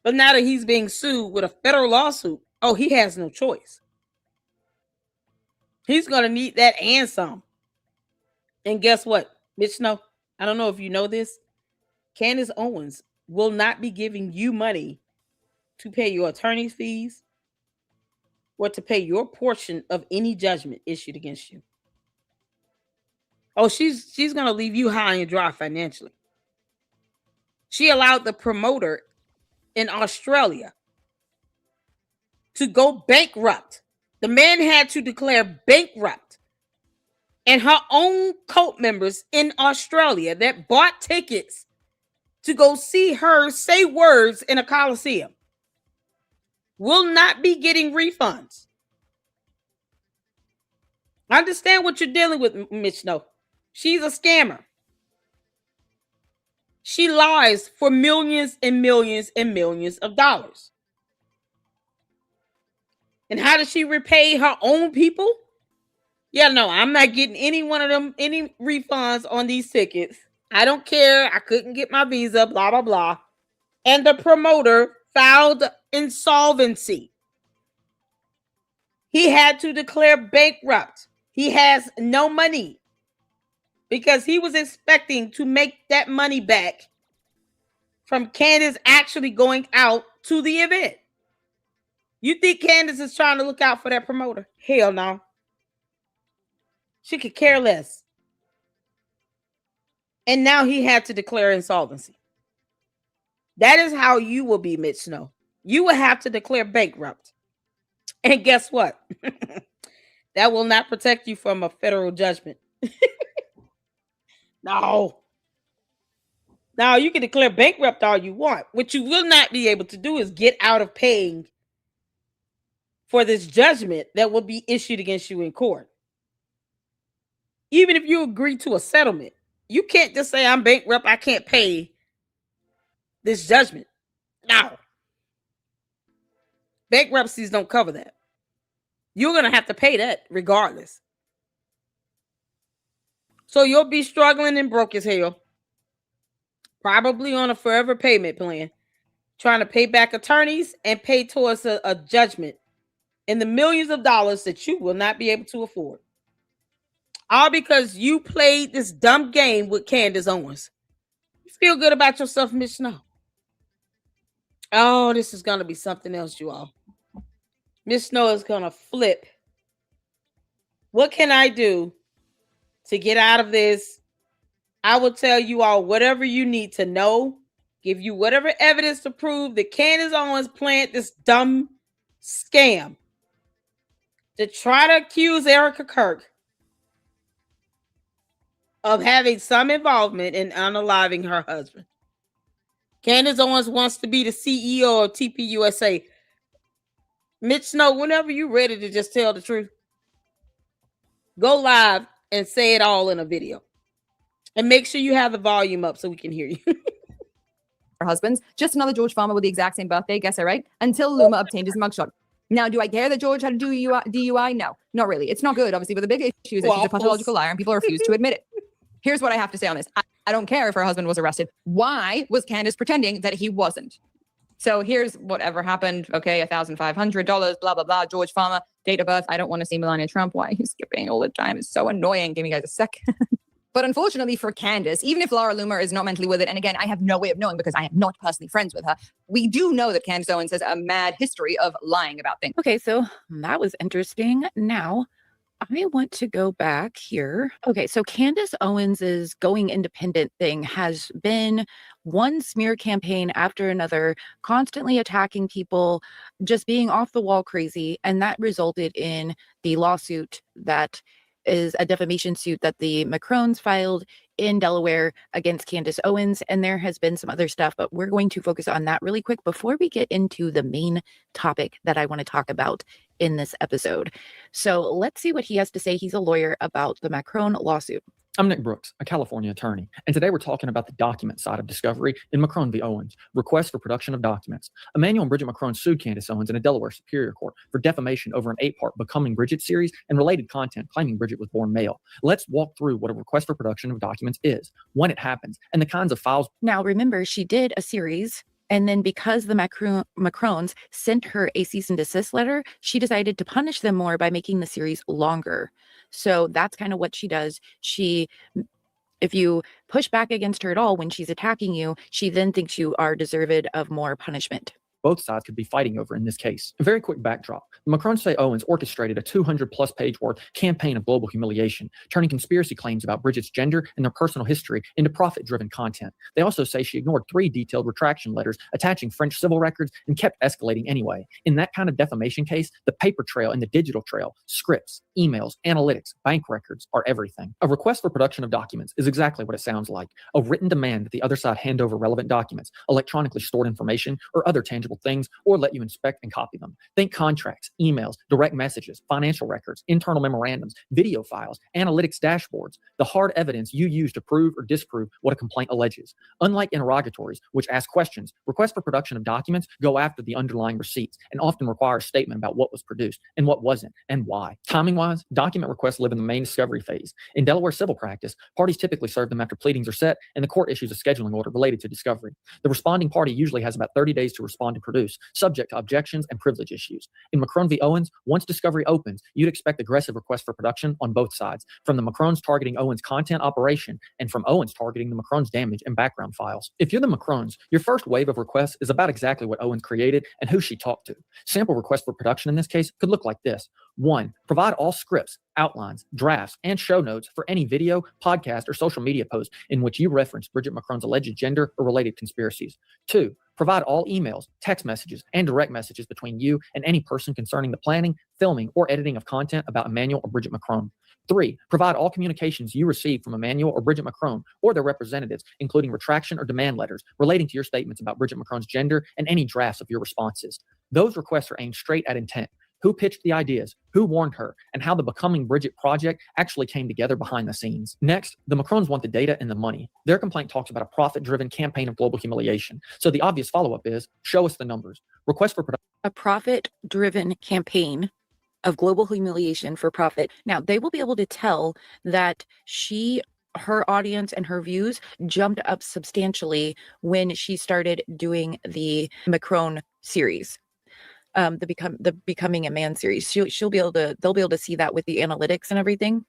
But now that he's being sued with a federal lawsuit, oh, he has no choice. He's going to need that and some. And guess what, Mitch Snow? I don't know if you know this. Candace Owens will not be giving you money to pay your attorney's fees or to pay your portion of any judgment issued against you. Oh, she's going to leave you high and dry financially. She allowed the promoter in Australia to go bankrupt. The man had to declare bankrupt. And her own cult members in Australia that bought tickets to go see her say words in a coliseum will not be getting refunds. I understand what you're dealing with, Mitch Snow. She's a scammer. She lies for millions and millions and millions of dollars. And how does she repay her own people? Yeah, no, I'm not getting any one of them, any refunds on these tickets. I don't care. I couldn't get my visa, blah, blah, blah. And the promoter filed insolvency. He had to declare bankrupt. He has no money because he was expecting to make that money back from Candace actually going out to the event. You think Candace is trying to look out for that promoter? Hell no. She could care less. And now he had to declare insolvency. That is how you will be, Mitch Snow. You will have to declare bankrupt. And guess what? That will not protect you from a federal judgment. No. Now, you can declare bankrupt all you want. What you will not be able to do is get out of paying for this judgment that will be issued against you in court. Even if you agree to a settlement, you can't just say, I'm bankrupt, I can't pay this judgment. No. Bankruptcies don't cover that. You're going to have to pay that regardless. So you'll be struggling and broke as hell. Probably on a forever payment plan. Trying to pay back attorneys and pay towards a judgment in the millions of dollars that you will not be able to afford. All because you played this dumb game with Candace Owens. You feel good about yourself, Miss Snow? Oh, this is going to be something else, you all. Miss Snow is going to flip. What can I do to get out of this? I will tell you all whatever you need to know. Give you whatever evidence to prove that Candace Owens planned this dumb scam to try to accuse Erica Kirk of having some involvement in unaliving her husband. Candace Owens wants to be the CEO of TPUSA. Mitch Snow, whenever you're ready to just tell the truth, go live and say it all in a video. And make sure you have the volume up so we can hear you. Her husbands. Just another George Farmer with the exact same birthday. Guess I right? Until Luma obtained his mugshot. Now, do I care that George had a DUI? No, not really. It's not good, obviously. But the big issue is that she's a pathological liar and people refuse to admit it. Here's what I have to say on this. I don't care if her husband was arrested. Why was Candace pretending that he wasn't? So here's whatever happened. Okay, $1,500, blah, blah, blah. George Farmer, date of birth. I don't want to see Melania Trump. Why he's skipping all the time. It's so annoying. Give me guys a sec. But unfortunately for Candace, even if Laura Loomer is not mentally with it, and again, I have no way of knowing because I am not personally friends with her, we do know that Candace Owens has a mad history of lying about things. Okay, so that was interesting. Now, I want to go back here. Okay, so Candace Owens's going independent thing has been one smear campaign after another, constantly attacking people, just being off the wall crazy, and that resulted in the lawsuit that is a defamation suit that the Macrones filed in Delaware against Candace Owens. And there has been some other stuff, but we're going to focus on that really quick before we get into the main topic that I want to talk about in this episode. So let's see what he has to say. He's a lawyer about the Macron lawsuit. I'm Nick Brooks, a California attorney, and today we're talking about the document side of discovery in Macron v. Owens, request for production of documents. Emmanuel and Bridget Macron sued Candace Owens in a Delaware Superior Court for defamation over an 8-part Becoming Bridget series and related content claiming Bridget was born male. Let's walk through what a request for production of documents is, when it happens, and the kinds of files. Now, remember, she did a series, and then because the Macrones sent her a cease and desist letter, she decided to punish them more by making the series longer. So that's kind of what she does. If you push back against her at all when she's attacking you, she then thinks you are deserved of more punishment. Both sides could be fighting over in this case. A very quick backdrop. The Macrones say Owens orchestrated a 200-plus page word campaign of global humiliation, turning conspiracy claims about Bridget's gender and their personal history into profit-driven content. They also say she ignored 3 detailed retraction letters attaching French civil records and kept escalating anyway. In that kind of defamation case, the paper trail and the digital trail, scripts, emails, analytics, bank records are everything. A request for production of documents is exactly what it sounds like. A written demand that the other side hand over relevant documents, electronically stored information, or other tangible things, or let you inspect and copy them. Think contracts, emails, direct messages, financial records, internal memorandums, video files, analytics dashboards, the hard evidence you use to prove or disprove what a complaint alleges. Unlike interrogatories, which ask questions, requests for production of documents go after the underlying receipts and often require a statement about what was produced and what wasn't and why. Timing-wise, document requests live in the main discovery phase. In Delaware civil practice, parties typically serve them after pleadings are set and the court issues a scheduling order related to discovery. The responding party usually has about 30 days to respond and produce, subject to objections and privilege issues. In Macron v. Owens, once discovery opens, you'd expect aggressive requests for production on both sides, from the Macrones targeting Owens' content operation and from Owens targeting the Macrones' damage and background files. If you're the Macrones, your first wave of requests is about exactly what Owens created and who she talked to. Sample requests for production in this case could look like this. 1. Provide all scripts, outlines, drafts, and show notes for any video, podcast, or social media post in which you reference Bridget Macron's alleged gender or related conspiracies. 2. provide all emails, text messages, and direct messages between you and any person concerning the planning, filming, or editing of content about Emmanuel or Bridget Macron. 3, provide all communications you receive from Emmanuel or Bridget Macron or their representatives, including retraction or demand letters relating to your statements about Bridget Macron's gender and any drafts of your responses. Those requests are aimed straight at intent. Who pitched the ideas, who warned her, and how the Becoming Bridget project actually came together behind the scenes. Next, the Macrons want the data and the money. Their complaint talks about a profit-driven campaign of global humiliation. So the obvious follow-up is, show us the numbers. Request for production. A profit-driven campaign of global humiliation for profit. Now, they will be able to tell that her audience and her views jumped up substantially when she started doing the Macron series. The Becoming a Man series. They'll be able to see that with the analytics and everything,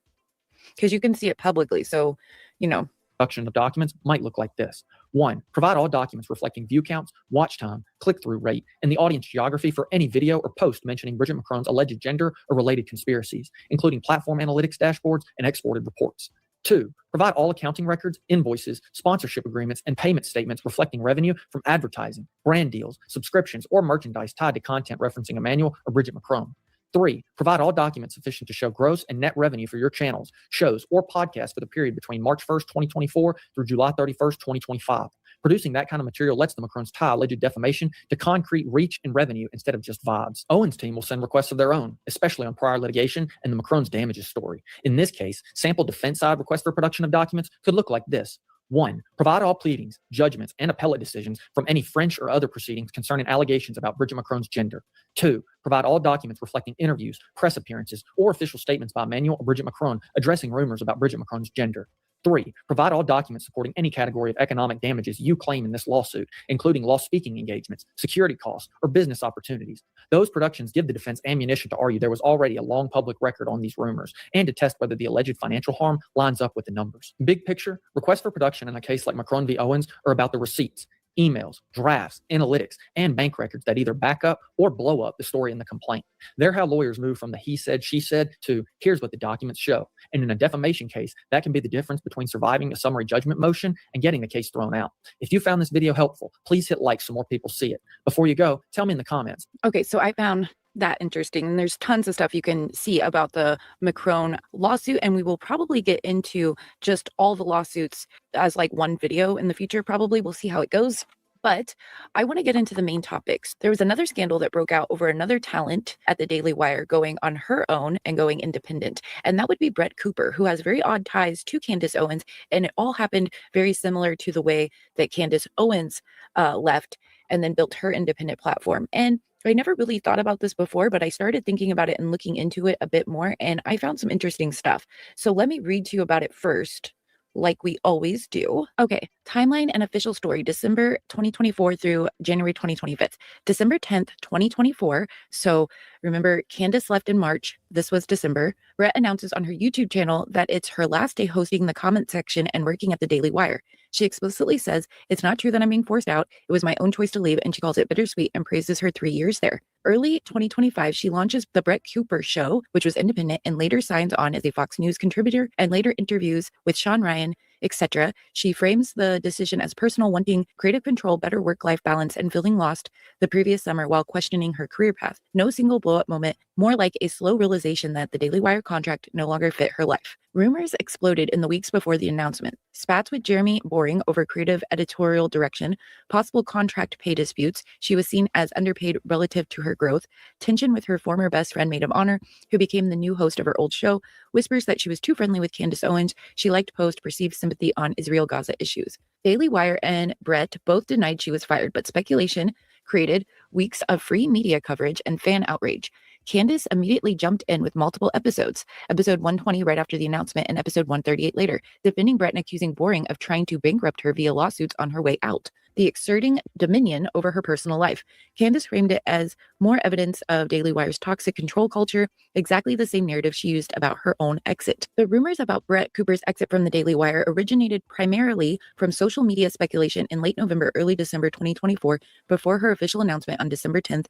because you can see it publicly. So, Production of documents might look like this. 1, provide all documents reflecting view counts, watch time, click-through rate, and the audience geography for any video or post mentioning Bridget Macron's alleged gender or related conspiracies, including platform analytics dashboards and exported reports. 2, provide all accounting records, invoices, sponsorship agreements, and payment statements reflecting revenue from advertising, brand deals, subscriptions, or merchandise tied to content referencing Emmanuel or Bridget Macron. 3, provide all documents sufficient to show gross and net revenue for your channels, shows, or podcasts for the period between March 1st, 2024 through July 31st, 2025. Producing that kind of material lets the Macrons tie alleged defamation to concrete reach and revenue instead of just vibes. Owens' team will send requests of their own, especially on prior litigation and the Macrons' damages story. In this case, sample defense side requests for production of documents could look like this. 1, provide all pleadings, judgments, and appellate decisions from any French or other proceedings concerning allegations about Bridget Macron's gender. 2, provide all documents reflecting interviews, press appearances, or official statements by Emmanuel or Bridget Macron addressing rumors about Bridget Macron's gender. 3, provide all documents supporting any category of economic damages you claim in this lawsuit, including lost speaking engagements, security costs, or business opportunities. Those productions give the defense ammunition to argue there was already a long public record on these rumors and to test whether the alleged financial harm lines up with the numbers. Big picture, requests for production in a case like Macron v. Owens are about the receipts, emails, drafts, analytics, and bank records that either back up or blow up the story in the complaint. They're how lawyers move from the he said, she said to here's what the documents show. And in a defamation case, that can be the difference between surviving a summary judgment motion and getting the case thrown out. If you found this video helpful, please hit like so more people see it. Before you go, tell me in the comments. Okay, so I found that interesting. And there's tons of stuff you can see about the Macron lawsuit, and we will probably get into just all the lawsuits as like one video in the future. Probably we'll see how it goes. But I want to get into the main topics. There was another scandal that broke out over another talent at the Daily Wire going on her own and going independent. And that would be Brett Cooper, who has very odd ties to Candace Owens. And it all happened very similar to the way that Candace Owens left and then built her independent platform. And I never really thought about this before, but I started thinking about it and looking into it a bit more, and I found some interesting stuff. So let me read to you about it first, like we always do. Okay, timeline and official story, December 2024 through January 2025. December 10th, 2024. So remember, Candace left in March. This was December. Brett announces on her YouTube channel that it's her last day hosting the comment section and working at the Daily Wire. She explicitly says, "It's not true that I'm being forced out. It was my own choice to leave," and she calls it bittersweet and praises her 3 years there. Early 2025, she launches the Brett Cooper Show, which was independent, and later signs on as a Fox News contributor and later interviews with Sean Ryan, etc. She frames the decision as personal, wanting creative control, better work-life balance, and feeling lost the previous summer while questioning her career path. No single blow-up moment, more like a slow realization that the Daily Wire contract no longer fit her life. Rumors exploded in the weeks before the announcement. Spats with Jeremy Boring over creative editorial direction, possible contract pay disputes, she was seen as underpaid relative to her growth, tension with her former best friend Maid of Honor, who became the new host of her old show, whispers that she was too friendly with Candace Owens, she liked post perceived sympathy on Israel-Gaza issues. Daily Wire and Brett both denied she was fired, but speculation created weeks of free media coverage and fan outrage. Candace immediately jumped in with multiple episodes, episode 120 right after the announcement and episode 138 later, defending Brett and accusing Boring of trying to bankrupt her via lawsuits on her way out, the exerting dominion over her personal life. Candace framed it as more evidence of Daily Wire's toxic control culture, exactly the same narrative she used about her own exit. The rumors about Brett Cooper's exit from the Daily Wire originated primarily from social media speculation in late November, early December 2024, before her official announcement on December 10th,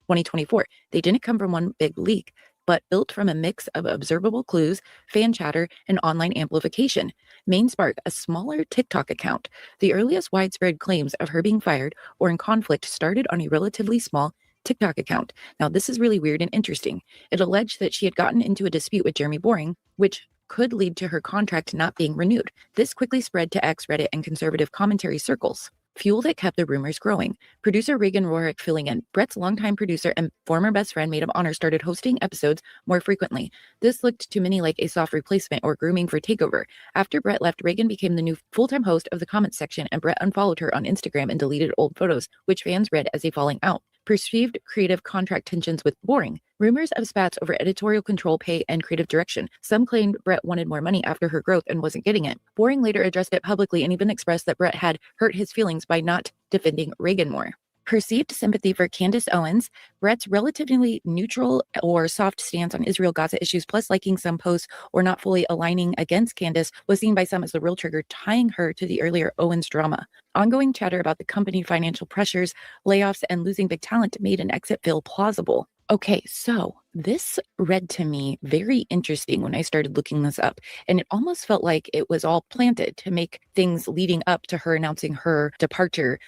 2024. They didn't come from one big leak. but built from a mix of observable clues, fan chatter, and online amplification. Main Spark, a smaller TikTok account. The earliest widespread claims of her being fired or in conflict started on a relatively small TikTok account. Now, this is really weird and interesting. It alleged that she had gotten into a dispute with Jeremy Boring, which could lead to her contract not being renewed. This quickly spread to X, Reddit, and conservative commentary circles. Fuel that kept the rumors growing. Producer Reagan Rorick filling in. Brett's longtime producer and former best friend Maid of Honor started hosting episodes more frequently. This looked to many like a soft replacement or grooming for takeover. After Brett left, Reagan became the new full-time host of the comments section, and Brett unfollowed her on Instagram and deleted old photos, which fans read as a falling out. Perceived creative contract tensions with Boring. Rumors of spats over editorial control, pay, and creative direction. Some claimed Brett wanted more money after her growth and wasn't getting it. Boring later addressed it publicly and even expressed that Brett had hurt his feelings by not defending Reagan more. Perceived sympathy for Candace Owens. Brett's relatively neutral or soft stance on Israel-Gaza issues, plus liking some posts or not fully aligning against Candace, was seen by some as the real trigger tying her to the earlier Owens drama. Ongoing chatter about the company financial pressures, layoffs, and losing big talent made an exit feel plausible. Okay, so this read to me very interesting when I started looking this up, and it almost felt like it was all planted to make things leading up to her announcing her departure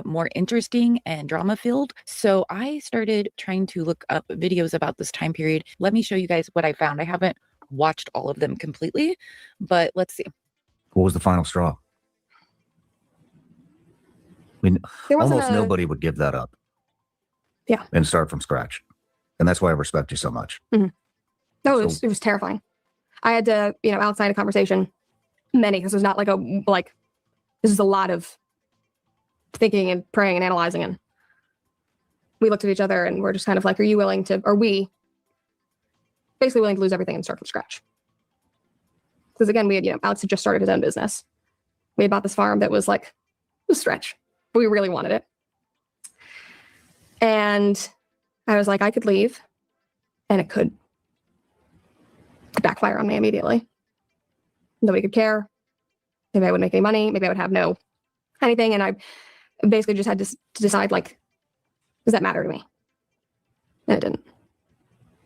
more interesting and drama-filled. So I started trying to look up videos about this time period. Let me show you guys what I found. I haven't watched all of them completely, but let's see. What was the final straw? I mean, almost nobody would give that up. Yeah. And start from scratch. And that's why I respect you so much. Mm-hmm. No, it was terrifying. I had to, outside a conversation, because there's not this is a lot of thinking and praying and analyzing. And we looked at each other and we're just kind of like, are we basically willing to lose everything and start from scratch? Because again, we had, Alex had just started his own business. We had bought this farm that was like a stretch, but we really wanted it. And I was like, I could leave and it could backfire on me immediately. Nobody could care. Maybe I wouldn't make any money. Maybe I would have no anything. And I basically just had to decide, does that matter to me? And it didn't.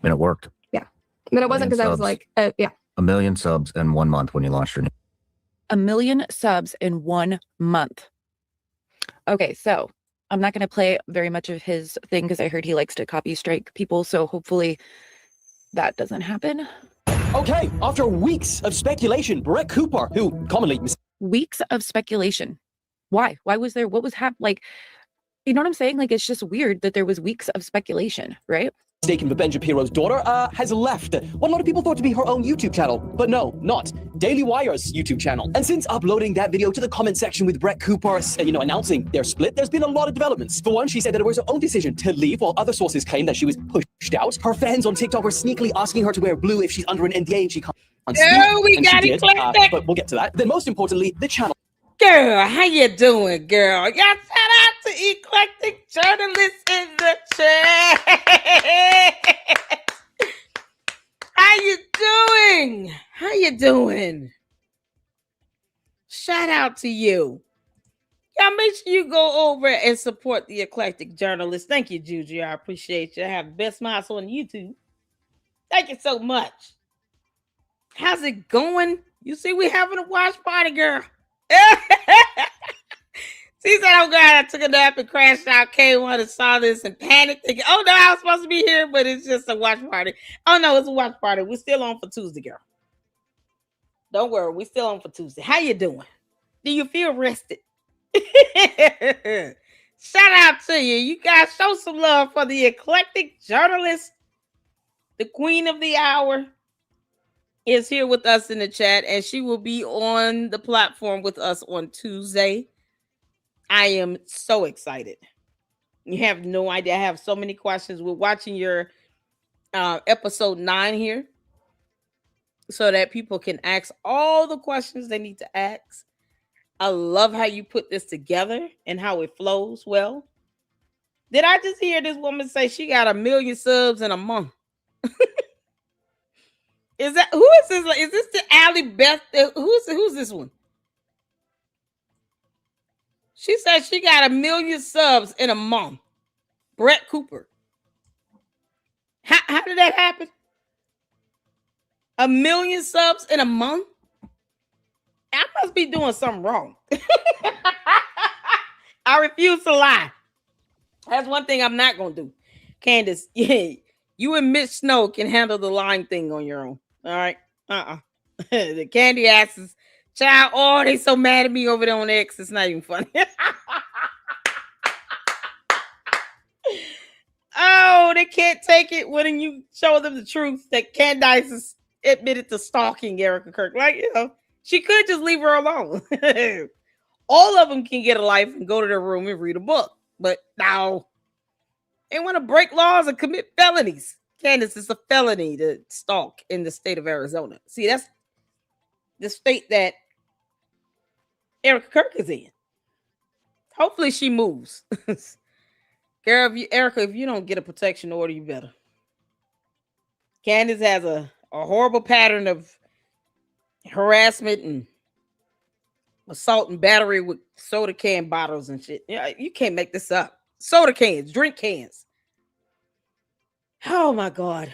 And it worked. Yeah. But it wasn't because I was like, yeah. 1 million subs in 1 month when you launched your new. 1 million subs in 1 month. Okay, so I'm not going to play very much of his thing because I heard he likes to copy strike people. So hopefully that doesn't happen. Okay, after weeks of speculation, Brett Cooper, who commonly... Weeks of speculation. Why? Why was there? What was happening? You know what I'm saying? It's just weird that there was weeks of speculation, right? Mistaken for Ben Shapiro's daughter, has left what a lot of people thought to be her own YouTube channel. But no, not. Daily Wire's YouTube channel. And since uploading that video to the comment section with Brett Cooper, announcing their split, there's been a lot of developments. For one, she said that it was her own decision to leave, while other sources claim that she was pushed out. Her fans on TikTok were sneakily asking her to wear blue if she's under an NDA and she can't speak. Oh, we and got Eclectic. But we'll get to that. Then most importantly, the channel. Girl, how you doing, girl? Y'all shout out to Eclectic journalists in the chat. How you doing? How you doing? Shout out to you. Y'all make sure you go over and support the Eclectic journalists. Thank you, Juju. I appreciate you. I have the best mouse on YouTube. Thank you so much. How's it going? You see, we having a watch party, girl. She said, oh God, I took a nap and crashed out, came on and saw this and panicked. Thinking, oh no, I was supposed to be here, but it's just a watch party. Oh no, it's a watch party. We're still on for Tuesday, girl. Don't worry, we're still on for Tuesday. How you doing? Do you feel rested? Shout out to you. You guys show some love for the Eclectic journalist. The queen of the hour is here with us in the chat, and she will be on the platform with us on Tuesday. I am so excited. You have no idea. I have so many questions. We're watching your episode 9 here so that people can ask all the questions they need to ask. I love how you put this together and how it flows well. Did I just hear this woman say she got 1 million subs in a month? Who is this? Is this the Allie Beth? Who's this one? She said she got 1 million subs in a month. Brett Cooper. How did that happen? 1 million subs in a month? I must be doing something wrong. I refuse to lie. That's one thing I'm not gonna do. Candace, yeah, you and Mitch Snow can handle the lying thing on your own. All right. The Candy asses, child. Oh, they so mad at me over there on X. It's not even funny. Oh, they can't take it when you show them the truth that Candace is admitted to stalking Erica Kirk. Like, she could just leave her alone. All of them can get a life and go to their room and read a book. But no, they want to break laws and commit felonies. Candace, it's a felony to stalk in the state of Arizona. See, that's the state that Erica Kirk is in. Hopefully she moves. Girl, Erica, if you don't get a protection order, you better. Candace has a horrible pattern of harassment and assault and battery with soda can bottles and shit. You can't make this up. Soda cans, drink cans. Oh my God.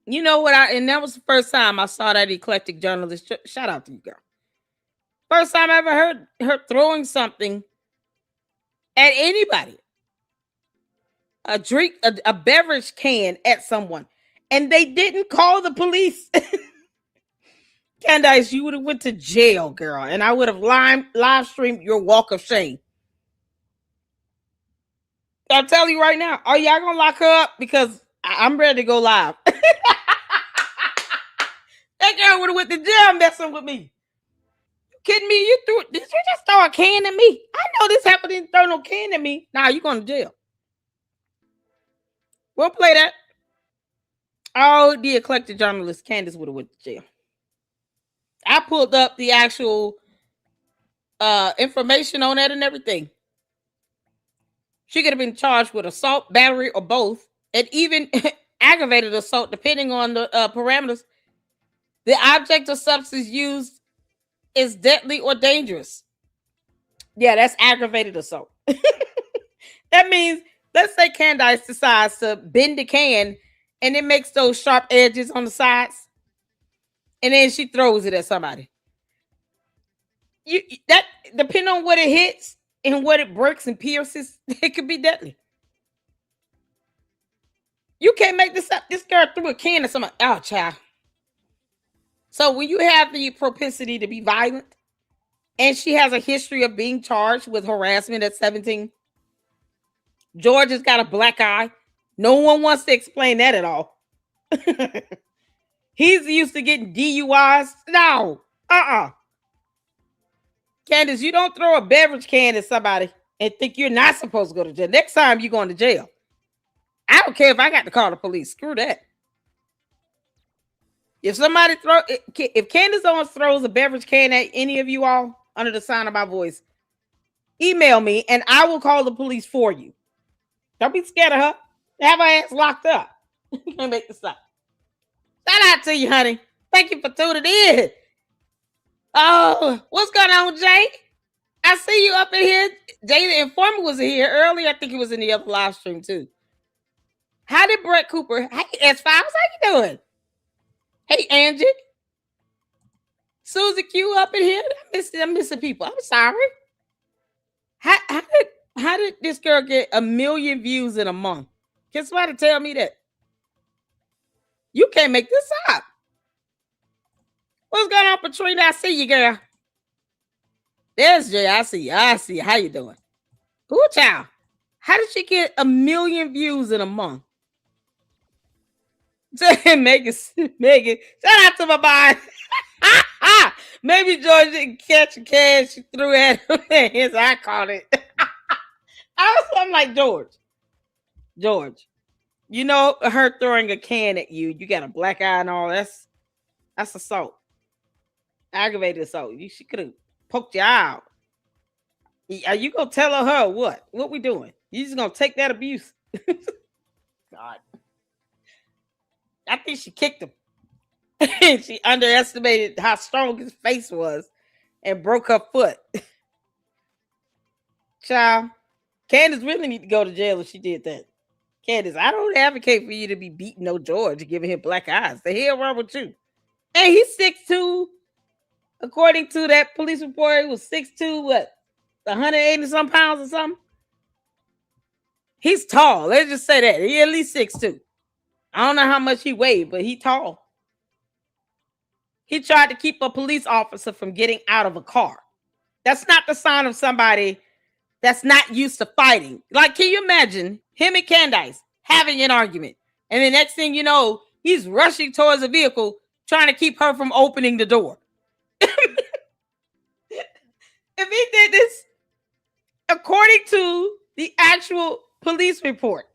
You know what? And that was the first time I saw that eclectic journalist. Shout out to you, girl. First time I ever heard her throwing something at anybody. A drink, a beverage can at someone. And they didn't call the police. Candace, you would have went to jail, girl. And I would have live streamed your walk of shame. I'll tell you right now. Are y'all gonna lock her up? Because I'm ready to go live. That girl would have went to jail messing with me. You kidding me? Did you just throw a can at me? I know this happened. Didn't throw no can at me. Nah, you going to jail. We'll play that. Oh, the eclectic journalist Candace would have went to jail. I pulled up the actual information on that and everything. She could have been charged with assault, battery, or both, and even aggravated assault, depending on the parameters. The object or substance used is deadly or dangerous. Yeah, that's aggravated assault. That means, let's say Candace decides to bend the can and it makes those sharp edges on the sides, and then she throws it at somebody. That depending on what it hits and what it breaks and pierces, it could be deadly. You can't make this up. This girl threw a can at somebody. Oh, child. So when you have the propensity to be violent, and she has a history of being charged with harassment at 17, George has got a black eye. No one wants to explain that at all. He's used to getting DUIs. No. Candace, you don't throw a beverage can at somebody and think you're not supposed to go to jail. Next time you're going to jail. I don't care if I got to call the police. Screw that. If Candace Owens throws a beverage can at any of you all under the sound of my voice, email me and I will call the police for you. Don't be scared of her. Have her ass locked up. You can't make this up. Shout out to you, honey. Thank you for tuning in. Oh, what's going on, Jay? I see you up in here. Jay the Informer was here earlier. I think he was in the other live stream too. How did Brett Cooper? Hey, S5, how you doing? Hey, Angie. Susie Q up in here. I'm missing people. I'm sorry. How did this girl get 1 million views in a month? Can somebody tell me that? You can't make this up. What's going on, Patrina? I see you, girl. There's Jay. I see you. I see you. How you doing? Ooh, child. How did she get 1 million views in a month? Megan, shout out to my body. Maybe George didn't catch a can she threw at him. Yes, I caught it. I'm like, George, you know, her throwing a can at you, you got a black eye and all. That's assault. Aggravated assault. She could have poked you out. Are you gonna tell her what? What we doing? You just gonna take that abuse? God. I think she kicked him. She underestimated how strong his face was and broke her foot. Child, Candace really need to go to jail if she did that. Candace, I don't advocate for you to be beating no George, giving him black eyes. The hell wrong with you? And he's 6'2". According to that police report, he was 6'2", what, 180 some pounds or something? He's tall. Let's just say that. He at least 6'2". I don't know how much he weighed, but he tall. He tried to keep a police officer from getting out of a car. That's not the sign of somebody that's not used to fighting. Like, can you imagine him and Candace having an argument? And the next thing you know, he's rushing towards a vehicle trying to keep her from opening the door. If he did this, according to the actual police report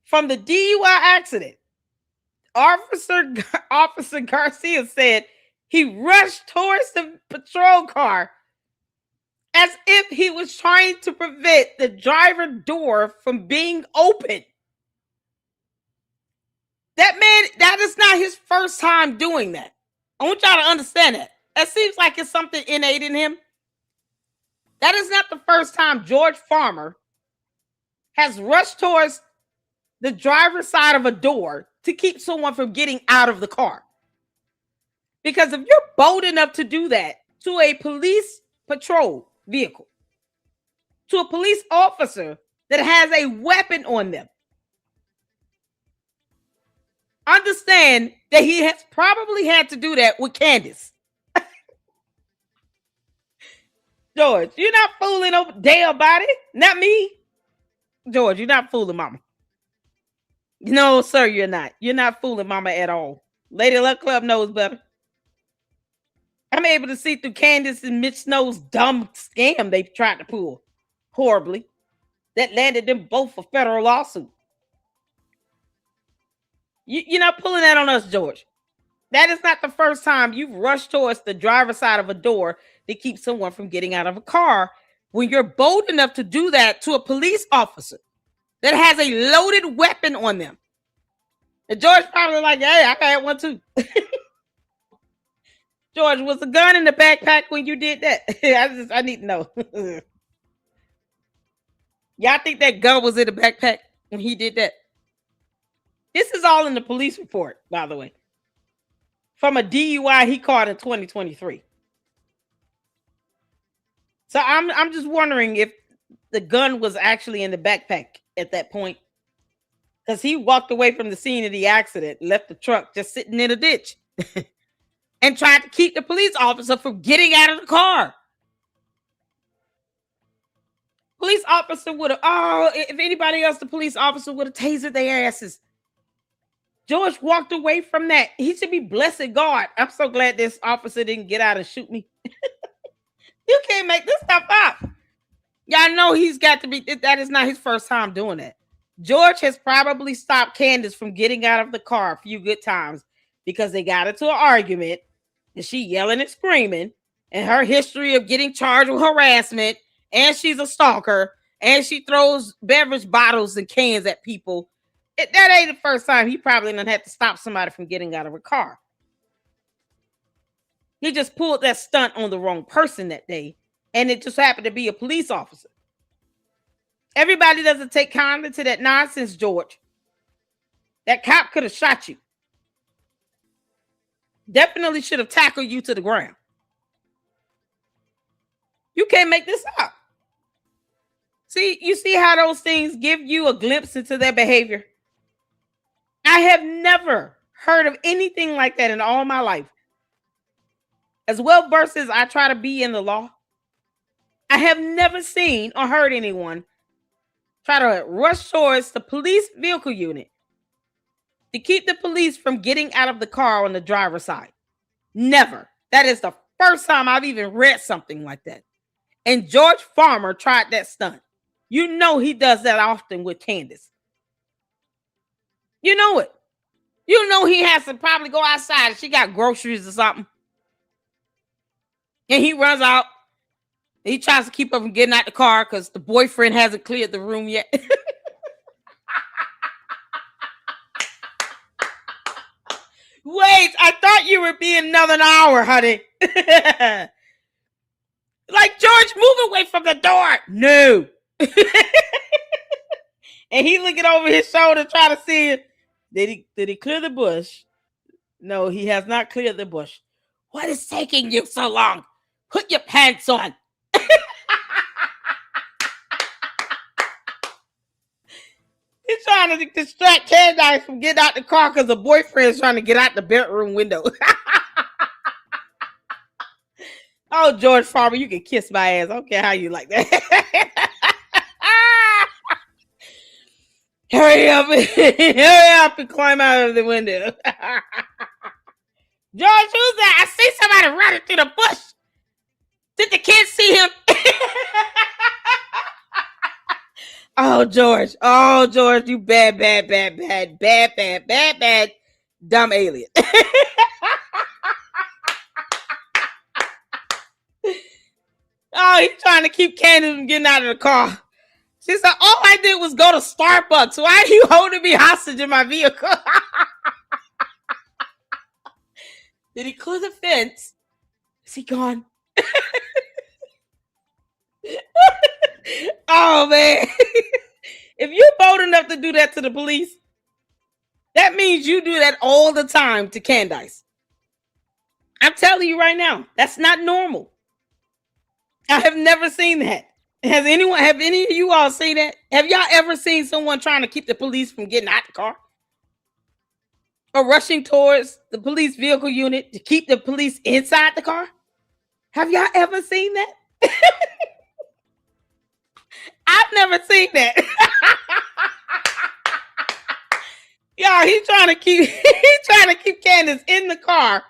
from the DUI accident, Officer Garcia said he rushed towards the patrol car as if he was trying to prevent the driver door from being opened. That man, that is not his first time doing that. I want y'all to understand that. That seems like it's something innate in him. That is not the first time George Farmer has rushed towards the driver's side of a door to keep someone from getting out of the car. Because if you're bold enough to do that to a police patrol vehicle, to a police officer that has a weapon on them, understand that he has probably had to do that with Candace. George, you're not fooling over Dale body. Not me. George, you're not fooling mama. No, sir, you're not. You're not fooling mama at all. Lady Luck Club knows better. I'm able to see through Candace and Mitch Snow's dumb scam they tried to pull horribly. That landed them both a federal lawsuit. You're not pulling that on us, George. That is not the first time you've rushed towards the driver's side of a door to keep someone from getting out of a car when you're bold enough to do that to a police officer that has a loaded weapon on them. And George probably like, hey, I had one too. George, was the gun in the backpack when you did that? I need to know. Y'all think that gun was in the backpack when he did that? This is all in the police report, by the way. From a DUI he caught in 2023. So I'm just wondering if the gun was actually in the backpack at that point. Because he walked away from the scene of the accident, left the truck just sitting in a ditch. And tried to keep the police officer from getting out of the car. Police officer would have, if anybody else, the police officer would have tasered their asses. George walked away from that. He should be blessed God. I'm so glad this officer didn't get out and shoot me. You can't make this stuff up. Y'all know he's got to be, that is not his first time doing that. George has probably stopped Candace from getting out of the car a few good times because they got into an argument and she yelling and screaming and her history of getting charged with harassment and she's a stalker and she throws beverage bottles and cans at people. That ain't the first time he probably done had to stop somebody from getting out of a car. He just pulled that stunt on the wrong person that day, and it just happened to be a police officer. Everybody doesn't take kindly to that nonsense, George. That cop could have shot you. Definitely should have tackled you to the ground. You can't make this up. See, you see how those things give you a glimpse into their behavior? I have never heard of anything like that in all my life. As well versed as I try to be in the law, I have never seen or heard anyone try to rush towards the police vehicle unit to keep the police from getting out of the car on the driver's side. Never. That is the first time I've even read something like that. And George Farmer tried that stunt. You know he does that often with Candace. You know it. You know he has to probably go outside and she got groceries or something. And he runs out. He tries to keep her from getting out the car because the boyfriend hasn't cleared the room yet. Wait, I thought you were being another hour, honey. Like, George, move away from the door. No. And he looking over his shoulder trying to see it. Did he clear the bush? No, he has not cleared the bush. What is taking you so long? Put your pants on. He's trying to distract Candace from getting out the car because the boyfriend's trying to get out the bedroom window. Oh, George Farmer, you can kiss my ass. I don't care how you like that. Hurry up. Hurry up and climb out of the window. George, who's that? I see somebody running through the bush. Did the kids see him? Oh, George. Oh, George, you bad, dumb alien. Oh, he's trying to keep Candace from getting out of the car. She said, all I did was go to Starbucks. Why are you holding me hostage in my vehicle? Did he clear the fence? Is he gone? Oh, man. If you're bold enough to do that to the police, that means you do that all the time to Candace. I'm telling you right now, that's not normal. I have never seen that. Have any of you all seen that? Have y'all ever seen someone trying to keep the police from getting out the car? Or rushing towards the police vehicle unit to keep the police inside the car? Have y'all ever seen that? I've never seen that. Y'all, he's trying to keep Candace in the car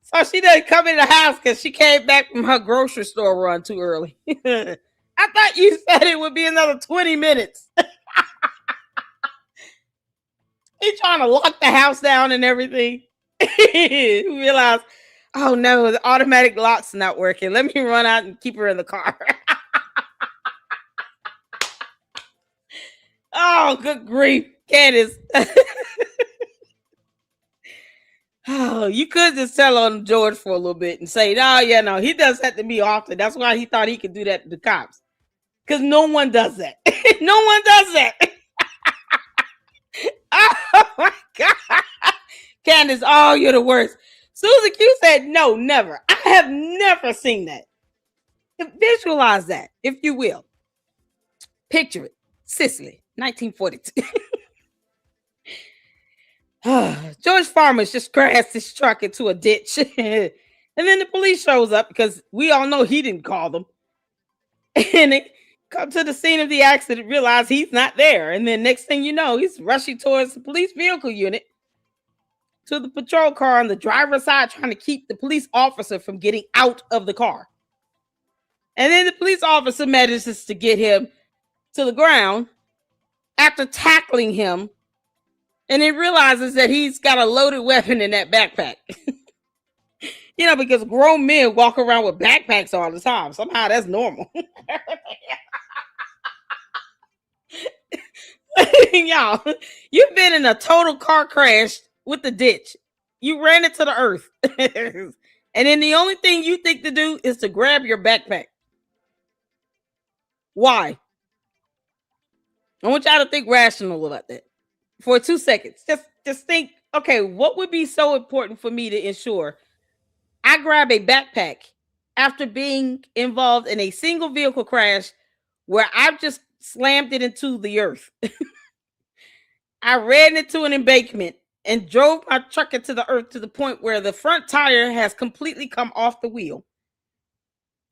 so she doesn't come in the house because she came back from her grocery store run too early. I thought you said it would be another 20 minutes. He's trying to lock the house down and everything. He realized, oh no, the automatic lock's not working. Let me run out and keep her in the car. Oh, good grief, Candace. Oh, you could just tell on George for a little bit and say, oh, yeah, no, he does that to me often. That's why he thought he could do that to the cops. Because no one does that. No one does that. Oh, my God. Candace, oh, you're the worst. Susan Q said, no, never. I have never seen that. Visualize that, if you will. Picture it. Sicily, 1942. George Farmer's just crashed his truck into a ditch. And then the police shows up because we all know he didn't call them. And they come to the scene of the accident, realize he's not there. And then next thing you know, he's rushing towards the police vehicle unit to the patrol car on the driver's side, trying to keep the police officer from getting out of the car. And then the police officer manages to get him to the ground after tackling him, and then realizes that he's got a loaded weapon in that backpack. You know, because grown men walk around with backpacks all the time. Somehow that's normal. Y'all, you've been in a total car crash with the ditch. You ran into the earth. And then the only thing you think to do is to grab your backpack. Why? I want y'all to think rational about that for 2 seconds. Just think, okay, what would be so important for me to ensure I grab a backpack after being involved in a single vehicle crash where I've just slammed it into the earth? I ran into an embankment and drove my truck into the earth to the point where the front tire has completely come off the wheel.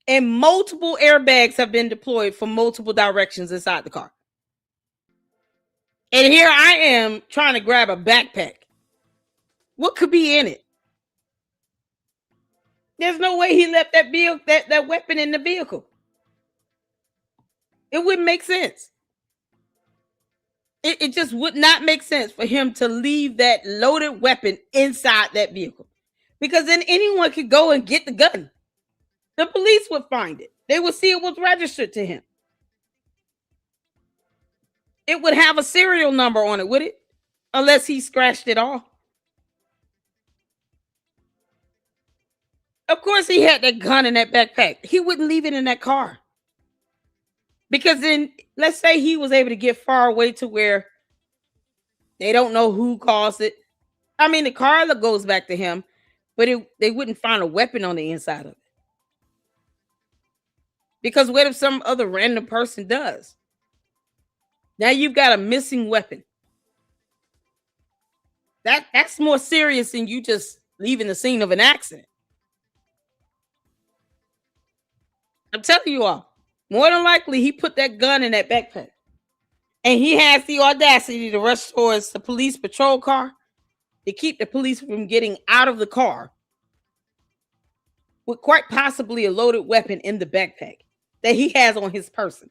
And multiple airbags have been deployed from multiple directions inside the car. And here I am trying to grab a backpack. What could be in it? There's no way he left that weapon in the vehicle. It wouldn't make sense. It just would not make sense for him to leave that loaded weapon inside that vehicle. Because then anyone could go and get the gun. The police would find it. They would see it was registered to him. It would have a serial number on it, would it? Unless he scratched it off. Of course he had that gun in that backpack. He wouldn't leave it in that car. Because then, let's say he was able to get far away to where they don't know who caused it. I mean, the car goes back to him, but they wouldn't find a weapon on the inside of it. Because what if some other random person does? Now you've got a missing weapon. That's more serious than you just leaving the scene of an accident. I'm telling you all, more than likely he put that gun in that backpack. And he has the audacity to rush towards the police patrol car to keep the police from getting out of the car with quite possibly a loaded weapon in the backpack that he has on his person.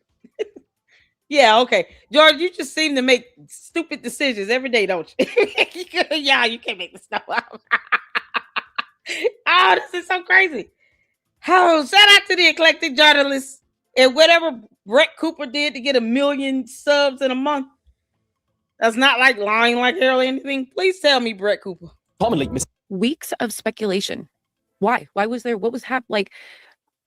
Yeah, okay. George, you just seem to make stupid decisions every day, don't you? Yeah, you can't make this stuff up. Oh, this is so crazy. Oh, shout out to the Eclectic journalists and whatever Brett Cooper did to get 1 million subs in a month. That's not like lying like hell or anything. Please tell me, Brett Cooper. Commonly Weeks of speculation. Why? Why was there? What was happening? Like,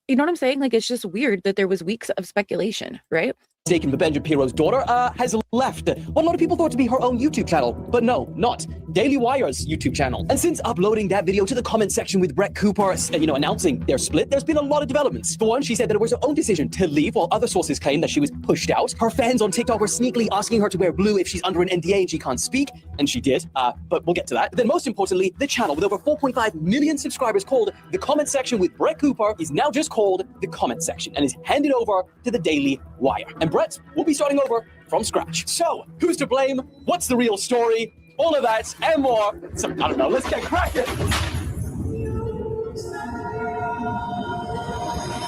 you know what I'm saying? Like, it's just weird that there was weeks of speculation, right? mistaken for Ben Shapiro's daughter, has left what a lot of people thought to be her own YouTube channel. But no, not. Daily Wire's YouTube channel. And since uploading that video to the comment section with Brett Cooper, announcing their split, there's been a lot of developments. For one, she said that it was her own decision to leave, while other sources claim that she was pushed out. Her fans on TikTok were sneakily asking her to wear blue if she's under an NDA and she can't speak, and she did, but we'll get to that. Then most importantly, the channel with over 4.5 million subscribers called The Comment Section with Brett Cooper is now just called The Comment Section and is handed over to the Daily Wire. And Brett will be starting over from scratch. So, who's to blame? What's the real story? All of that and more. So, I don't know, let's get cracking.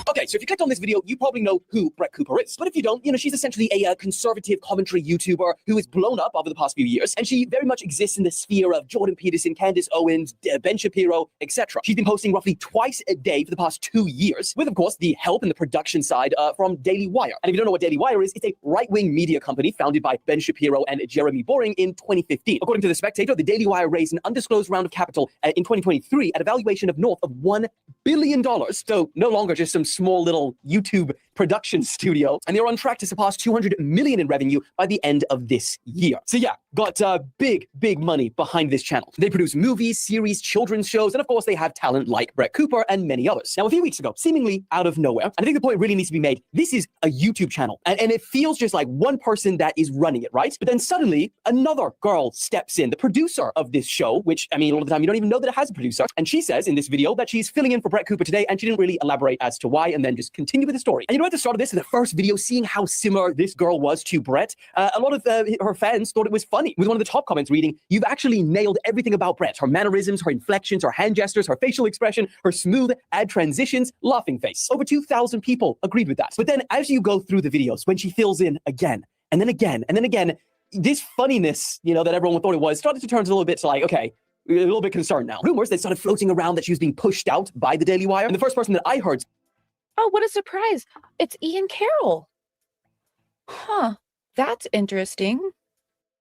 Okay, so if you clicked on this video, you probably know who Brett Cooper is. But if you don't, she's essentially a conservative commentary YouTuber who has blown up over the past few years. And she very much exists in the sphere of Jordan Peterson, Candace Owens, Ben Shapiro, etc. She's been posting roughly twice a day for the past 2 years, with, of course, the help and the production side from Daily Wire. And if you don't know what Daily Wire is, it's a right-wing media company founded by Ben Shapiro and Jeremy Boring in 2015. According to The Spectator, the Daily Wire raised an undisclosed round of capital in 2023 at a valuation of north of $1 billion. So no longer just some small little YouTube production studio, and they're on track to surpass 200 million in revenue by the end of this year. So yeah, got big money behind this channel. They produce movies, series, children's shows, and of course they have talent like Brett Cooper and many others. Now, a few weeks ago, seemingly out of nowhere, and I think the point really needs to be made, this is a YouTube channel, and it feels just like one person that is running it, right? But then suddenly another girl steps in, the producer of this show, which, I mean, a lot of the time you don't even know that it has a producer, and she says in this video that she's filling in for Brett Cooper today, and she didn't really elaborate as to why, and then just continue with the story. And you know, at the start of this, in the first video, seeing how similar this girl was to Brett, a lot of her fans thought it was funny, with one of the top comments reading, "You've actually nailed everything about Brett. Her mannerisms, her inflections, her hand gestures, her facial expression, her smooth ad transitions, laughing face." Over 2,000 people agreed with that. But then as you go through the videos, when she fills in again, and then again, and then again, this funniness, that everyone thought it was, started to turn a little bit to like, okay, a little bit concerned now. Rumors that started floating around that she was being pushed out by the Daily Wire. And the first person that I heard, oh, what a surprise. It's Ian Carroll. Huh. That's interesting.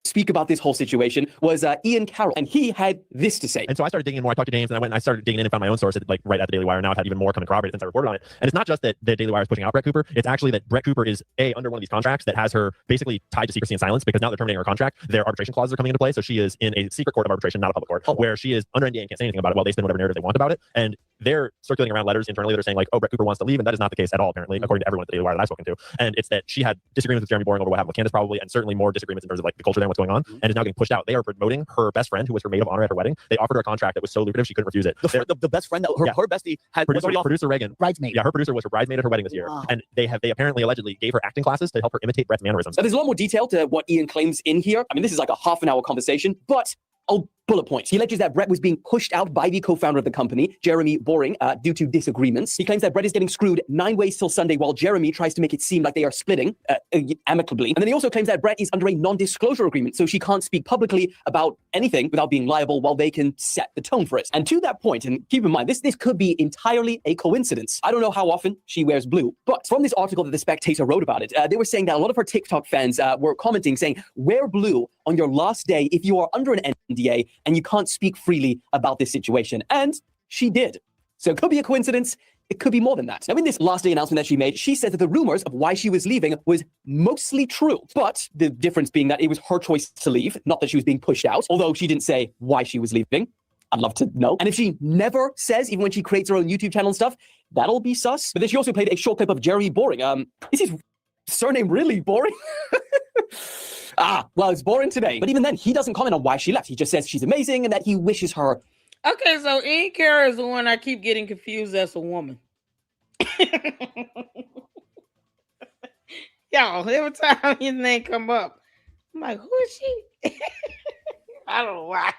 Speak about this whole situation was Ian Carroll, and he had this to say. And so I started digging in more. I talked to James, and I started digging in and found my own source, right at the Daily Wire. Now I've had even more come and corroborate since I reported on it. And it's not just that the Daily Wire is pushing out Brett Cooper. It's actually that Brett Cooper is under one of these contracts that has her basically tied to secrecy and silence, because now they're terminating her contract. Their arbitration clauses are coming into play. So she is in a secret court of arbitration, not a public court, where she is under NDA and can't say anything about it while they spin whatever narrative they want about it. And they're circulating around letters internally that are saying like, oh, Brett Cooper wants to leave. And that is not the case at all, apparently, according to everyone at the Daily Wire that I've spoken to. And it's that she had disagreements with Jeremy Boring over what happened with Candace, probably, and certainly more disagreements in terms of like the culture there and what's going on, and is now getting pushed out. They are promoting her best friend, who was her maid of honor at her wedding. They offered her a contract that was so lucrative she couldn't refuse it. The best friend that her bestie had producer Reagan. Bridesmaid. Yeah, her producer was her bridesmaid at her wedding this year. Wow. And they apparently allegedly gave her acting classes to help her imitate Brett's mannerisms. Now, there's a lot more detail to what Ian claims in here. I mean, this is like a half-an-hour conversation, but I'll bullet points. He alleges that Brett was being pushed out by the co-founder of the company, Jeremy Boring, due to disagreements. He claims that Brett is getting screwed 9 ways till Sunday, while Jeremy tries to make it seem like they are splitting amicably. And then he also claims that Brett is under a non-disclosure agreement, so she can't speak publicly about anything without being liable, while they can set the tone for it. And to that point, and keep in mind, this could be entirely a coincidence. I don't know how often she wears blue, but from this article that The Spectator wrote about it, they were saying that a lot of her TikTok fans were commenting saying, wear blue on your last day if you are under an NDA and you can't speak freely about this situation. And she did. So it could be a coincidence. it could be more than that. Now, in this last day announcement that she made, she said that the rumors of why she was leaving was mostly true. But the difference being that it was her choice to leave, not that she was being pushed out, although she didn't say why she was leaving. I'd love to know. And if she never says, even when she creates her own YouTube channel and stuff, that'll be sus. But then she also played a short clip of Jeremy Boring. Is his surname really Boring? Well, it's boring today. But even then, he doesn't comment on why she left. He just says she's amazing and that he wishes her. Okay, so Ian Kara is the one I keep getting confused as a woman. Y'all, every time his name come up, I'm like, who is she? I don't know why.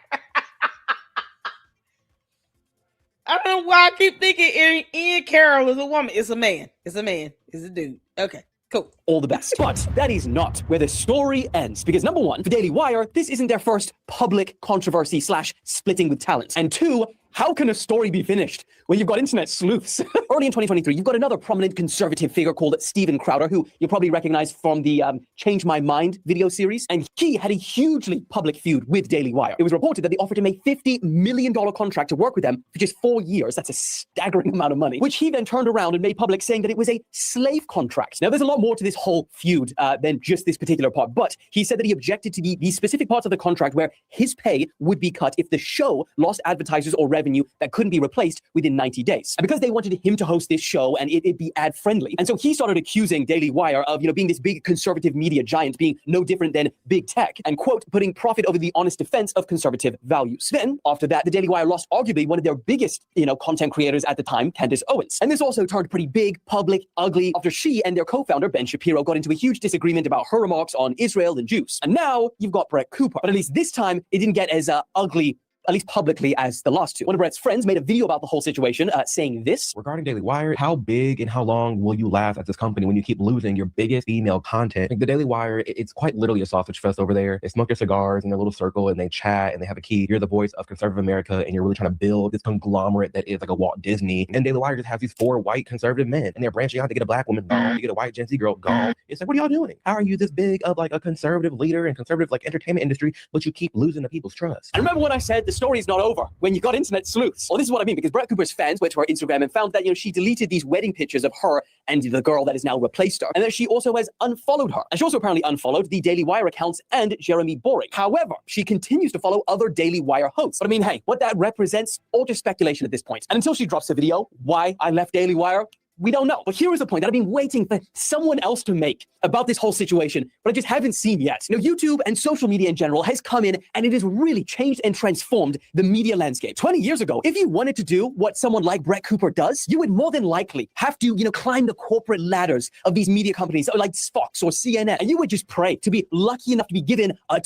I don't know why I keep thinking Ian Carroll is a woman. It's a man. It's a man. It's a dude. Okay. Cool. All the best. But that is not where the story ends. Because number one, for Daily Wire, this isn't their first public controversy / splitting with talent. And two, how can a story be finished when you've got internet sleuths? Early in 2023, you've got another prominent conservative figure called Steven Crowder, who you'll probably recognize from the Change My Mind video series. And he had a hugely public feud with Daily Wire. It was reported that they offered him a $50 million contract to work with them for just 4 years. That's a staggering amount of money, which he then turned around and made public, saying that it was a slave contract. Now, there's a lot more to this whole feud than just this particular part, but he said that he objected to the specific parts of the contract where his pay would be cut if the show lost advertisers or revenue that couldn't be replaced within 90 days. And because they wanted him to host this show and it'd be ad friendly. And so he started accusing Daily Wire of, being this big conservative media giant, being no different than big tech, and quote, putting profit over the honest defense of conservative values. Then after that, the Daily Wire lost arguably one of their biggest, content creators at the time, Candace Owens. And this also turned pretty big, public, ugly after she and their co-founder, Ben Shapiro, got into a huge disagreement about her remarks on Israel and Jews. And now you've got Brett Cooper. But at least this time, it didn't get as ugly, at least publicly, as the last two. One of Brett's friends made a video about the whole situation, saying this. Regarding Daily Wire, how big and how long will you last at this company when you keep losing your biggest female content? Like the Daily Wire, it's quite literally a sausage fest over there. They smoke their cigars in their little circle and they chat and they have a key. You're the voice of conservative America and you're really trying to build this conglomerate that is like a Walt Disney. And Daily Wire just has these 4 white conservative men and they're branching out to get a black woman gone, to get a white Gen Z girl gone. It's like, what are y'all doing? How are you this big of like a conservative leader and conservative like entertainment industry, but you keep losing the people's trust? I remember when I said the story's not over when you got internet sleuths. Well, this is what I mean, because Brett Cooper's fans went to her Instagram and found that, she deleted these wedding pictures of her and the girl that has now replaced her. And that she also has unfollowed her. And she also apparently unfollowed the Daily Wire accounts and Jeremy Boring. However, she continues to follow other Daily Wire hosts. But I mean, hey, what that represents, all just speculation at this point. And until she drops a video, why I left Daily Wire, we don't know. But here is a point that I've been waiting for someone else to make about this whole situation, but I just haven't seen yet. YouTube and social media in general has come in and it has really changed and transformed the media landscape. 20 years ago, if you wanted to do what someone like Brett Cooper does, you would more than likely have to, climb the corporate ladders of these media companies like Fox or CNN, and you would just pray to be lucky enough to be given a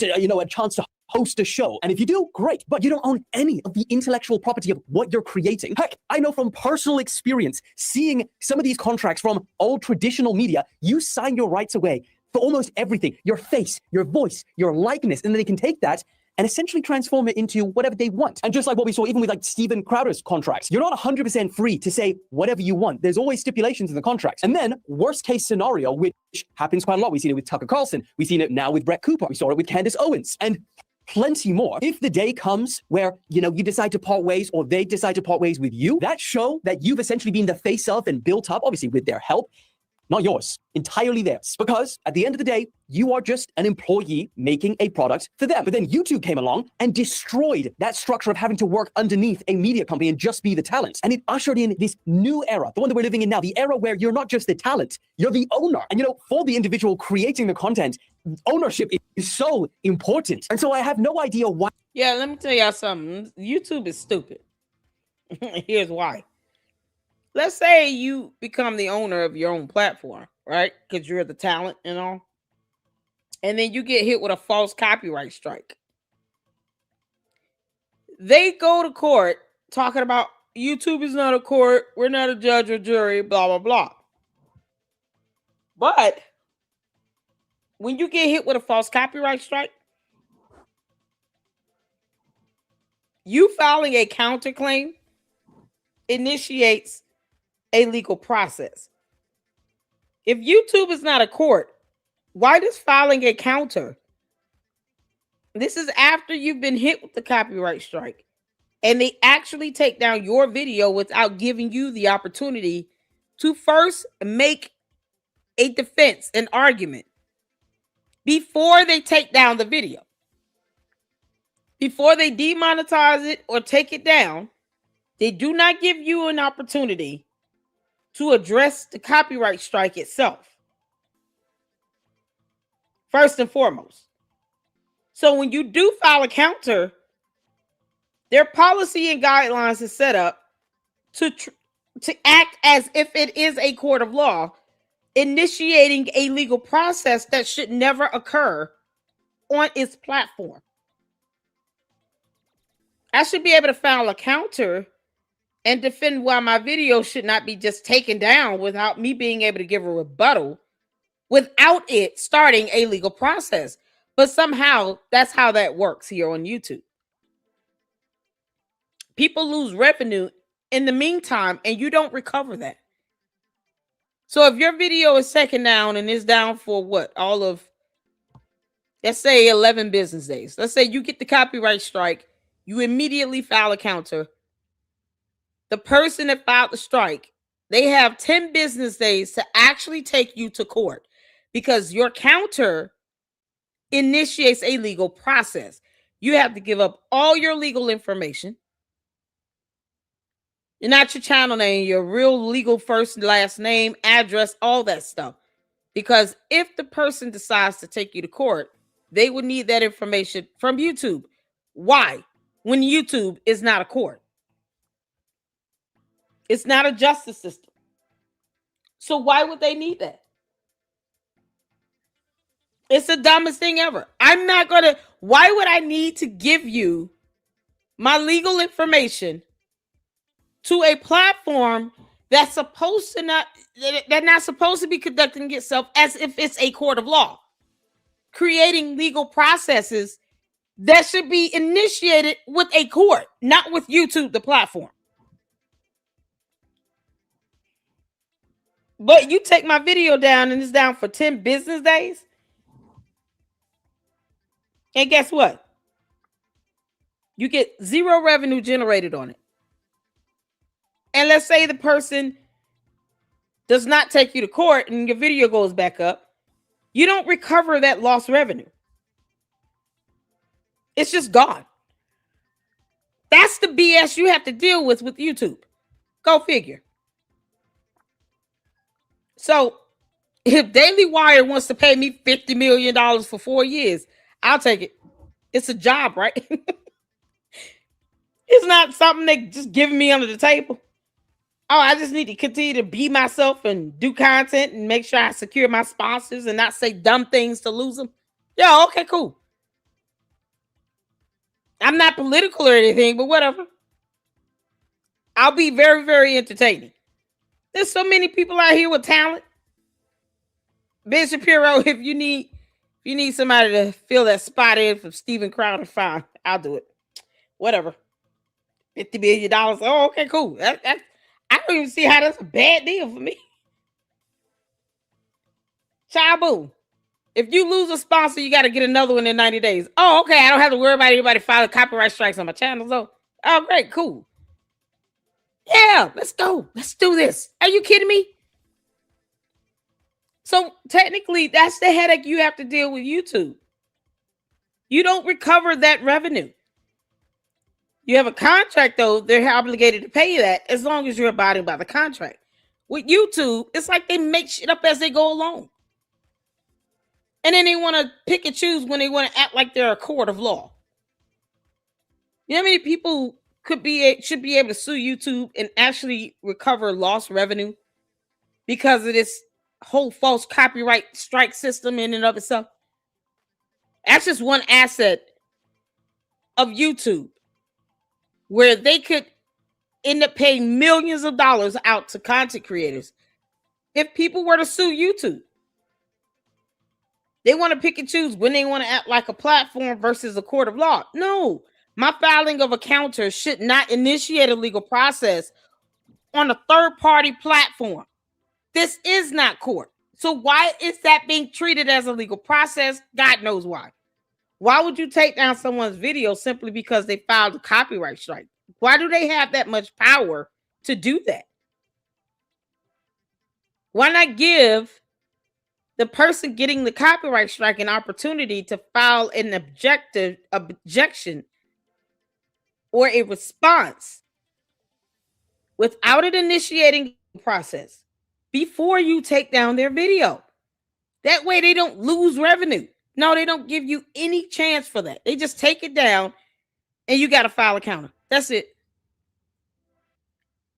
chance to host a show. And if you do, great, but you don't own any of the intellectual property of what you're creating. Heck, I know from personal experience, seeing some of these contracts from old traditional media, you sign your rights away for almost everything, your face, your voice, your likeness, and then they can take that and essentially transform it into whatever they want. And just like what we saw even with like Steven Crowder's contracts, you're not 100% free to say whatever you want. There's always stipulations in the contracts. And then worst case scenario, which happens quite a lot. We've seen it with Tucker Carlson. We've seen it now with Brett Cooper. We saw it with Candace Owens. And plenty more. If the day comes where, you decide to part ways or they decide to part ways with you, that show that you've essentially been the face of and built up, obviously with their help, not yours, entirely theirs. Because at the end of the day, you are just an employee making a product for them. But then YouTube came along and destroyed that structure of having to work underneath a media company and just be the talent. And it ushered in this new era, the one that we're living in now, the era where you're not just the talent, you're the owner. And for the individual creating the content, ownership is so important. And so I have no idea why. Yeah, let me tell y'all something. YouTube is stupid. Here's why. Let's say you become the owner of your own platform, right? Because you're the talent and all. And then you get hit with a false copyright strike. They go to court talking about YouTube is not a court. We're not a judge or jury, blah, blah, blah. But when you get hit with a false copyright strike, you filing a counterclaim initiates a legal process. If YouTube is not a court, why does filing a counter? This is after you've been hit with the copyright strike. and they actually take down your video without giving you the opportunity to first make a defense, an argument, before they take down the video. Before they demonetize it or take it down, they do not give you an opportunity to address the copyright strike itself. First and foremost. So when you do file a counter, their policy and guidelines is set up to act as if it is a court of law, initiating a legal process that should never occur on its platform. I should be able to file a counter and defend why my video should not be just taken down without me being able to give a rebuttal, without it starting a legal process. But somehow that's how that works here on YouTube. People lose revenue in the meantime, and you don't recover that. So if your video is taken down and is down for what? All of, let's say 11 business days. Let's say you get the copyright strike. You immediately file a counter. The person that filed the strike, they have 10 business days to actually take you to court, because your counter initiates a legal process. You have to give up all your legal information. You're not your channel name, your real legal first and last name, address, all that stuff. Because if the person decides to take you to court, they would need that information from YouTube. Why? When YouTube is not a court. It's not a justice system. So why would they need that? It's the dumbest thing ever. I'm not going to, why would I need to give you my legal information to a platform that's supposed to not, that's not supposed to be conducting itself as if it's a court of law, creating legal processes that should be initiated with a court, not with YouTube, the platform. But you take my video down and it's down for 10 business days. And guess what? You get zero revenue generated on it. And let's say the person does not take you to court and your video goes back up. You don't recover that lost revenue. It's just gone. That's the BS you have to deal with YouTube. Go figure. So if Daily Wire wants to pay me $50 million for 4 years, I'll take it. It's a job, right? It's not something they just giving me under the table. Oh, I just need to continue to be myself and do content and make sure I secure my sponsors and not say dumb things to lose them. Yeah, okay, cool. I'm not political or anything, but whatever. I'll be very, very entertaining. There's so many people out here with talent. Ben Shapiro, if you need somebody to fill that spot in from Steven Crowder, fine. I'll do it. Whatever. $50 million. Oh, okay, cool. I don't even see how that's a bad deal for me. Chabu. If you lose a sponsor, you got to get another one in 90 days. Oh, okay. I don't have to worry about anybody filing copyright strikes on my channel. So, oh, great. Cool. Yeah, let's go. Let's do this. Are you kidding me? So technically, that's the headache you have to deal with YouTube. You don't recover that revenue. You have a contract, though. They're obligated to pay you that as long as you're abiding by the contract. With YouTube, it's like they make shit up as they go along. And then they want to pick and choose when they want to act like they're a court of law. You know how many people should be able to sue YouTube and actually recover lost revenue because of this whole false copyright strike system in and of itself? That's just one asset of YouTube where they could end up paying millions of dollars out to content creators if people were to sue YouTube. They want to pick and choose when they want to act like a platform versus a court of law. No, my filing of a counter should not initiate a legal process on a third-party platform. This is not court. So why is that being treated as a legal process? God knows why. Why would you take down someone's video simply because they filed a copyright strike? Why do they have that much power to do that? Why not give the person getting the copyright strike an opportunity to file an objection or a response without it initiating the process before you take down their video? That way they don't lose revenue. No, they don't give you any chance for that. They just take it down and you got to file a counter. That's it.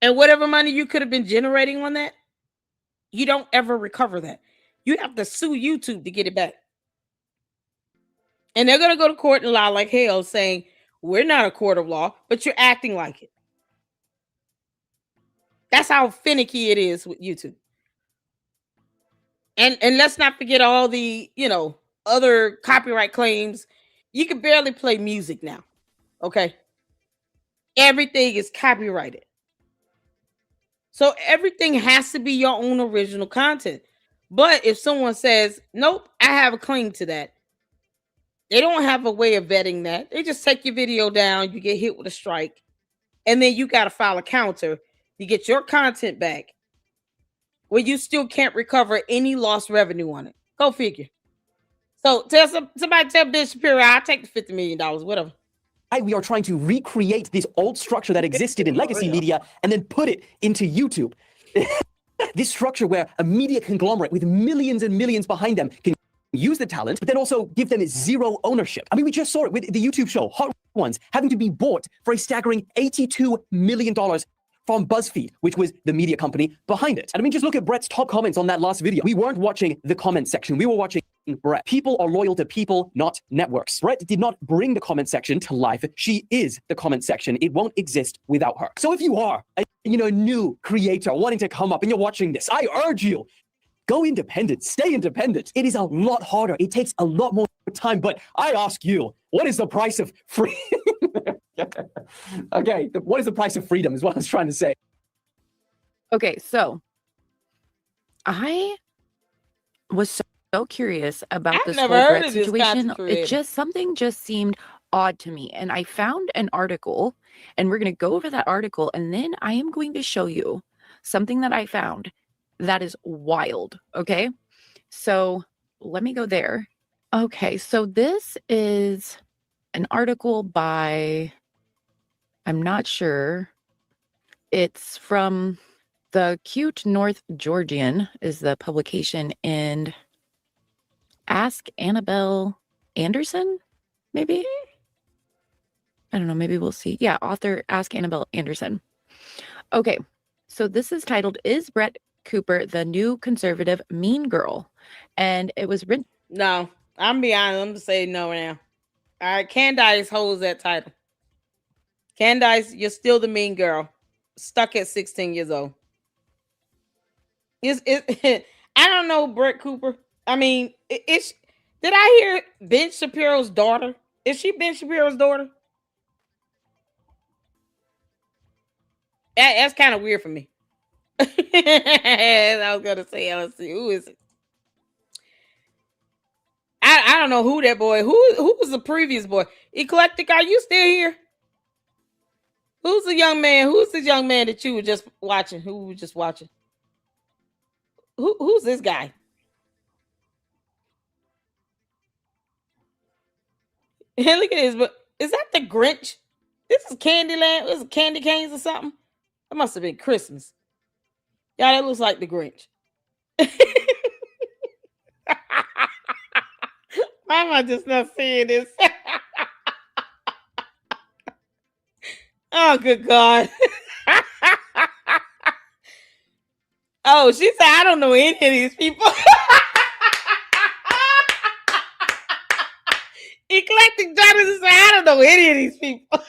And whatever money you could have been generating on that, you don't ever recover that. You have to sue YouTube to get it back. And they're going to go to court and lie like hell saying, we're not a court of law, but you're acting like it. That's how finicky it is with YouTube. And let's not forget all the, other copyright claims. You can barely play music now. Okay. Everything is copyrighted. So everything has to be your own original content. But if someone says, nope, I have a claim to that, they don't have a way of vetting that. They just take your video down, you get hit with a strike, and then you got to file a counter to get your content back, where you still can't recover any lost revenue on it. Go figure. So somebody tell Ben Shapiro, I'll take the $50 million, whatever. We are trying to recreate this old structure that existed in legacy media and then put it into YouTube. This structure where a media conglomerate with millions and millions behind them can use the talent, but then also give them zero ownership. I mean, we just saw it with the YouTube show, Hot Ones, having to be bought for a staggering $82 million from BuzzFeed, which was the media company behind it. And I mean, just look at Brett's top comments on that last video. We weren't watching the comment section. We were watching Brett. People are loyal to people, not networks. Brett did not bring the comment section to life. She is the comment section. It won't exist without her. So if you are a new creator wanting to come up and you're watching this, I urge you, go independent, stay independent. It is a lot harder. It takes a lot more time. But I ask you, what is the price of freedom? Okay, what is the price of freedom is what I was trying to say. Okay, so I was so curious about I've this never whole heard Brett of this situation. content creator. Something just seemed odd to me. And I found an article, and we're going to go over that article, and then I am going to show you something that I found that is wild. Okay, so let me go there. Okay, so this is an article by, I'm not sure, it's from the Cute North Georgian is the publication, and Ask Annabelle Anderson, maybe? I don't know, maybe we'll see. Yeah, author Ask Annabelle Anderson. Okay, so this is titled, Is Brett Cooper the New Conservative Mean Girl? And it was written. No, I'm gonna be honest. I'm gonna say no now. All right, Candace holds that title. Candace, you're still the mean girl, stuck at 16 years old. I don't know Brett Cooper. I mean, did I hear Ben Shapiro's daughter? Is she Ben Shapiro's daughter? That's kind of weird for me. I was gonna say, let's see, who is it? I don't know who that boy. Who was the previous boy? Eclectic, are you still here? Who's the young man? Who's the young man that you were just watching? Who were just watching? Who's this guy? And look at this, but is that the Grinch? This is Candyland. Is it Candy Canes or something? That must have been Christmas. Yeah, that looks like the Grinch. Why am I just not seeing this? Oh, good God. Oh, she said, I don't know any of these people. Eclectic Jonathan said, I don't know any of these people.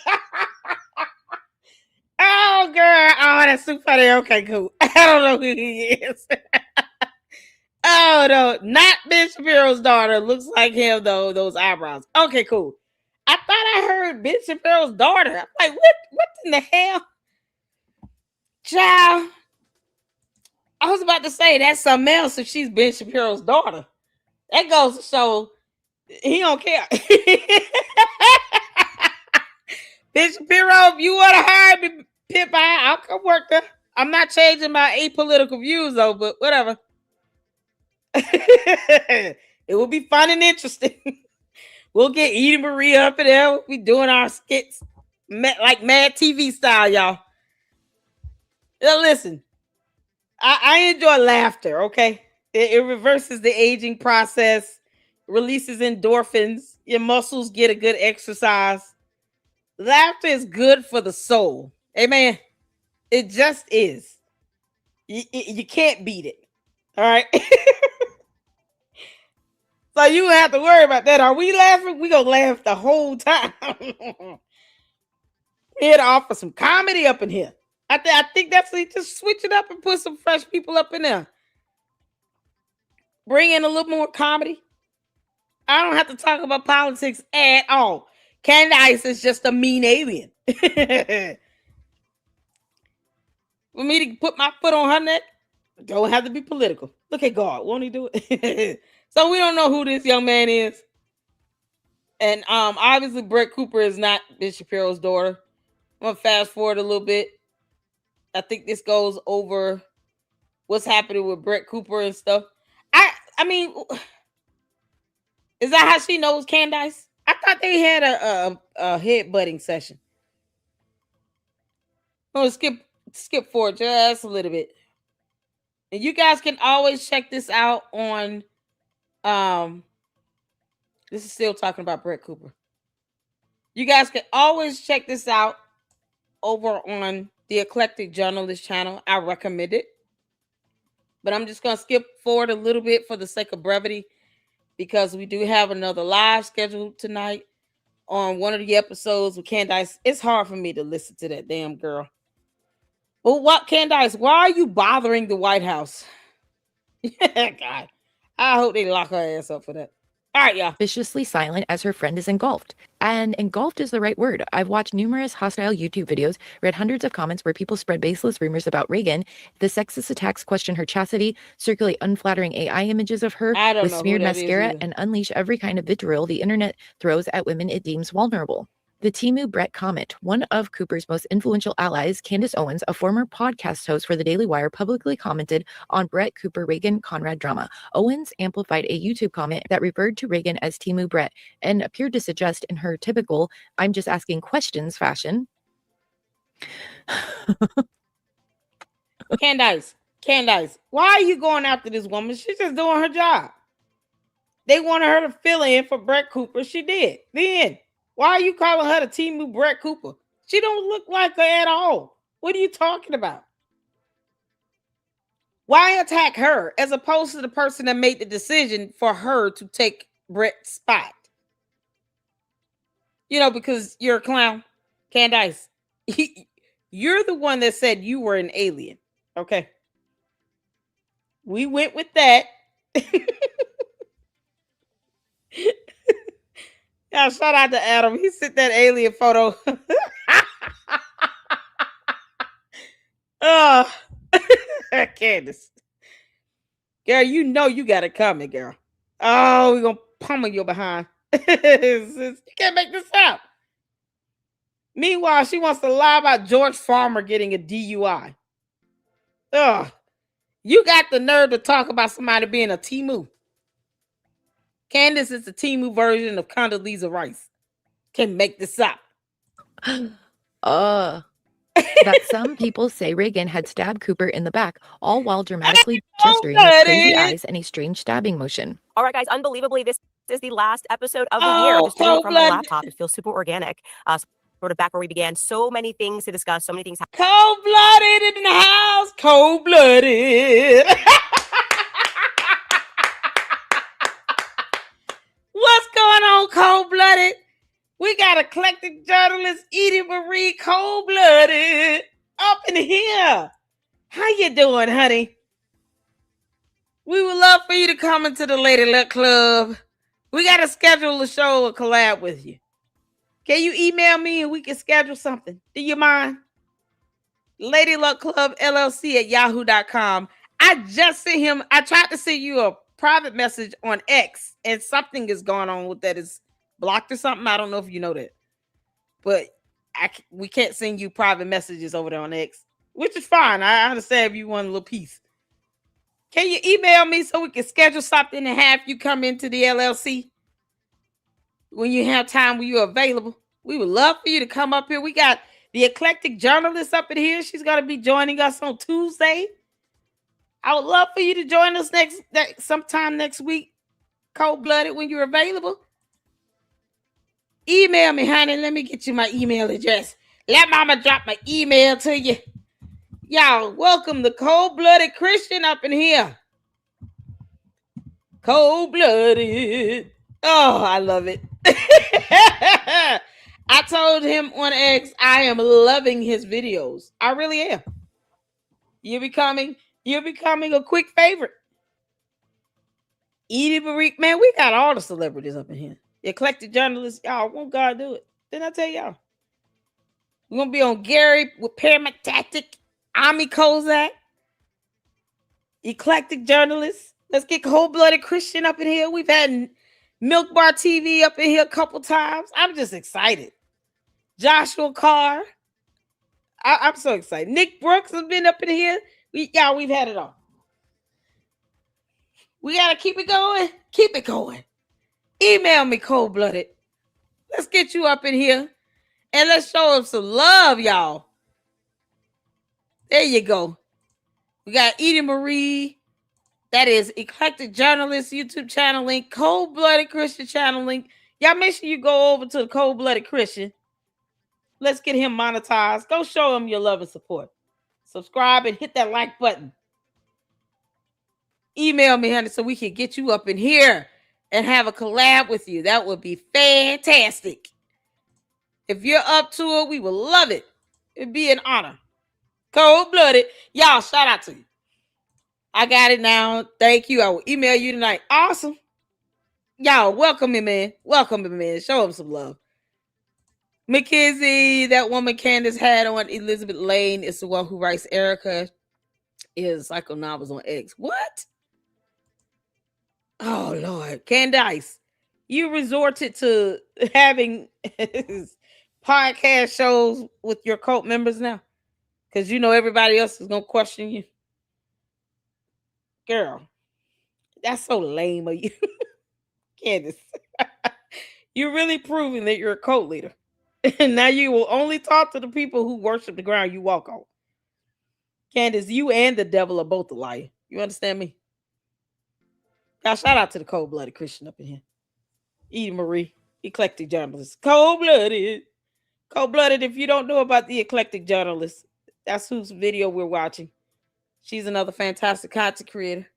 Oh, girl. Oh, that's super funny. Okay, cool. I don't know who he is. Oh, no. Not Ben Shapiro's daughter. Looks like him, though, those eyebrows. Okay, cool. I thought I heard Ben Shapiro's daughter. I'm like, what in the hell? Child. I was about to say that's something else if she's Ben Shapiro's daughter. That goes to show he don't care. Bitch Shapiro, if you want to hire me, Pip, I'll come work there. I'm not changing my apolitical views though, but whatever. It will be fun and interesting. We'll get Edie Marie up in there. We'll be doing our skits like Mad TV style, y'all. Now listen, I enjoy laughter, okay? It reverses the aging process, releases endorphins, your muscles get a good exercise. Laughter is good for the soul. Amen. It just is. You can't beat it. All right. So you don't have to worry about that. Are we laughing? We gonna laugh the whole time. Here to offer some comedy up in here. I think that's it. Just switch it up and put some fresh people up in there. Bring in a little more comedy. I don't have to talk about politics at all. Candace is just a mean alien. For me to put my foot on her neck, don't have to be political. Look at God. Won't he do it? So we don't know who this young man is. And obviously Brett Cooper is not Miss Shapiro's daughter. I'm gonna fast forward a little bit. I think this goes over what's happening with Brett Cooper and stuff. I mean, is that how she knows Candace? I thought they had a headbutting session. I'm gonna skip forward just a little bit. And you guys can always check this out on this is still talking about Brett Cooper. You guys can always check this out over on the Eclectic Journalist channel. I recommend it. But I'm just going to skip forward a little bit for the sake of brevity because we do have another live scheduled tonight on one of the episodes with Candace. It's hard for me to listen to that damn girl. But what, Candace, why are you bothering the White House? God, I hope they lock her ass up for that. All right, y'all. Viciously silent as her friend is engulfed. And engulfed is the right word. I've watched numerous hostile YouTube videos, read hundreds of comments where people spread baseless rumors about Reagan. The sexist attacks question her chastity, circulate unflattering AI images of her with smeared mascara, and unleash every kind of vitriol the internet throws at women it deems vulnerable. The Timu Brett comment. One of Cooper's most influential allies, Candace Owens, a former podcast host for the Daily Wire, publicly commented on Brett Cooper Reagan Conrad drama. Owens amplified a YouTube comment that referred to Reagan as Timu Brett and appeared to suggest in her typical "I'm just asking questions" fashion. Candace, why are you going after this woman? She's just doing her job. They wanted her to fill in for Brett Cooper. She did. The end. Why are you calling her the Timu Brett Cooper? She don't look like her at all. What are you talking about? Why attack her as opposed to the person that made the decision for her to take Brett's spot? You know, because you're a clown. Candace, you're the one that said you were an alien. Okay. We went with that. Yeah, shout out to Adam. He sent that alien photo. Oh, Candace. Girl, you know you got it coming, girl. Oh, we're going to pummel your behind. You can't make this up. Meanwhile, she wants to lie about George Farmer getting a DUI. Ugh. You got the nerve to talk about somebody being a Timu. Candace is the Timu version of Condoleezza Rice. Can't make this up. That some people say Reagan had stabbed Cooper in the back, all while dramatically gesturing with crazy eyes and a strange stabbing motion. All right, guys, unbelievably, this is the last episode of the year. Just doing it from my laptop. It feels super organic. Sort of back where we began. So many things to discuss. So many things. Cold-blooded in the house. Cold-blooded. What's going on, Cold-blooded? We got Eclectic journalist Edie Marie Cold-blooded up in here. How you doing, honey? We would love for you to come into the Lady Luck Club. We got to schedule a show or collab with you. Can you email me and we can schedule something? Do you mind? Lady Luck Club LLC at yahoo.com. I just sent him. I tried to send you a private message on X and something is going on with that. Is blocked or something. I don't know if you know that. But we can't send you private messages over there on X, which is fine. I understand if you want a little piece. Can you email me so we can schedule something and have you come into the LLC when you have time, when you're available? We would love for you to come up here. We got the Eclectic journalist up in here. She's going to be joining us on Tuesday. I would love for you to join us sometime next week, cold-blooded, when you're available. Email me, honey. Let me get you my email address. Let mama drop my email to you. Y'all, welcome the cold-blooded Christian up in here. Cold-blooded. Oh, I love it. I told him on X, I am loving his videos. I really am. You're becoming a quick favorite. Edie Marie, man, we got all the celebrities up in here. The Eclectic journalists, y'all, won't God do it? Didn't I tell y'all? We're going to be on Gary with Paramount Tactic, Ami Kozak, Eclectic journalists. Let's get cold-blooded Christian up in here. We've had Milk Bar TV up in here a couple times. I'm just excited. Joshua Carr. I'm so excited. Nick Brooks has been up in here. We've had it all. We got to keep it going. Keep it going. Email me, cold-blooded. Let's get you up in here. And let's show them some love, y'all. There you go. We got Edie Marie. That is Eclectic Journalist YouTube channel link. Cold-blooded Christian channel link. Y'all make sure you go over to the Cold-blooded Christian. Let's get him monetized. Go show him your love and support. Subscribe and hit that like button. Email me, honey, so we can get you up in here and have a collab with you. That would be fantastic. If you're up to it, we would love it. It'd be an honor. Cold-blooded. Y'all, shout out to you. I got it now. Thank you. I will email you tonight. Awesome. Y'all, welcome him in. Welcome him in. Show him some love. Mackenzie, that woman Candace had on Elizabeth Lane is the one who writes Erica is psycho novels on X. What? Oh, Lord. Candace, you resorted to having podcast shows with your cult members now? Because you know everybody else is going to question you. Girl, that's so lame of you. Candace, you're really proving that you're a cult leader. And now you will only talk to the people who worship the ground you walk on. Candace, you and the devil are both a liar. You understand me? Y'all, shout out to the cold-blooded Christian up in here. Edie Marie, Eclectic journalist. Cold-blooded. Cold-blooded, if you don't know about the Eclectic journalist, that's whose video we're watching. She's another fantastic content creator.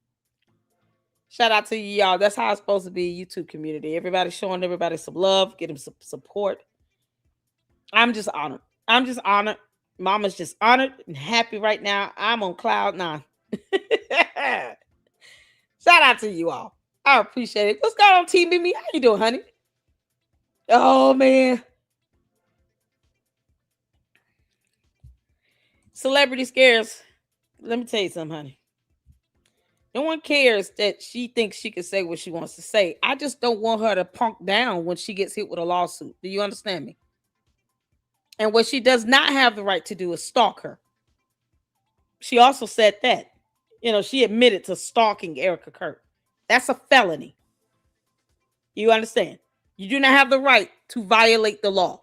Shout out to you, y'all. That's how it's supposed to be, YouTube community. Everybody showing everybody some love, getting some support. I'm just honored. I'm just honored. Mama's just honored and happy right now. I'm on cloud 9. Shout out to you all. I appreciate it. What's going on, Team Mimi? How you doing, honey? Oh, man. Celebrity scares. Let me tell you something, honey. No one cares that she thinks she can say what she wants to say. I just don't want her to punk down when she gets hit with a lawsuit. Do you understand me? And what she does not have the right to do is stalk her. She also said that. She admitted to stalking Erica Kirk. That's a felony. You understand? You do not have the right to violate the law.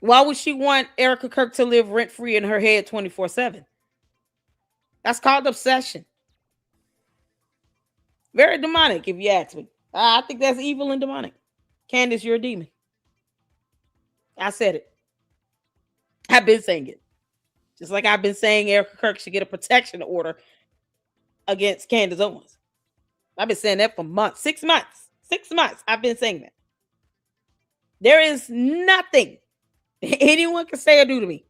Why would she want Erica Kirk to live rent-free in her head 24/7? That's called obsession. Very demonic, if you ask me. I think that's evil and demonic. Candace, you're a demon. I said it. I've been saying it. Just like I've been saying Erica Kirk should get a protection order against Candace Owens. I've been saying that for months. 6 months. 6 months. I've been saying that. There is nothing anyone can say or do to me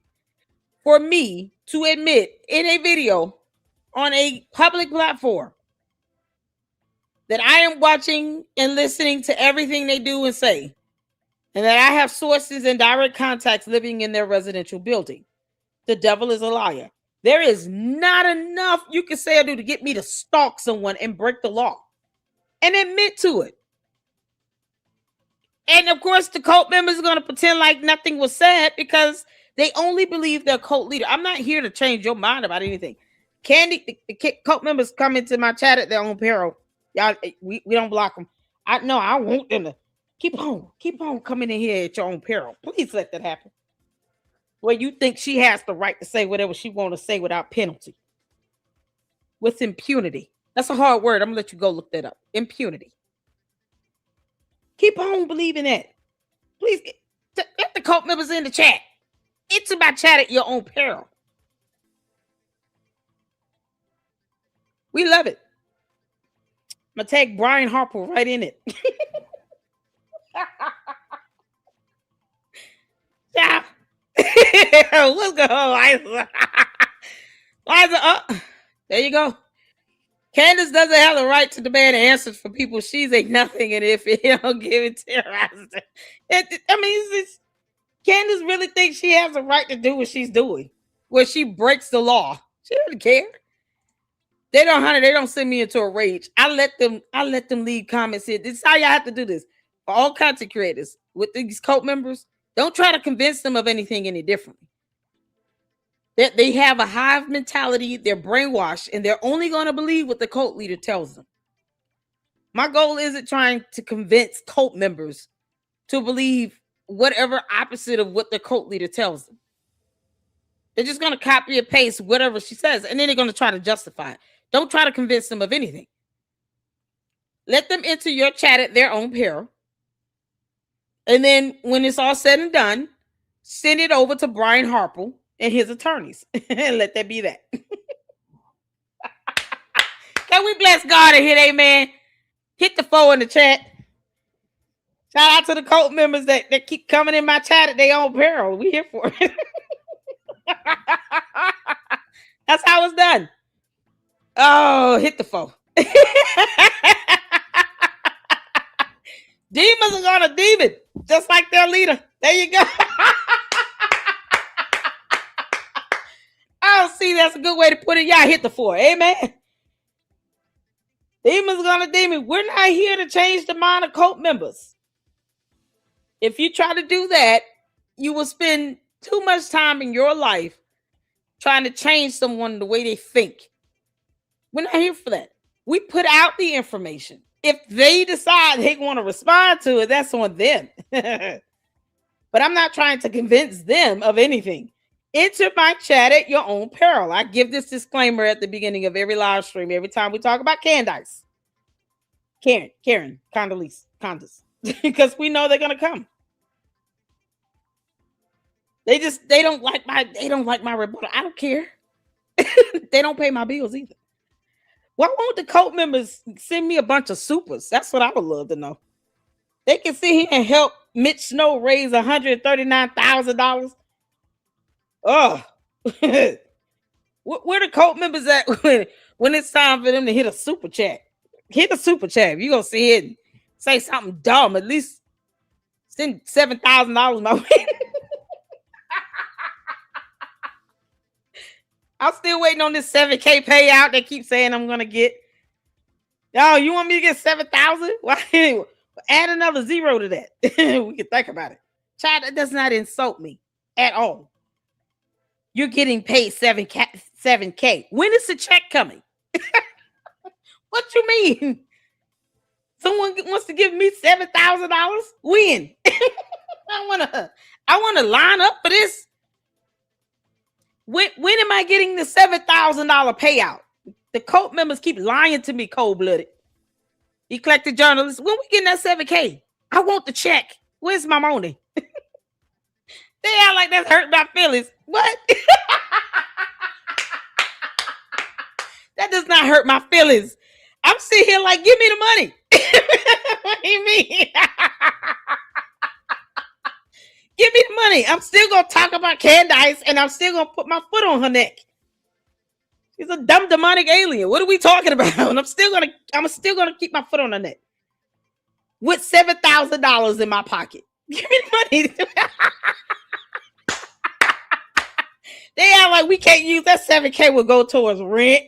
for me to admit in a video on a public platform that I am watching and listening to everything they do and say, and that I have sources and direct contacts living in their residential building. The devil is a liar. There is not enough you can say or do to get me to stalk someone and break the law and admit to it. And of course, the cult members are going to pretend like nothing was said because they only believe their cult leader. I'm not here to change your mind about anything. Candy, the cult members come into my chat at their own peril. Y'all, we don't block them. I want them to keep on coming in here at your own peril. Please let that happen. Where you think she has the right to say whatever she want to say without penalty. With impunity. That's a hard word. I'm going to let you go look that up. Impunity. Keep on believing that. Please, get the cult members in the chat. It's about chat at your own peril. We love it. I'm going to tag Brian Harper right in it. Yeah. What's going on, Liza? Liza, up. There you go. Candace doesn't have the right to demand answers for people she's a nothing, and if you don't give it to her, Candace really thinks she has a right to do what she's doing, where she breaks the law. She doesn't care. They don't, honey. They don't send me into a rage. I let them leave comments here. This is how y'all have to do this for all content creators with these cult members. Don't try to convince them of anything any differently. That they have a hive mentality, they're brainwashed, and they're only going to believe what the cult leader tells them. My goal isn't trying to convince cult members to believe whatever opposite of what the cult leader tells them. They're just going to copy and paste whatever she says, and then they're going to try to justify it. Don't try to convince them of anything. Let them enter your chat at their own peril. And then when it's all said and done, send it over to Brian Harper and his attorneys. And let that be that. Can we bless God and hit amen? Hit the 4 in the chat. Shout out to the cult members that keep coming in my chat at their own peril. We here for it. That's how it's done. Oh, hit the 4. Demons are gonna demon, just like their leader. There you go. Oh, see, that's a good way to put it. Y'all hit the 4. Amen. Demons are gonna demon. We're not here to change the mind of cult members. If you try to do that, you will spend too much time in your life trying to change someone the way they think. We're not here for that. We put out the information. If they decide they want to respond to it, that's on them. But I'm not trying to convince them of anything. Enter my chat at your own peril. I give this disclaimer at the beginning of every live stream, every time we talk about Candace. Candace, because we know they're gonna come. They don't like my rebuttal. I don't care. They don't pay my bills either. Why won't the cult members send me a bunch of supers? That's what I would love to know. They can sit here and help Mitch Snow raise $139,000. Oh, where the cult members at when it's time for them to hit a super chat? Hit a super chat. If you're going to see it and say something dumb, at least send $7,000 my way. I'm still waiting on this 7K payout they keep saying I'm gonna get. Yo, you want me to get 7,000? Why add another 0 to that? We can think about it. Child, that does not insult me at all. You're getting paid 7K. When is the check coming? What you mean? Someone wants to give me $7,000? When? I wanna line up for this. When am I getting the $7,000 payout? The cult members keep lying to me, cold-blooded. Eclectic journalists, when we getting that 7K? I want the check. Where's my money? They act like that's hurt my feelings. What? That does not hurt my feelings. I'm sitting here like, give me the money. What do you mean? Give me the money. I'm still going to talk about Candace and I'm still going to put my foot on her neck. She's a dumb demonic alien. What are we talking about? And I'm still going to keep my foot on her neck. With $7,000 in my pocket. Give me the money. They act like we can't use that 7K will go towards rent,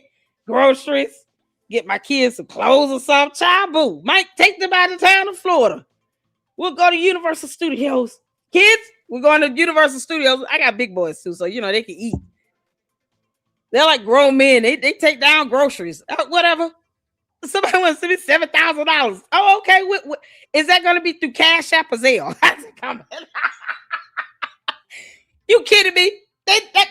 groceries, get my kids some clothes or something. Child, boo. Might take them out of town to Florida. We'll go to Universal Studios. Kids, we're going to Universal Studios. I got big boys too, so you know they can eat. They're like grown men. They take down groceries. Whatever. Somebody wants to send me $7,000. Oh, okay. Is that going to be through Cash App or Zelle? You kidding me? That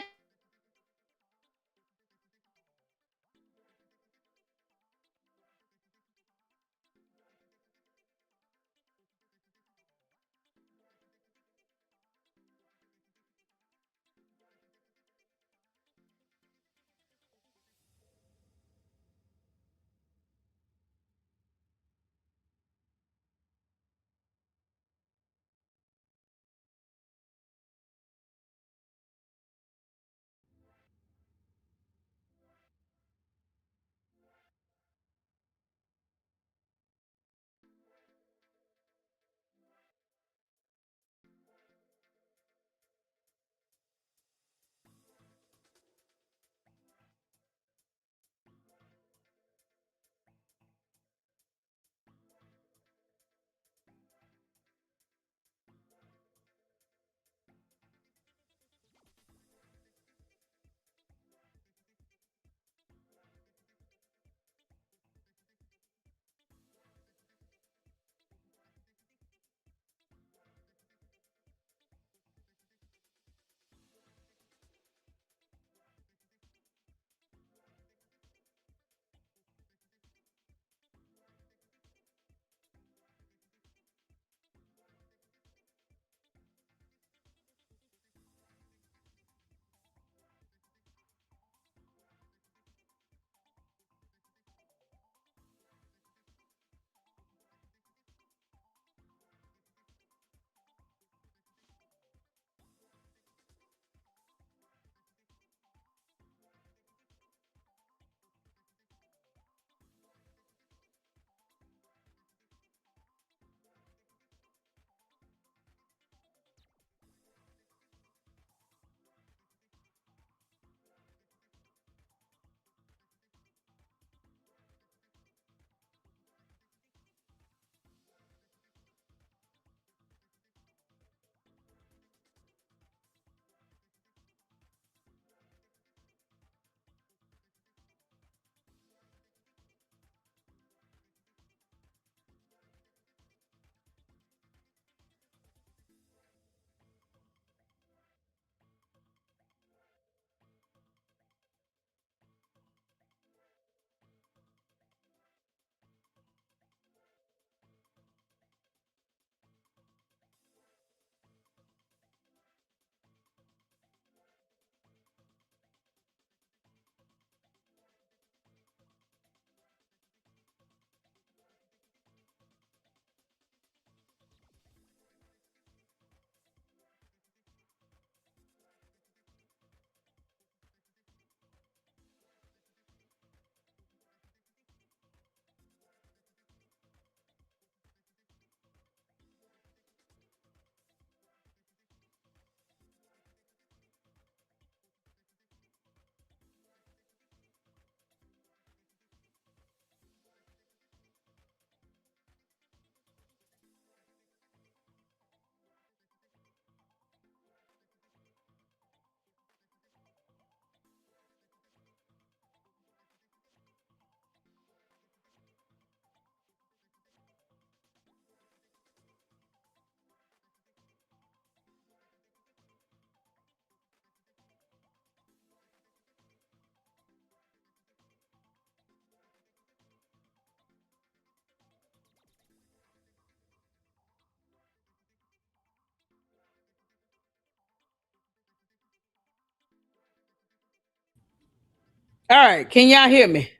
All right, can y'all hear me?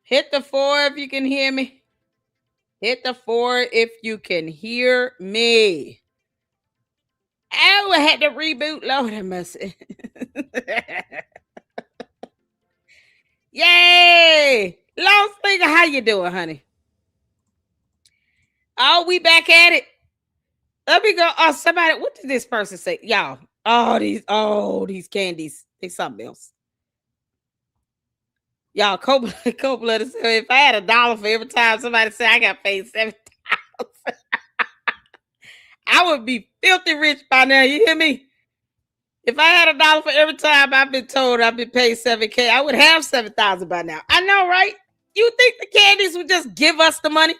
Hit the 4 if you can hear me. Hit the 4 if you can hear me. Oh, I had to reboot. Lord have mercy. Yay! Long Finger, how you doing, honey? Oh, we back at it. Let me go. Oh, somebody, what did this person say? Y'all. These candies. They something else. Y'all, Copeland said if I had $1 for every time somebody said I got paid $7. I would be filthy rich by now. You hear me? If I had $1 for every time I've been told I've been paid $7,000, I would have $7,000 by now. I know, right? You think the Candies would just give us the money?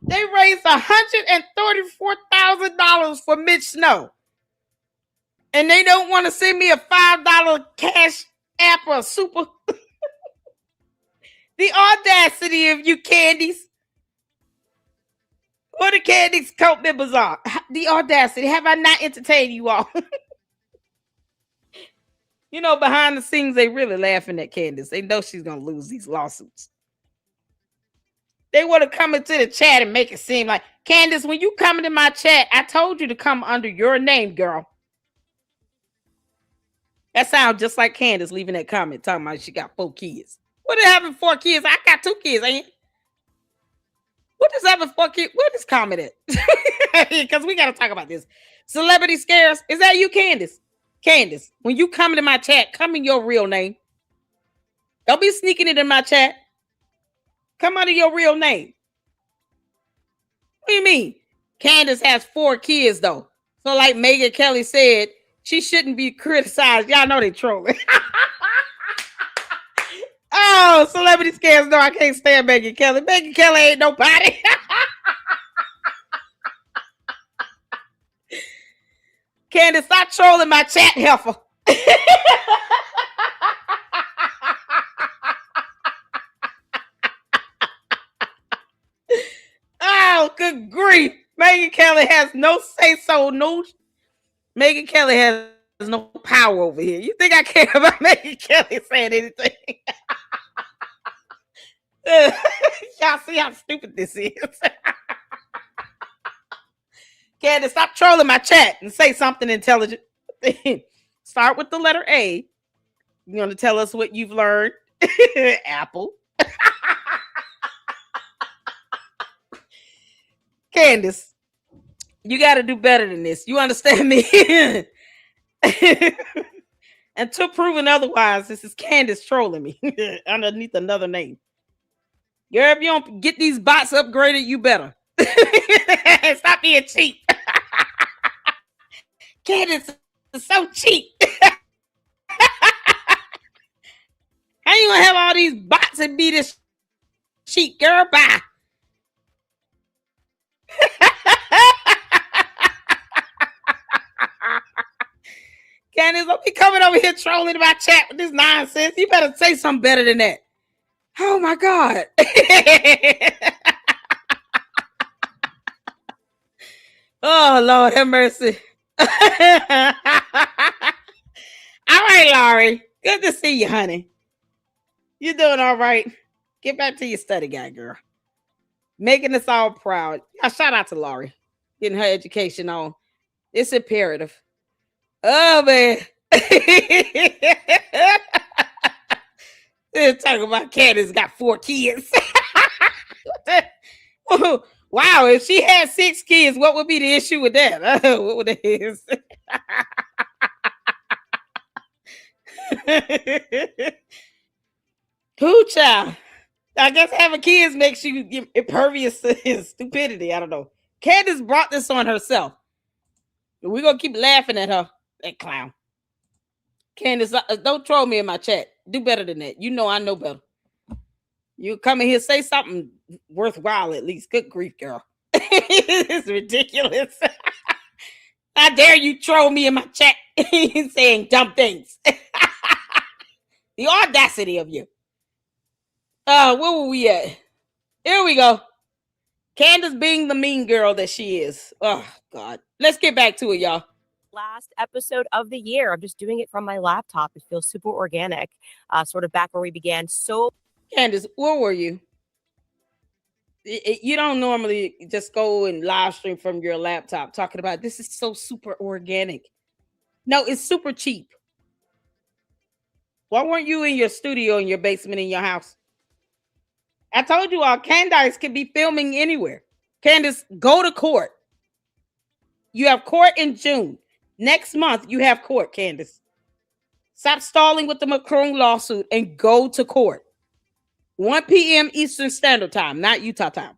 They raised $134,000 for Mitch Snow. And they don't want to send me a $5 cash app or a super. The audacity of you Candies. What the Candies cult members are. The audacity. Have I not entertained you all? You know, behind the scenes, they really laughing at Candace. They know she's going to lose these lawsuits. They want to come into the chat and make it seem like, Candace, when you come into my chat, I told you to come under your name, girl. That sounds just like Candace leaving that comment talking about she got 4 kids. What is having 4 kids? I got 2 kids, ain't it? What is having 4 kids? Where this comment at? Because we got to talk about this. Celebrity scares. Is that you, Candace? Candace, when you come into my chat, come in your real name. Don't be sneaking it in my chat. Come under your real name. What do you mean? Candace has 4 kids, though. So like Megyn Kelly said, she shouldn't be criticized. Y'all know they trolling. Oh, celebrity scares. No, I can't stand Megyn Kelly. Megyn Kelly ain't nobody. Candace, stop trolling my chat, heifer. Oh, good grief. Megyn Kelly has no say-so. No, Megyn Kelly has no power over here. You think I care about Megyn Kelly saying anything? Y'all see how stupid this is. Candace, stop trolling my chat and say something intelligent. Start with the letter A. You're going to tell us what you've learned. Apple. Candace, you got to do better than this. You understand me? Until proven otherwise, this is Candace trolling me underneath another name. Girl, if you don't get these bots upgraded, you better. Stop being cheap. Candace is so cheap. How you gonna have all these bots and be this cheap, girl? Bye. Candace, don't be coming over here trolling my chat with this nonsense. You better say something better than that. Oh my God. Oh, Lord have mercy. All right, Laurie. Good to see you, honey. You doing all right? Get back to your study guide, girl. Making us all proud. Shout out to Laurie. Getting her education on. It's imperative. Oh, man. They're talking about Candace got 4 kids. Wow, if she had 6 kids, what would be the issue with that? What would it is? Who child? I guess having kids makes you impervious to stupidity. I don't know. Candace brought this on herself. We're going to keep laughing at her. That clown. Candace, don't troll me in my chat. Do better than that. You know I know better. You come in here, say something worthwhile at least. Good grief, girl. It's ridiculous. How dare you troll me in my chat saying dumb things. The audacity of you. Where were we at? Here we go. Candace being the mean girl that she is. Oh, God. Let's get back to it, y'all. Last episode of the year. I'm just doing it from my laptop. It feels super organic, sort of back where we began. So, Candace, where were you? You don't normally just go and live stream from your laptop talking about this is so super organic. No, it's super cheap. Why weren't you in your studio in your basement in your house? I told you all, Candace could be filming anywhere. Candace, go to court. You have court in June. Next month, you have court, Candace. Stop stalling with the Macron lawsuit and go to court. 1 p.m. Eastern Standard Time, not Utah time.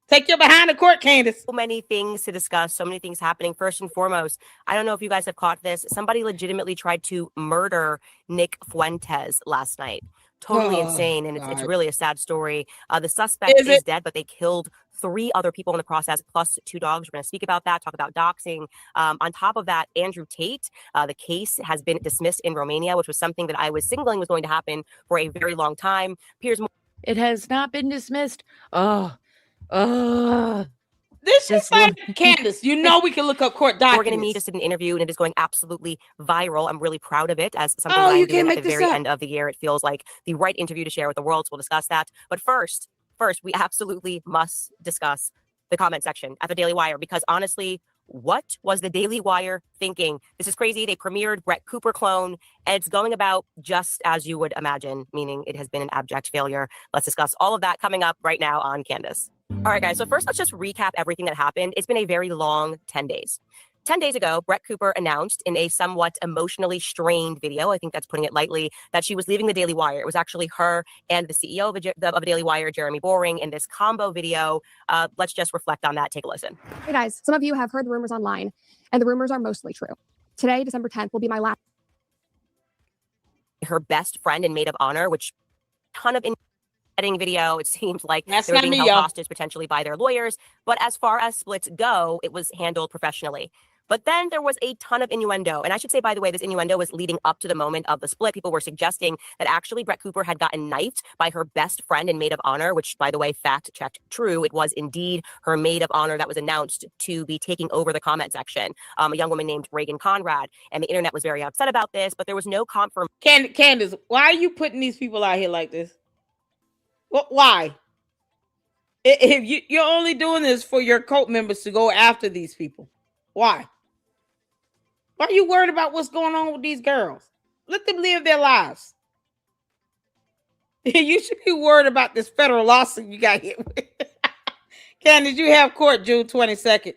Take your behind the court, Candace. So many things to discuss, so many things happening. First and foremost, I don't know if you guys have caught this. Somebody legitimately tried to murder Nick Fuentes last night. Totally insane. And it's really a sad story. The suspect is dead, but they killed 3 other people in the process, plus 2 dogs. We're going to speak about that, talk about doxing. On top of that, Andrew Tate, the case has been dismissed in Romania, which was something that I was signaling was going to happen for a very long time. It has not been dismissed. This is like Candace. You know we can look up court documents. We're going to need just an interview, and it is going absolutely viral. I'm really proud of it as something that you I'm doing can't at make the this very up. end of the year. It feels like the right interview to share with the world, so we'll discuss that. But first, we absolutely must discuss the comment section at the Daily Wire, because honestly, what was the Daily Wire thinking? This is crazy. They premiered Brett Cooper clone, and it's going about just as you would imagine, meaning it has been an abject failure. Let's discuss all of that coming up right now on Candace. All right, guys. So first, let's just recap everything that happened. It's been a very long 10 days. 10 days ago, Brett Cooper announced in a somewhat emotionally strained video, I think that's putting it lightly, that she was leaving the Daily Wire. It was actually her and the CEO of Daily Wire, Jeremy Boring, in this combo video. Let's just reflect on that. Take a listen. Hey guys, some of you have heard the rumors online, and the rumors are mostly true. Today, December 10th, will be my last. Her best friend and maid of honor, which ton of wedding video. It seems like That's they were not being me, held y'all. hostage potentially by their lawyers. But as far as splits go, it was handled professionally. But then there was a ton of innuendo. And I should say, by the way, this innuendo was leading up to the moment of the split. People were suggesting that actually Brett Cooper had gotten knifed by her best friend and maid of honor, which, by the way, fact checked true. It was indeed her maid of honor that was announced to be taking over the comment section, a young woman named Reagan Conrad. And the internet was very upset about this, but there was no confirmation. Candace, why are you putting these people out here like this? Why? If you're only doing this for your cult members to go after these people. Why? Why are you worried about what's going on with these girls? Let them live their lives. You should be worried about this federal lawsuit you got hit with. Candace, you have court June 22nd,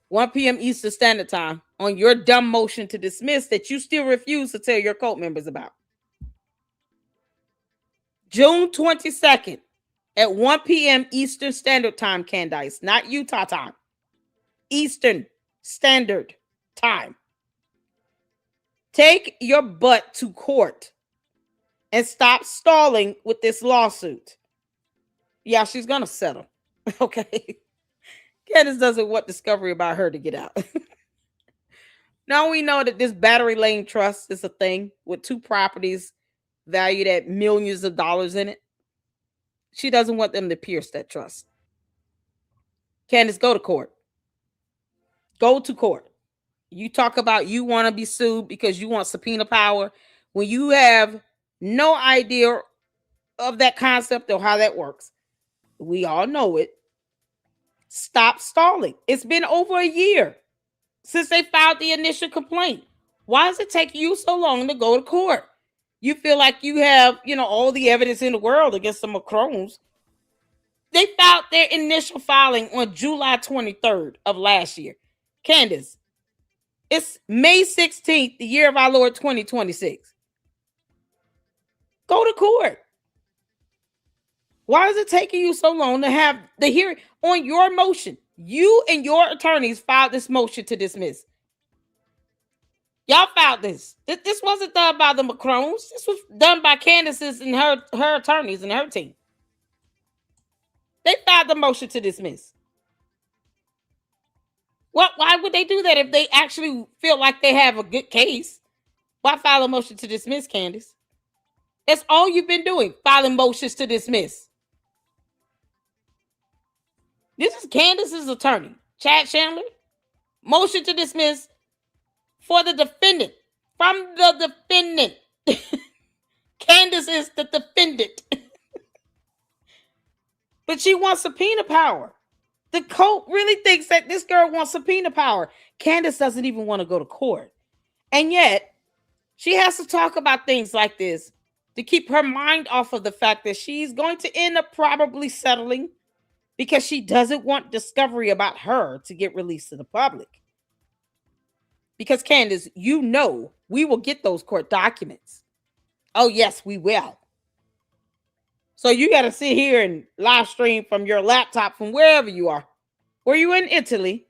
1 p.m. Eastern Standard Time, on your dumb motion to dismiss that you still refuse to tell your cult members about. June 22nd at 1 p.m. Eastern Standard Time, Candace, not Utah time. Eastern Standard Time. Take your butt to court and stop stalling with this lawsuit. Yeah, she's going to settle. Okay. Candace doesn't want discovery about her to get out. Now we know that this Battery Lane Trust is a thing with 2 properties valued at millions of dollars in it. She doesn't want them to pierce that trust. Candace, go to court. Go to court. You talk about you want to be sued because you want subpoena power when you have no idea of that concept or how that works. We all know it. Stop stalling. It's been over a year since they filed the initial complaint. Why does it take you so long to go to court? You feel like you have, all the evidence in the world against the Macrons. They filed their initial filing on July 23rd of last year. Candace, it's May 16th, the year of our Lord 2026. Go to court. Why is it taking you so long to have the hearing on your motion? You and your attorneys filed this motion to dismiss. Y'all filed this. This wasn't done by the Macrons. This was done by Candace's and her attorneys and her team. They filed the motion to dismiss. Why would they do that if they actually feel like they have a good case? Why file a motion to dismiss, Candace? That's all you've been doing, filing motions to dismiss. This is Candace's attorney, Chad Chandler. Motion to dismiss for the defendant. From the defendant. Candace is the defendant. But she wants subpoena power. The cult really thinks that this girl wants subpoena power. Candace doesn't even want to go to court. And yet, she has to talk about things like this to keep her mind off of the fact that she's going to end up probably settling because she doesn't want discovery about her to get released to the public. Because Candace, we will get those court documents. Oh, yes, we will. So you got to sit here and live stream from your laptop from wherever you are. Were you in Italy?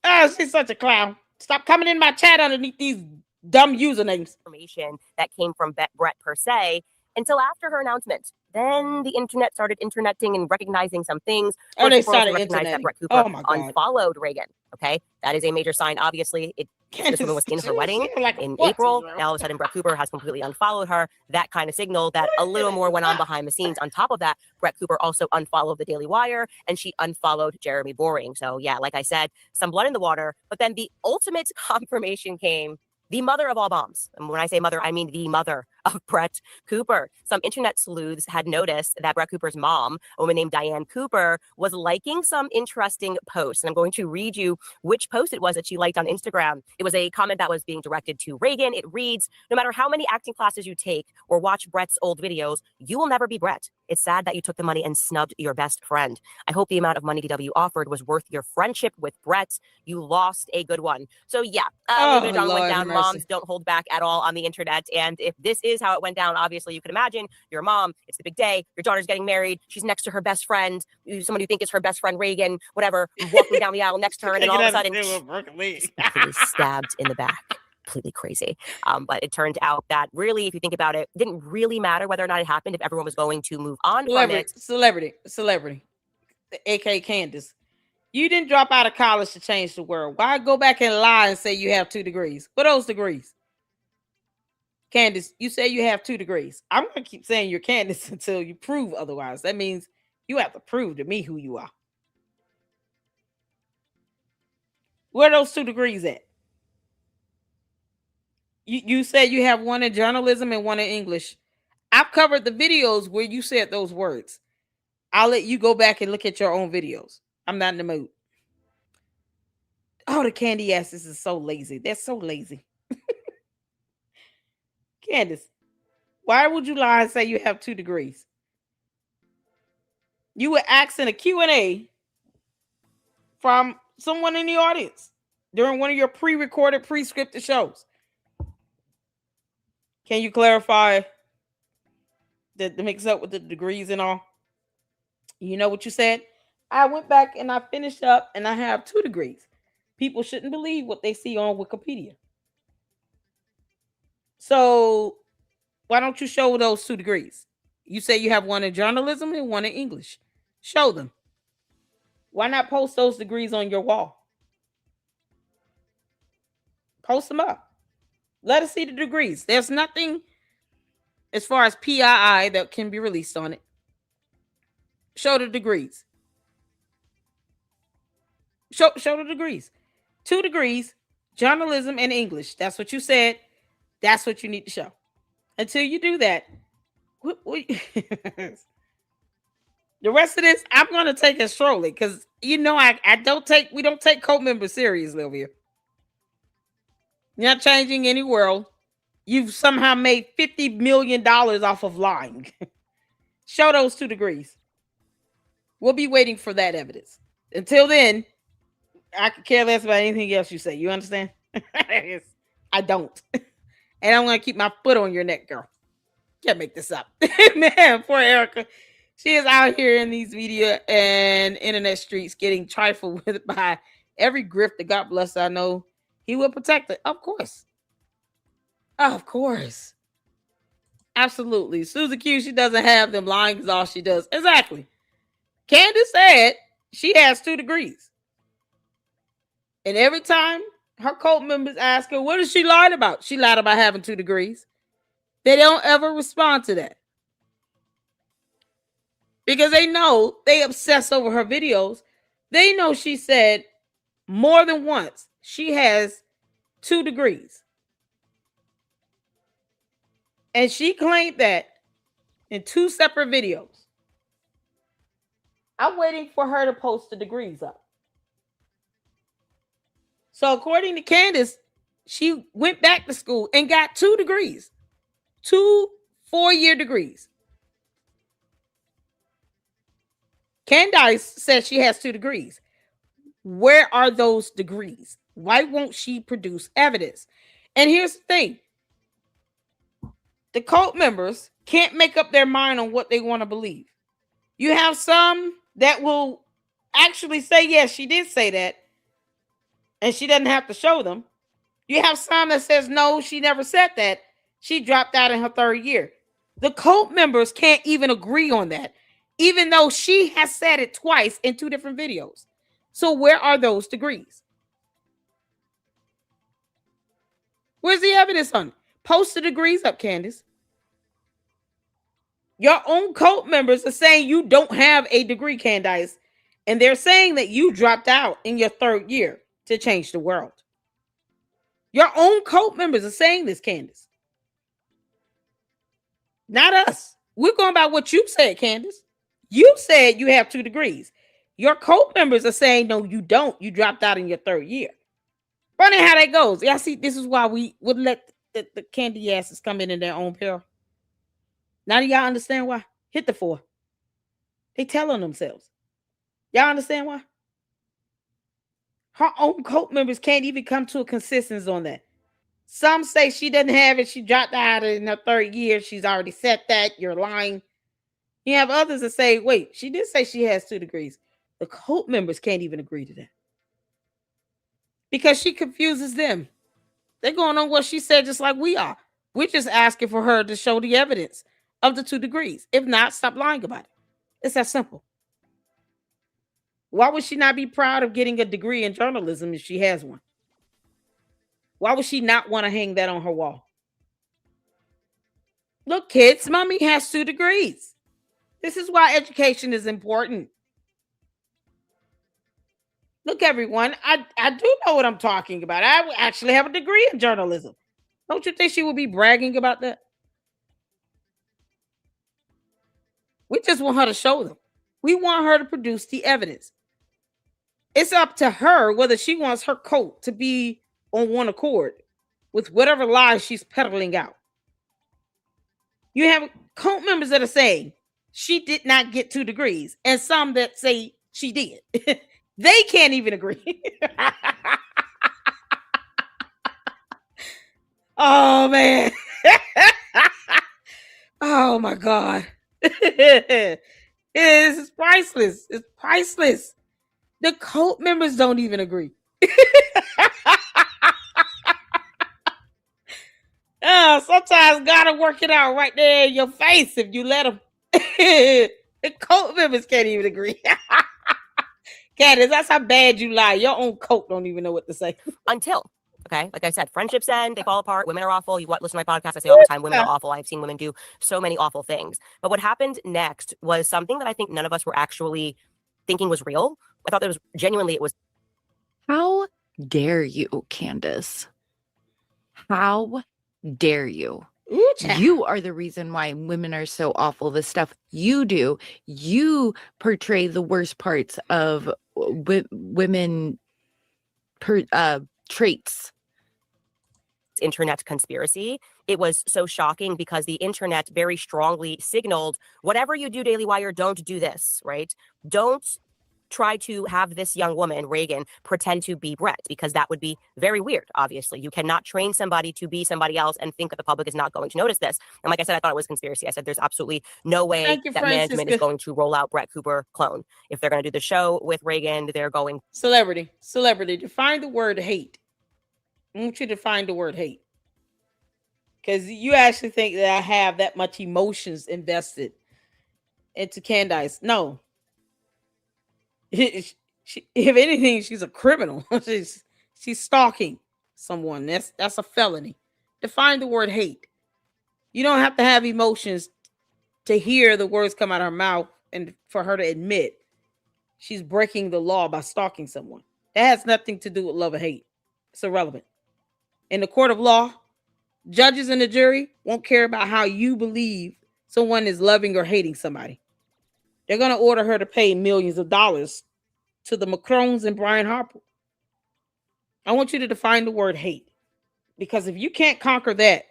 Oh, she's such a clown. Stop coming in my chat underneath these dumb usernames. Information that came from Brett per se until after her announcement. Then the internet started interneting and recognizing some things. Oh, they people also started recognized that interneting. Brett Cooper Oh, my God. unfollowed Reagan. Okay, that is a major sign. Obviously, this woman was in her wedding in what? April. Now all of a sudden, Brett Cooper has completely unfollowed her. That kind of signal that a little more went on behind the scenes. On top of that, Brett Cooper also unfollowed the Daily Wire, and she unfollowed Jeremy Boring. So yeah, like I said, some blood in the water. But then the ultimate confirmation came. The mother of all bombs. And when I say mother, I mean the mother of Brett Cooper. Some internet sleuths had noticed that Brett Cooper's mom, a woman named Diane Cooper, was liking some interesting posts. And I'm going to read you which post it was that she liked on Instagram. It was a comment that was being directed to Reagan. It reads, "No matter how many acting classes you take or watch Brett's old videos, you will never be Brett. It's sad that you took the money and snubbed your best friend. I hope the amount of money DW offered was worth your friendship with Brett. You lost a good one." So yeah, a little bit of drama went down. Moms don't hold back at all on the internet. And if this is how it went down, obviously you can imagine you're a mom. It's the big day. Your daughter's getting married. She's next to her best friend, somebody you think is her best friend, Reagan, whatever, walking down the aisle next to her. And then all of a sudden, completely stabbed in the back. Completely crazy. But it turned out that really, if you think about it, it didn't really matter whether or not it happened if everyone was going to move on from it. Celebrity, aka Candace. You didn't drop out of college to change the world. Why go back and lie and say you have 2 degrees? What are those degrees? Candace, you say you have 2 degrees. I'm going to keep saying you're Candace until you prove otherwise. That means you have to prove to me who you are. Where are those 2 degrees at? You said you have one in journalism and one in English. I've covered the videos where you said those words. I'll let you go back and look at your own videos. I'm not in the mood. Oh, the candy asses is so lazy. They're so lazy. Candace, why would you lie and say you have 2 degrees? You were asking a Q&A from someone in the audience during one of your pre-recorded, pre-scripted shows. Can you clarify the mix up with the degrees and all? You know what you said? I went back and I finished up and I have 2 degrees. People shouldn't believe what they see on Wikipedia. So why don't you show those 2 degrees? You say you have one in journalism and one in English. Show them. Why not post those degrees on your wall? Post them up. Let us see the degrees. There's nothing as far as PII that can be released on it. Show the degrees. Show the degrees. 2 degrees, journalism and English. That's what you said. That's what you need to show. Until you do that, the rest of this, I'm going to take it slowly because we don't take cult members seriously over here. You're not changing any world. You've somehow made $50 million off of lying. Show those 2 degrees. We'll be waiting for that evidence. Until then, I could care less about anything else you say. You understand? I don't. And I'm going to keep my foot on your neck, girl. Can't make this up. Man, poor Erica. She is out here in these media and internet streets getting trifled with by every grifter. God bless her. I know he will protect her. Of course. Of course. Absolutely. Susie Q, she doesn't have them. Lying is all she does. Exactly. Candace said she has 2 degrees. And every time her cult members ask her, what is she lied about? She lied about having 2 degrees. They don't ever respond to that. Because they know they obsess over her videos. They know she said more than once she has 2 degrees. And she claimed that in 2 separate videos. I'm waiting for her to post the degrees up. So according to Candace, she went back to school and got 2 degrees. 2 4-year degrees. Candace says she has 2 degrees. Where are those degrees? Why won't she produce evidence? And here's the thing. the cult members can't make up their mind on what they want to believe. You have some that will actually say, yes, she did say that, and she doesn't have to show them. You have some that says, no, she never said that. She dropped out in her 3rd year. The cult members can't even agree on that, even though she has said it twice in 2 different videos. So where are those degrees? Where's the evidence on it? Post the degrees up, Candace. Your own cult members are saying you don't have a degree, Candace, and they're saying that you dropped out in your 3rd year to change the world. Your own cult members are saying this, Candace. Not us. We're going by what you said, Candace. You said you have 2 degrees. Your cult members are saying, no, you don't. You dropped out in your 3rd year. Funny how that goes. Y'all see, this is why we would let the candy asses come in their own pill. Now do y'all understand why? Hit the 4. They tell on themselves. Y'all understand why? Her own cult members can't even come to a consensus on that. Some say she doesn't have it. She dropped out in her 3rd year. She's already said that. You're lying. You have others that say, wait, she did say she has 2 degrees. The cult members can't even agree to that. Because she confuses them. They're going on what she said just like we are. We're just asking for her to show the evidence of the 2 degrees. If not, stop lying about it. It's that simple. Why would she not be proud of getting a degree in journalism if she has one? Why would she not want to hang that on her wall? Look, kids, mommy has 2 degrees. This is why education is important. Look, everyone, I do know what I'm talking about. I actually have a degree in journalism. Don't you think she would be bragging about that? We just want her to show them. We want her to produce the evidence. It's up to her whether she wants her cult to be on one accord with whatever lies she's peddling out. You have cult members that are saying she did not get 2 degrees, and some that say she did. They can't even agree. Oh, man. Oh, my God. This is priceless. It's priceless. The cult members don't even agree. Sometimes gotta work it out right there in your face if you let them. The cult members can't even agree. Candace, that's how bad you lie. Your own cult don't even know what to say. Until, okay, like I said, friendships end, they fall apart, women are awful. You listen to my podcast, I say all the time, women are awful. I've seen women do so many awful things. But what happened next was something that I think none of us were actually thinking was real. I thought that was genuinely, it was. How dare you, Candace? How dare you? You are the reason why women are so awful. The stuff you do, you portray the worst parts of women traits. Internet conspiracy. It was so shocking because the internet very strongly signaled, whatever you do, Daily Wire, don't do this, right? Don't try to have this young woman, Reagan, pretend to be Brett, because that would be very weird, obviously. You cannot train somebody to be somebody else and think that the public is not going to notice this. And like I said, I thought it was conspiracy. I said there's absolutely no way that management is going to roll out Brett Cooper clone. If they're going to do the show with Reagan, they're going... Celebrity. Define the word hate. I want you to define the word hate. Because you actually think that I have that much emotions invested into Candace. No. If anything, she's a criminal. she's stalking someone. That's a felony. Define the word hate. You don't have to have emotions to hear the words come out of her mouth and for her to admit she's breaking the law by stalking someone. That has nothing to do with love or hate. It's irrelevant. In the court of law, judges and the jury won't care about how you believe someone is loving or hating somebody. They're going to order her to pay millions of dollars to the Macrons and Brian Harper. I want you to define the word hate. Because if you can't conquer that,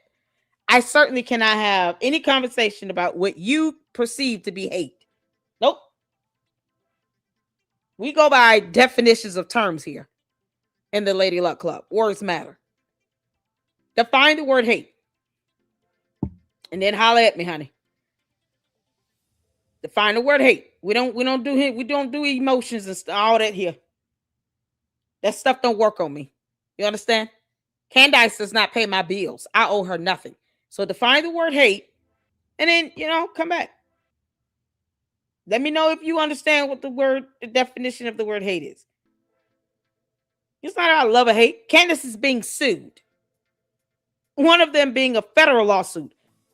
I certainly cannot have any conversation about what you perceive to be hate. Nope. We go by definitions of terms here in the Lady Luck Club. Words matter. Define the word hate. And then holler at me, honey. Define the word hate. We don't do emotions and all that here. That stuff don't work on me. You understand? Candace does not pay my bills. I owe her nothing. So define the word hate, and then come back. Let me know if you understand what the definition of the word hate is. It's not about love or hate. Candace is being sued. One of them being a federal lawsuit.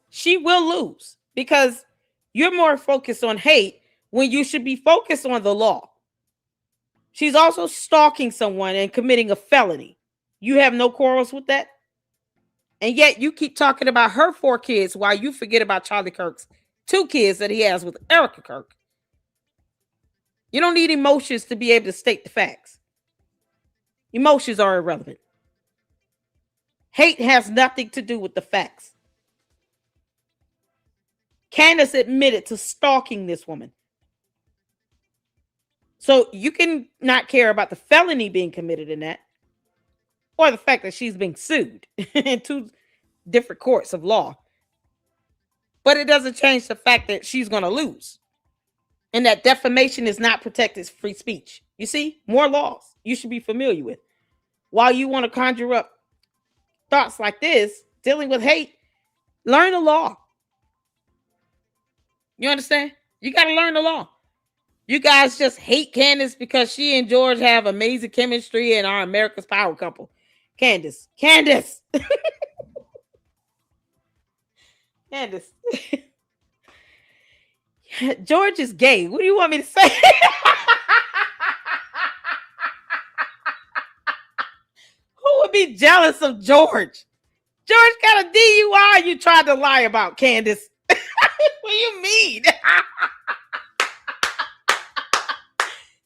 She will lose because you're more focused on hate when you should be focused on the law. She's also stalking someone and committing a felony. You have no quarrels with that? And yet you keep talking about her 4 kids while you forget about Charlie Kirk's 2 kids that he has with Erica Kirk. You don't need emotions to be able to state the facts. Emotions are irrelevant. Hate has nothing to do with the facts. Candace admitted to stalking this woman. So you can not care about the felony being committed in that, or the fact that she's being sued in 2 different courts of law. But it doesn't change the fact that she's going to lose. And that defamation is not protected free speech. You see, more laws you should be familiar with. While you want to conjure up thoughts like this, dealing with hate, learn the law. You understand? You got to learn the law. You guys just hate Candace because she and George have amazing chemistry and are America's power couple. Candace. Candace. George is gay. What do you want me to say? Who would be jealous of George? George got a DUI you tried to lie about, Candace. What do you mean?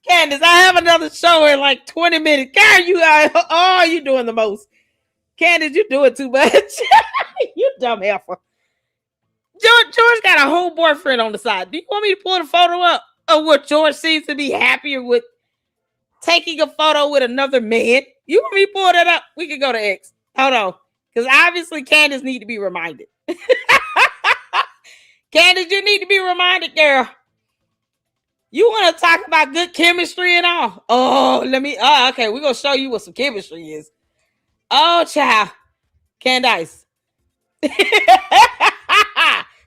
Candace, I have another show in like 20 minutes. God, you doing the most. Candace, you doing too much. You dumb heifer. George got a whole boyfriend on the side. Do you want me to pull the photo up of what George seems to be happier with taking a photo with another man? You want me to pull that up? We can go to X. Hold on. Because obviously Candace need to be reminded. Candace, you need to be reminded, girl. You want to talk about good chemistry and all? Okay, we're going to show you what some chemistry is. Oh, child. Candace.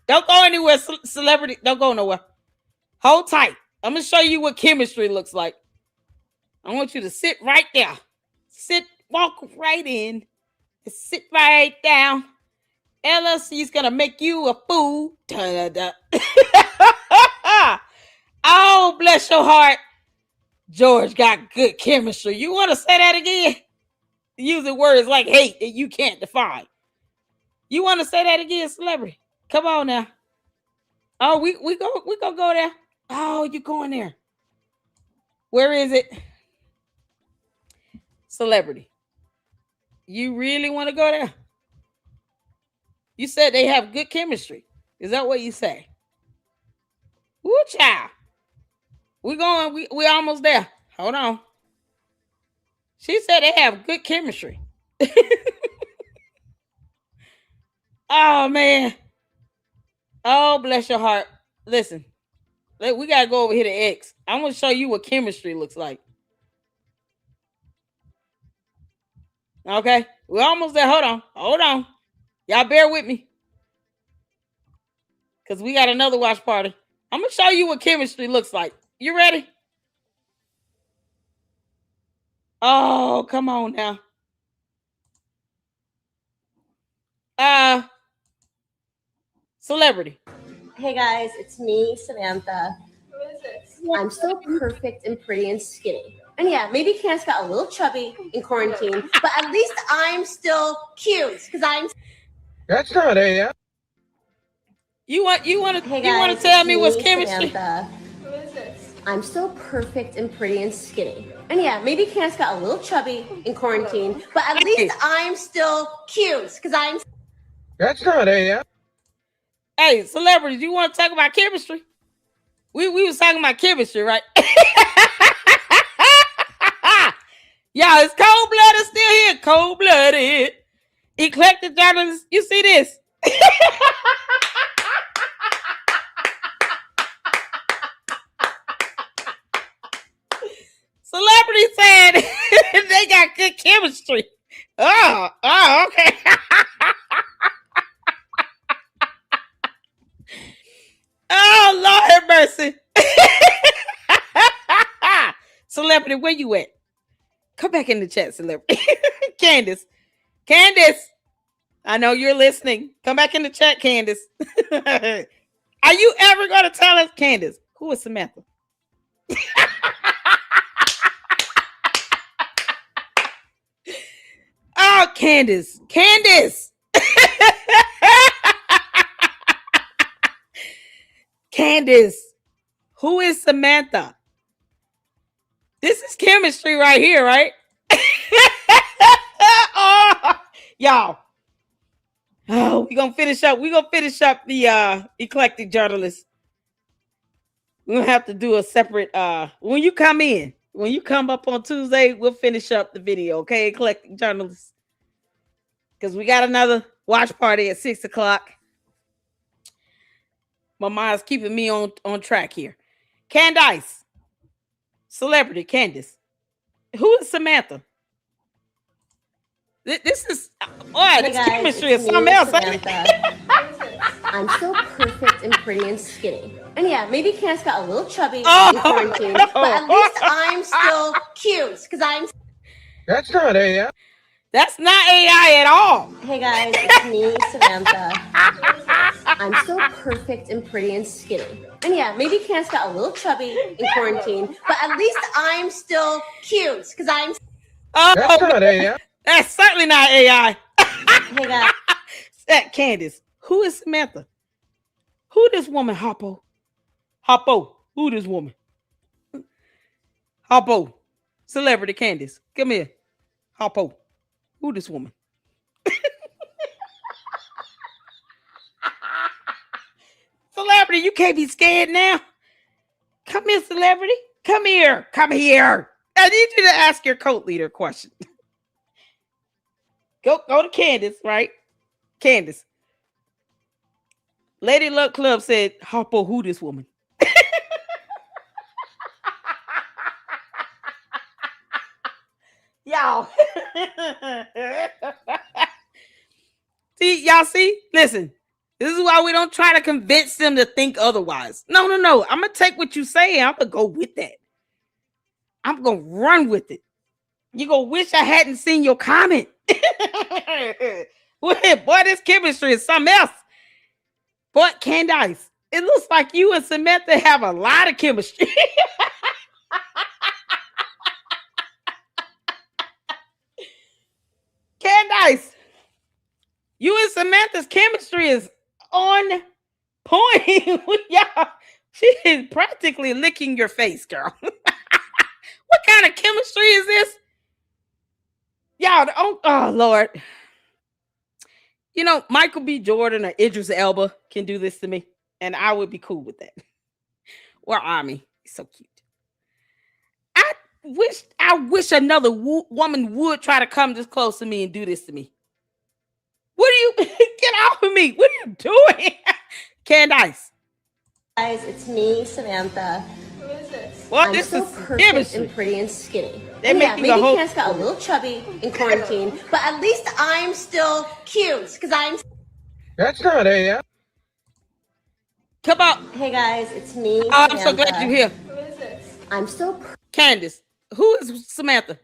Don't go anywhere, celebrity. Don't go nowhere. Hold tight. I'm going to show you what chemistry looks like. I want you to sit right there. Walk right in. And sit right down. LLC's going to make you a fool. Oh, bless your heart. George got good chemistry. You want to say that again? Using words like hate that you can't define. You want to say that again, celebrity? Come on now. Oh, we gonna go there. Oh, you going there. Where is it? Celebrity. You really want to go there? You said they have good chemistry. Is that what you say? Woo, child. We almost there. Hold on. She said they have good chemistry. Oh, man. Oh, bless your heart. Listen, we got to go over here to X. I'm going to show you what chemistry looks like. Okay? We're almost there. Hold on. Y'all bear with me. Because we got another watch party. I'm going to show you what chemistry looks like. You ready? Oh, come on now. Celebrity. Hey guys, it's me, Samantha. Who is this? I'm so perfect and pretty and skinny. And yeah, maybe Candace got a little chubby in quarantine, but at least I'm still cute because I'm. That's not a. You want to tell me what's chemistry? Samantha. Who is this? I'm so perfect and pretty and skinny. And yeah, maybe Candace got a little chubby in quarantine, but at least I'm still cute because I'm. That's not a. Hey, celebrities, you want to talk about chemistry? We was talking about chemistry, right? Y'all, it's cold-blooded still here. Cold-blooded. Eclectic journalists, you see this? Celebrity said they got good chemistry. Oh, okay. Oh, Lord have mercy. Celebrity, where you at? Come back in the chat, celebrity. Candace. I know you're listening. Come back in the chat, Candace. Are you ever going to tell us, Candace, who is Samantha? Oh, Candace. Candace, who is Samantha? This is chemistry right here, right? Oh, y'all. Oh, we're gonna finish up the eclectic journalist. We're gonna have to do a separate when you come up on Tuesday, we'll finish up the video, okay, eclectic journalist. Because we got another watch party at 6:00. My mind's keeping me on track here. Candace, celebrity Candace. Who is Samantha? This is this chemistry is something else. I'm so perfect and pretty and skinny. And yeah, maybe Candace got a little chubby in quarantine, but at least I'm still cute because I'm. That's not AI. That's not AI at all. Hey guys, it's me, Samantha. I'm so perfect and pretty and skinny. And yeah, maybe Candace got a little chubby in quarantine, but at least I'm still cute because I'm. That's not AI. That's certainly not AI. Hey guys. Candace, who is Samantha? Who this woman, Hoppo? Who this woman? Hoppo. Celebrity Candace. Come here. Hoppo. Who this woman? Celebrity, you can't be scared now. Come here, celebrity. Come here. I need you to ask your cult leader a question. Go to Candace, right? Candace. Lady Luck Club said, Hoppo, who this woman? Y'all. See? Listen. This is why we don't try to convince them to think otherwise. No. I'm going to take what you say and I'm going to go with that. I'm going to run with it. You're going to wish I hadn't seen your comment. Boy, this chemistry is something else. But Candace, it looks like you and Samantha have a lot of chemistry. Candace, you and Samantha's chemistry is on point. Yeah, she is practically licking your face, girl. What kind of chemistry is this? Y'all, oh Lord. You know, Michael B. Jordan or Idris Elba can do this to me, and I would be cool with that. Or Army. He's so cute. I wish another woman would try to come this close to me and do this to me. What are you get off of me? What are you doing? Candace. Guys, it's me, Samantha. Who is this? Well, I'm this so is perfect and pretty and skinny. They And make yeah, me maybe the whole- Candace got a little chubby in quarantine, but at least I'm still cute because I'm. That's not AI. Come on. Hey guys, it's me. Oh, I'm so glad you're here. Who is this? I'm so. Candace. Who is Samantha?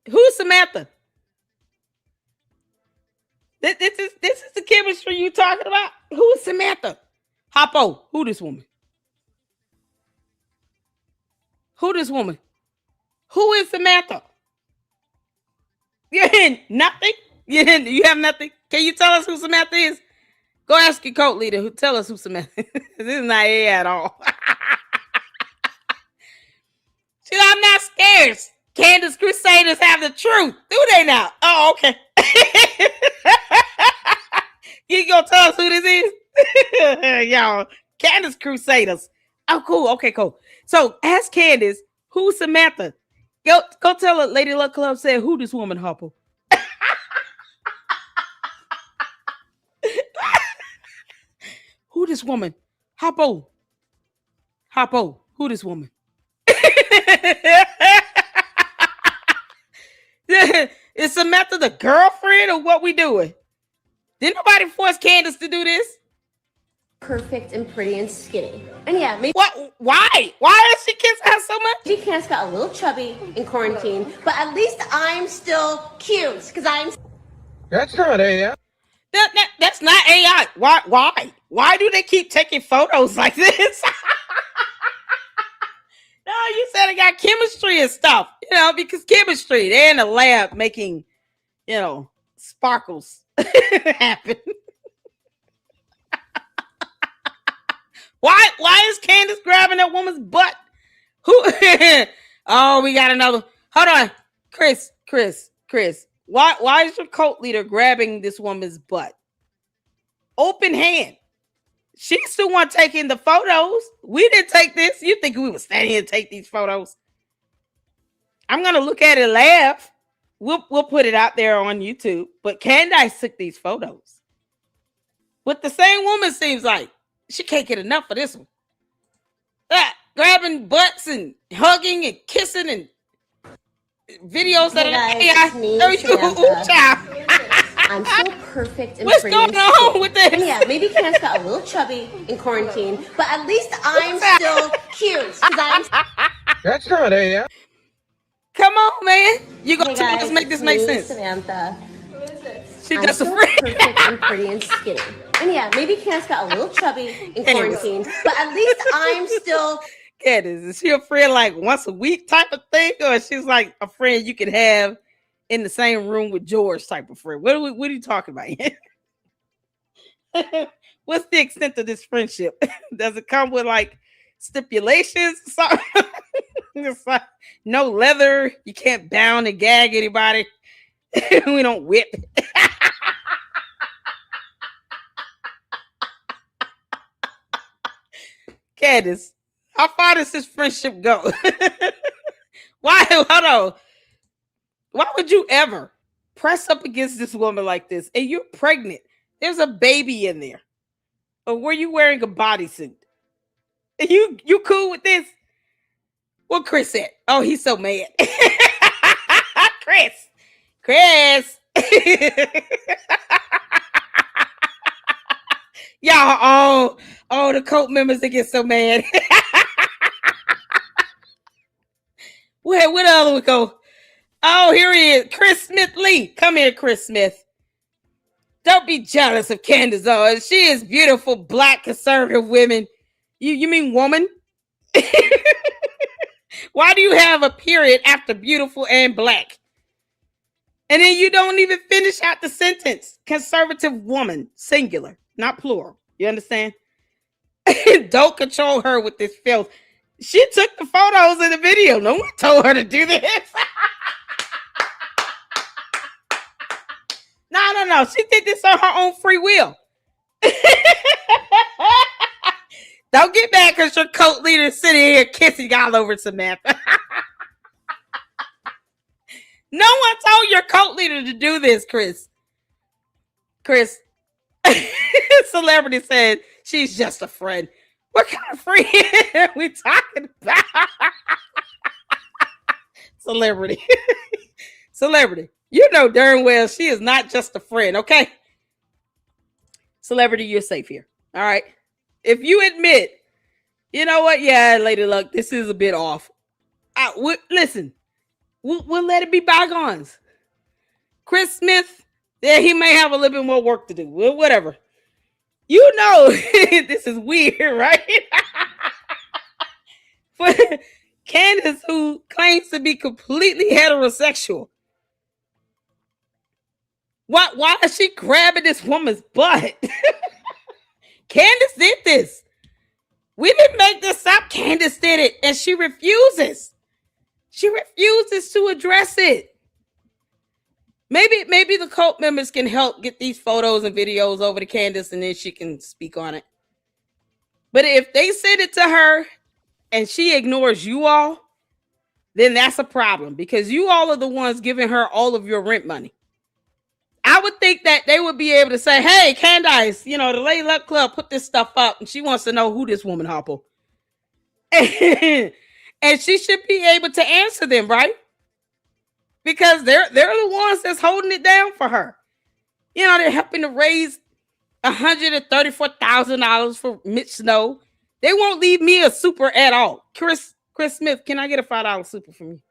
Who's Samantha? This is the chemistry you talking about? Who is Samantha? Hoppo, who this woman? Who this woman? Who is Samantha? You had nothing? You have nothing? Can you tell us who Samantha is? Go ask your cult leader who tell us who Samantha is. This is not AI at all. See, I'm not scared. Candace Crusaders have the truth. Do they now? Oh, okay. You gonna tell us who this is? Y'all, Candace Crusaders. Oh, cool. Okay, cool. So ask Candace, who's Samantha? Go tell her Lady Luck Club said, who this woman, Hopper? this woman? Hoppo. Who this woman? Is Samantha the girlfriend or what we doing? Did nobody force Candace to do this? Perfect and pretty and skinny. And yeah, maybe what? Why? Why is she kissing her so much? Maybe Candace got a little chubby in quarantine, but at least I'm still cute because I'm. That's not AI. That's not AI. Why? Why do they keep taking photos like this? No, you said it got chemistry and stuff. You know, because chemistry, they're in the lab making, sparkles happen. Why is Candace grabbing that woman's butt? Who? Oh, we got another. Hold on. Chris. Why is your cult leader grabbing this woman's butt? Open hand. She still want taking the photos. We didn't take this. You think we were standing here to take these photos? I'm gonna look at it and laugh. We'll put it out there on YouTube. But Candace took these photos. But the same woman seems like she can't get enough of this one. Grabbing butts and hugging and kissing and videos that are child. I'm so perfect and what's pretty. What's going on with this? And yeah, maybe Candace got a little chubby in quarantine, but at least I'm still cute. That's not AI. Come on, man. You gonna hey guys, make this make sense? Samantha. She's I'm just so a friend. perfect and pretty and skinny. And yeah, maybe Candace got a little chubby in quarantine, but at least I'm still. Candace, is she a friend like once a week type of thing, or she's like a friend you can have in the same room with George type of friend? What are you talking about? What's the extent of this friendship? Does it come with like stipulations? It's like no leather. You can't bound and gag anybody. We don't whip. Candace, how far does this friendship go? Why? Hold on. Why would you ever press up against this woman like this? And you're pregnant. There's a baby in there. Or were you wearing a bodysuit? And you cool with this? What Chris said? Oh, he's so mad. Chris. Y'all, oh, the cult members that get so mad. Where the other one go? Oh, here he is. Chris Smith Lee. Come here, Chris Smith. Don't be jealous of Candace Owens. She is beautiful, black, conservative women. You mean woman? Why do you have a period after beautiful and black? And then you don't even finish out the sentence. Conservative woman, singular, not plural. You understand? Don't control her with this filth. She took the photos in the video. No one told her to do this. No. She did this on her own free will. Don't get mad because your cult leader is sitting here kissing all over Samantha. No one told your cult leader to do this, Chris. Celebrity said she's just a friend. What kind of friend are we talking about? Celebrity. You know darn well she is not just a friend, okay? Celebrity, you're safe here. All right. If you admit, you know what? Yeah, Lady Luck, this is a bit off. Listen, we'll let it be bygones. Chris Smith, yeah, he may have a little bit more work to do. Well, whatever. You know, this is weird, right? For Candace, who claims to be completely heterosexual, why is she grabbing this woman's butt? Candace did this. We didn't make this up. Candace did it, and she refuses. She refuses to address it. Maybe the cult members can help get these photos and videos over to Candace, and then she can speak on it. But if they send it to her and she ignores you all, then that's a problem, because you all are the ones giving her all of your rent money. I would think that they would be able to say, hey, Candace, the Lady Luck Club put this stuff up and she wants to know who this woman Harpo. And she should be able to answer them, right? Because they're the ones that's holding it down for her. They're helping to raise $134,000 for Mitch Snow. They won't leave me a super at all. Chris Smith, can I get a $5 super from you?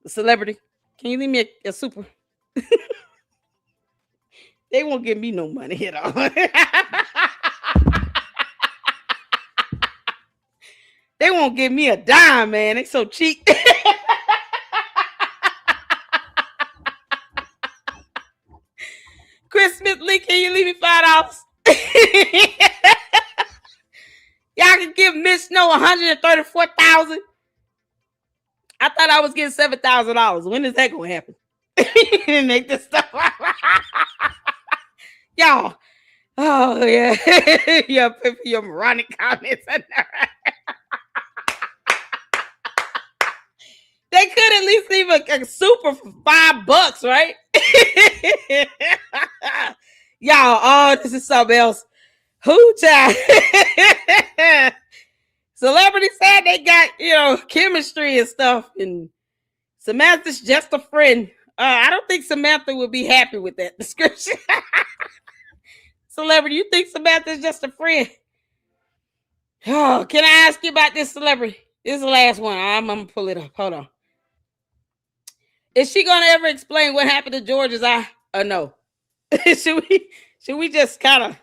The celebrity, can you leave me a super? They won't give me no money at all. They won't give me a dime, man. They so cheap. Chris Smith, Lee, can you leave me $5? Y'all can give Miss Snow $134,000. I thought I was getting $7,000. When is that gonna happen? Make this stuff. Y'all. Oh yeah. Yeah, put your moronic comments in there. They could at least leave a super for $5, right? Y'all, oh, this is something else. Who child? Celebrity said they got, chemistry and stuff, and Samantha's just a friend. I don't think Samantha would be happy with that description. Celebrity, you think Samantha's just a friend? Oh, can I ask you about this celebrity? This is the last one. I'm gonna pull it up. Hold on. Is she gonna ever explain what happened to George's eye? Or no? should we just kind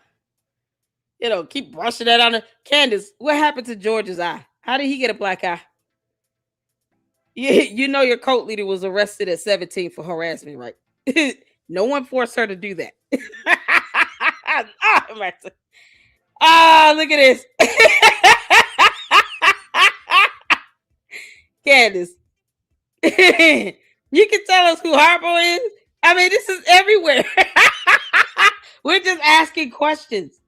of, keep brushing that on her? Candace, what happened to George's eye? How did he get a black eye? Your cult leader was arrested at 17 for harassment, right? No one forced her to do that. Look at this. Candace. You can tell us who Harpo is? I mean, this is everywhere. We're just asking questions.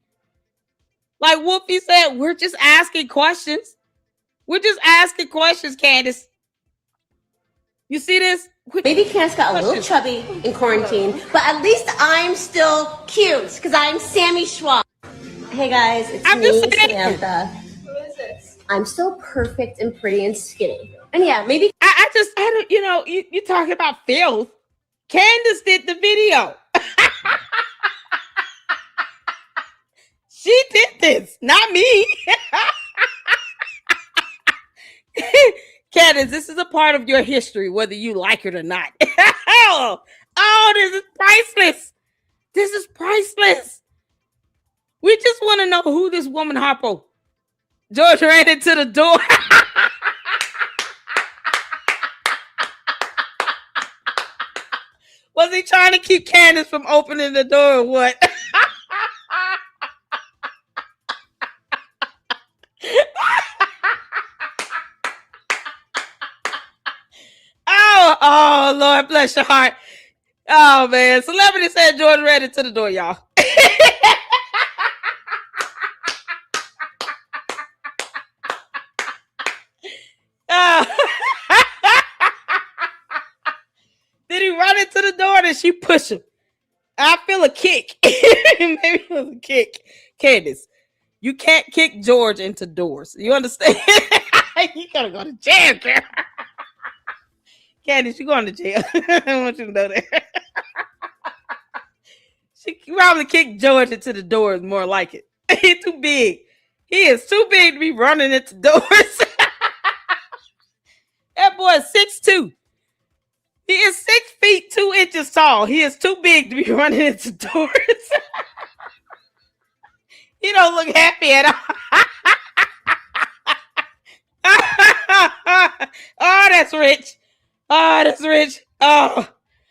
Like Wolfie said, we're just asking questions. We're just asking questions, Candace. You see this? Maybe Candace got a little chubby in quarantine, but at least I'm still cute because I'm Sammy Schwab. Hey guys, it's me, Samantha. Who is this? I'm still perfect and pretty and skinny. And yeah, maybe I don't, you talking about filth. Candace did the video. She did this, not me. Candace, this is a part of your history, whether you like it or not. Oh, this is priceless. This is priceless. We just want to know who this woman Harpo. George ran into the door. Was he trying to keep Candace from opening the door or what? Oh, Lord bless your heart. Oh, man. Celebrity said George ran into the door, y'all. Did he run into the door or did she push him? I feel a kick. Maybe it was a kick. Candace, you can't kick George into doors. You understand? You gotta go to jail, girl. Candace, you going to jail. I want you to know that. She probably kicked George into the doors, more like it. He's too big. He is too big to be running into doors. That boy is 6'2". He is 6 feet 2 inches tall. He is too big to be running into doors. He don't look happy at all. Oh, that's rich. Oh, that's rich. Oh,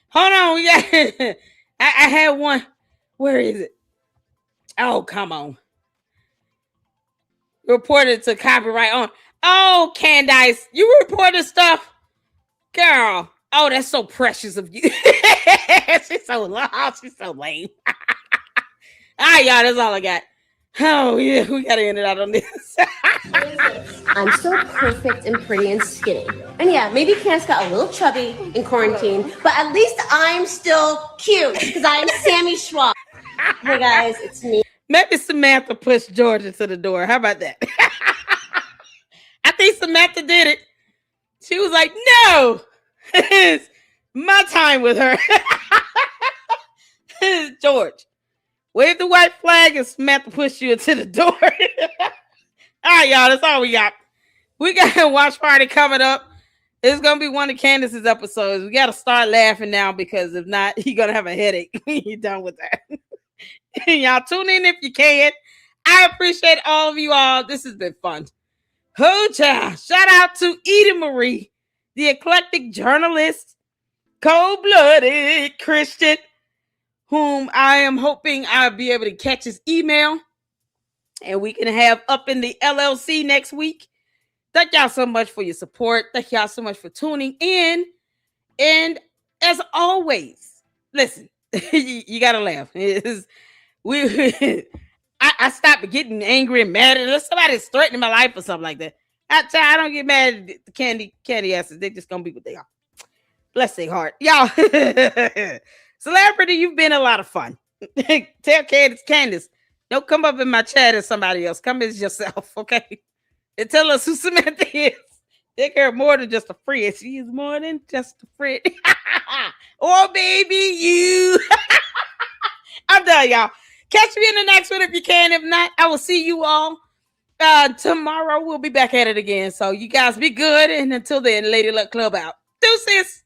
hold on. We got. I had one. Where is it? Oh, come on. Reported to copyright on. Oh, Candace, you reported stuff, girl. Oh, that's so precious of you. She's so long. She's so lame. All right, y'all. That's all I got. Oh, yeah. We got to end it out on this. I'm still perfect and pretty and skinny. And yeah, maybe Candace got a little chubby in quarantine, but at least I'm still cute because I'm Sammy Schwab. Hey guys, it's me. Maybe Samantha pushed Georgia to the door. How about that? I think Samantha did it. She was like, no, it's my time with her. George, wave the white flag and Samantha pushed you into the door. All right, y'all, that's all we got. We got a watch party coming up. It's going to be one of Candace's episodes. We got to start laughing now because if not, you're going to have a headache when you're done with that. Y'all tune in if you can. I appreciate all of you all. This has been fun. Oh, child. Shout out to Edie Marie, the eclectic journalist, cold-blooded Christian, whom I am hoping I'll be able to catch his email and we can have up in the LLC next week. Thank y'all so much for your support. Thank y'all so much for tuning in. And as always, listen, you got to laugh. I stopped getting angry and mad unless somebody's threatening my life or something like that. I don't get mad at the candy asses. They're just gonna be what they are. Bless their heart, y'all. Celebrity, you've been a lot of fun. Tell Candace, don't come up in my chat as somebody else. Come as yourself, okay? And tell us who Samantha is. Take her more than just a friend. She is more than just a friend. Oh, baby, you. I'm done, y'all. Catch me in the next one if you can. If not, I will see you all tomorrow. We'll be back at it again. So you guys be good. And until then, Lady Luck Club out. Deuces.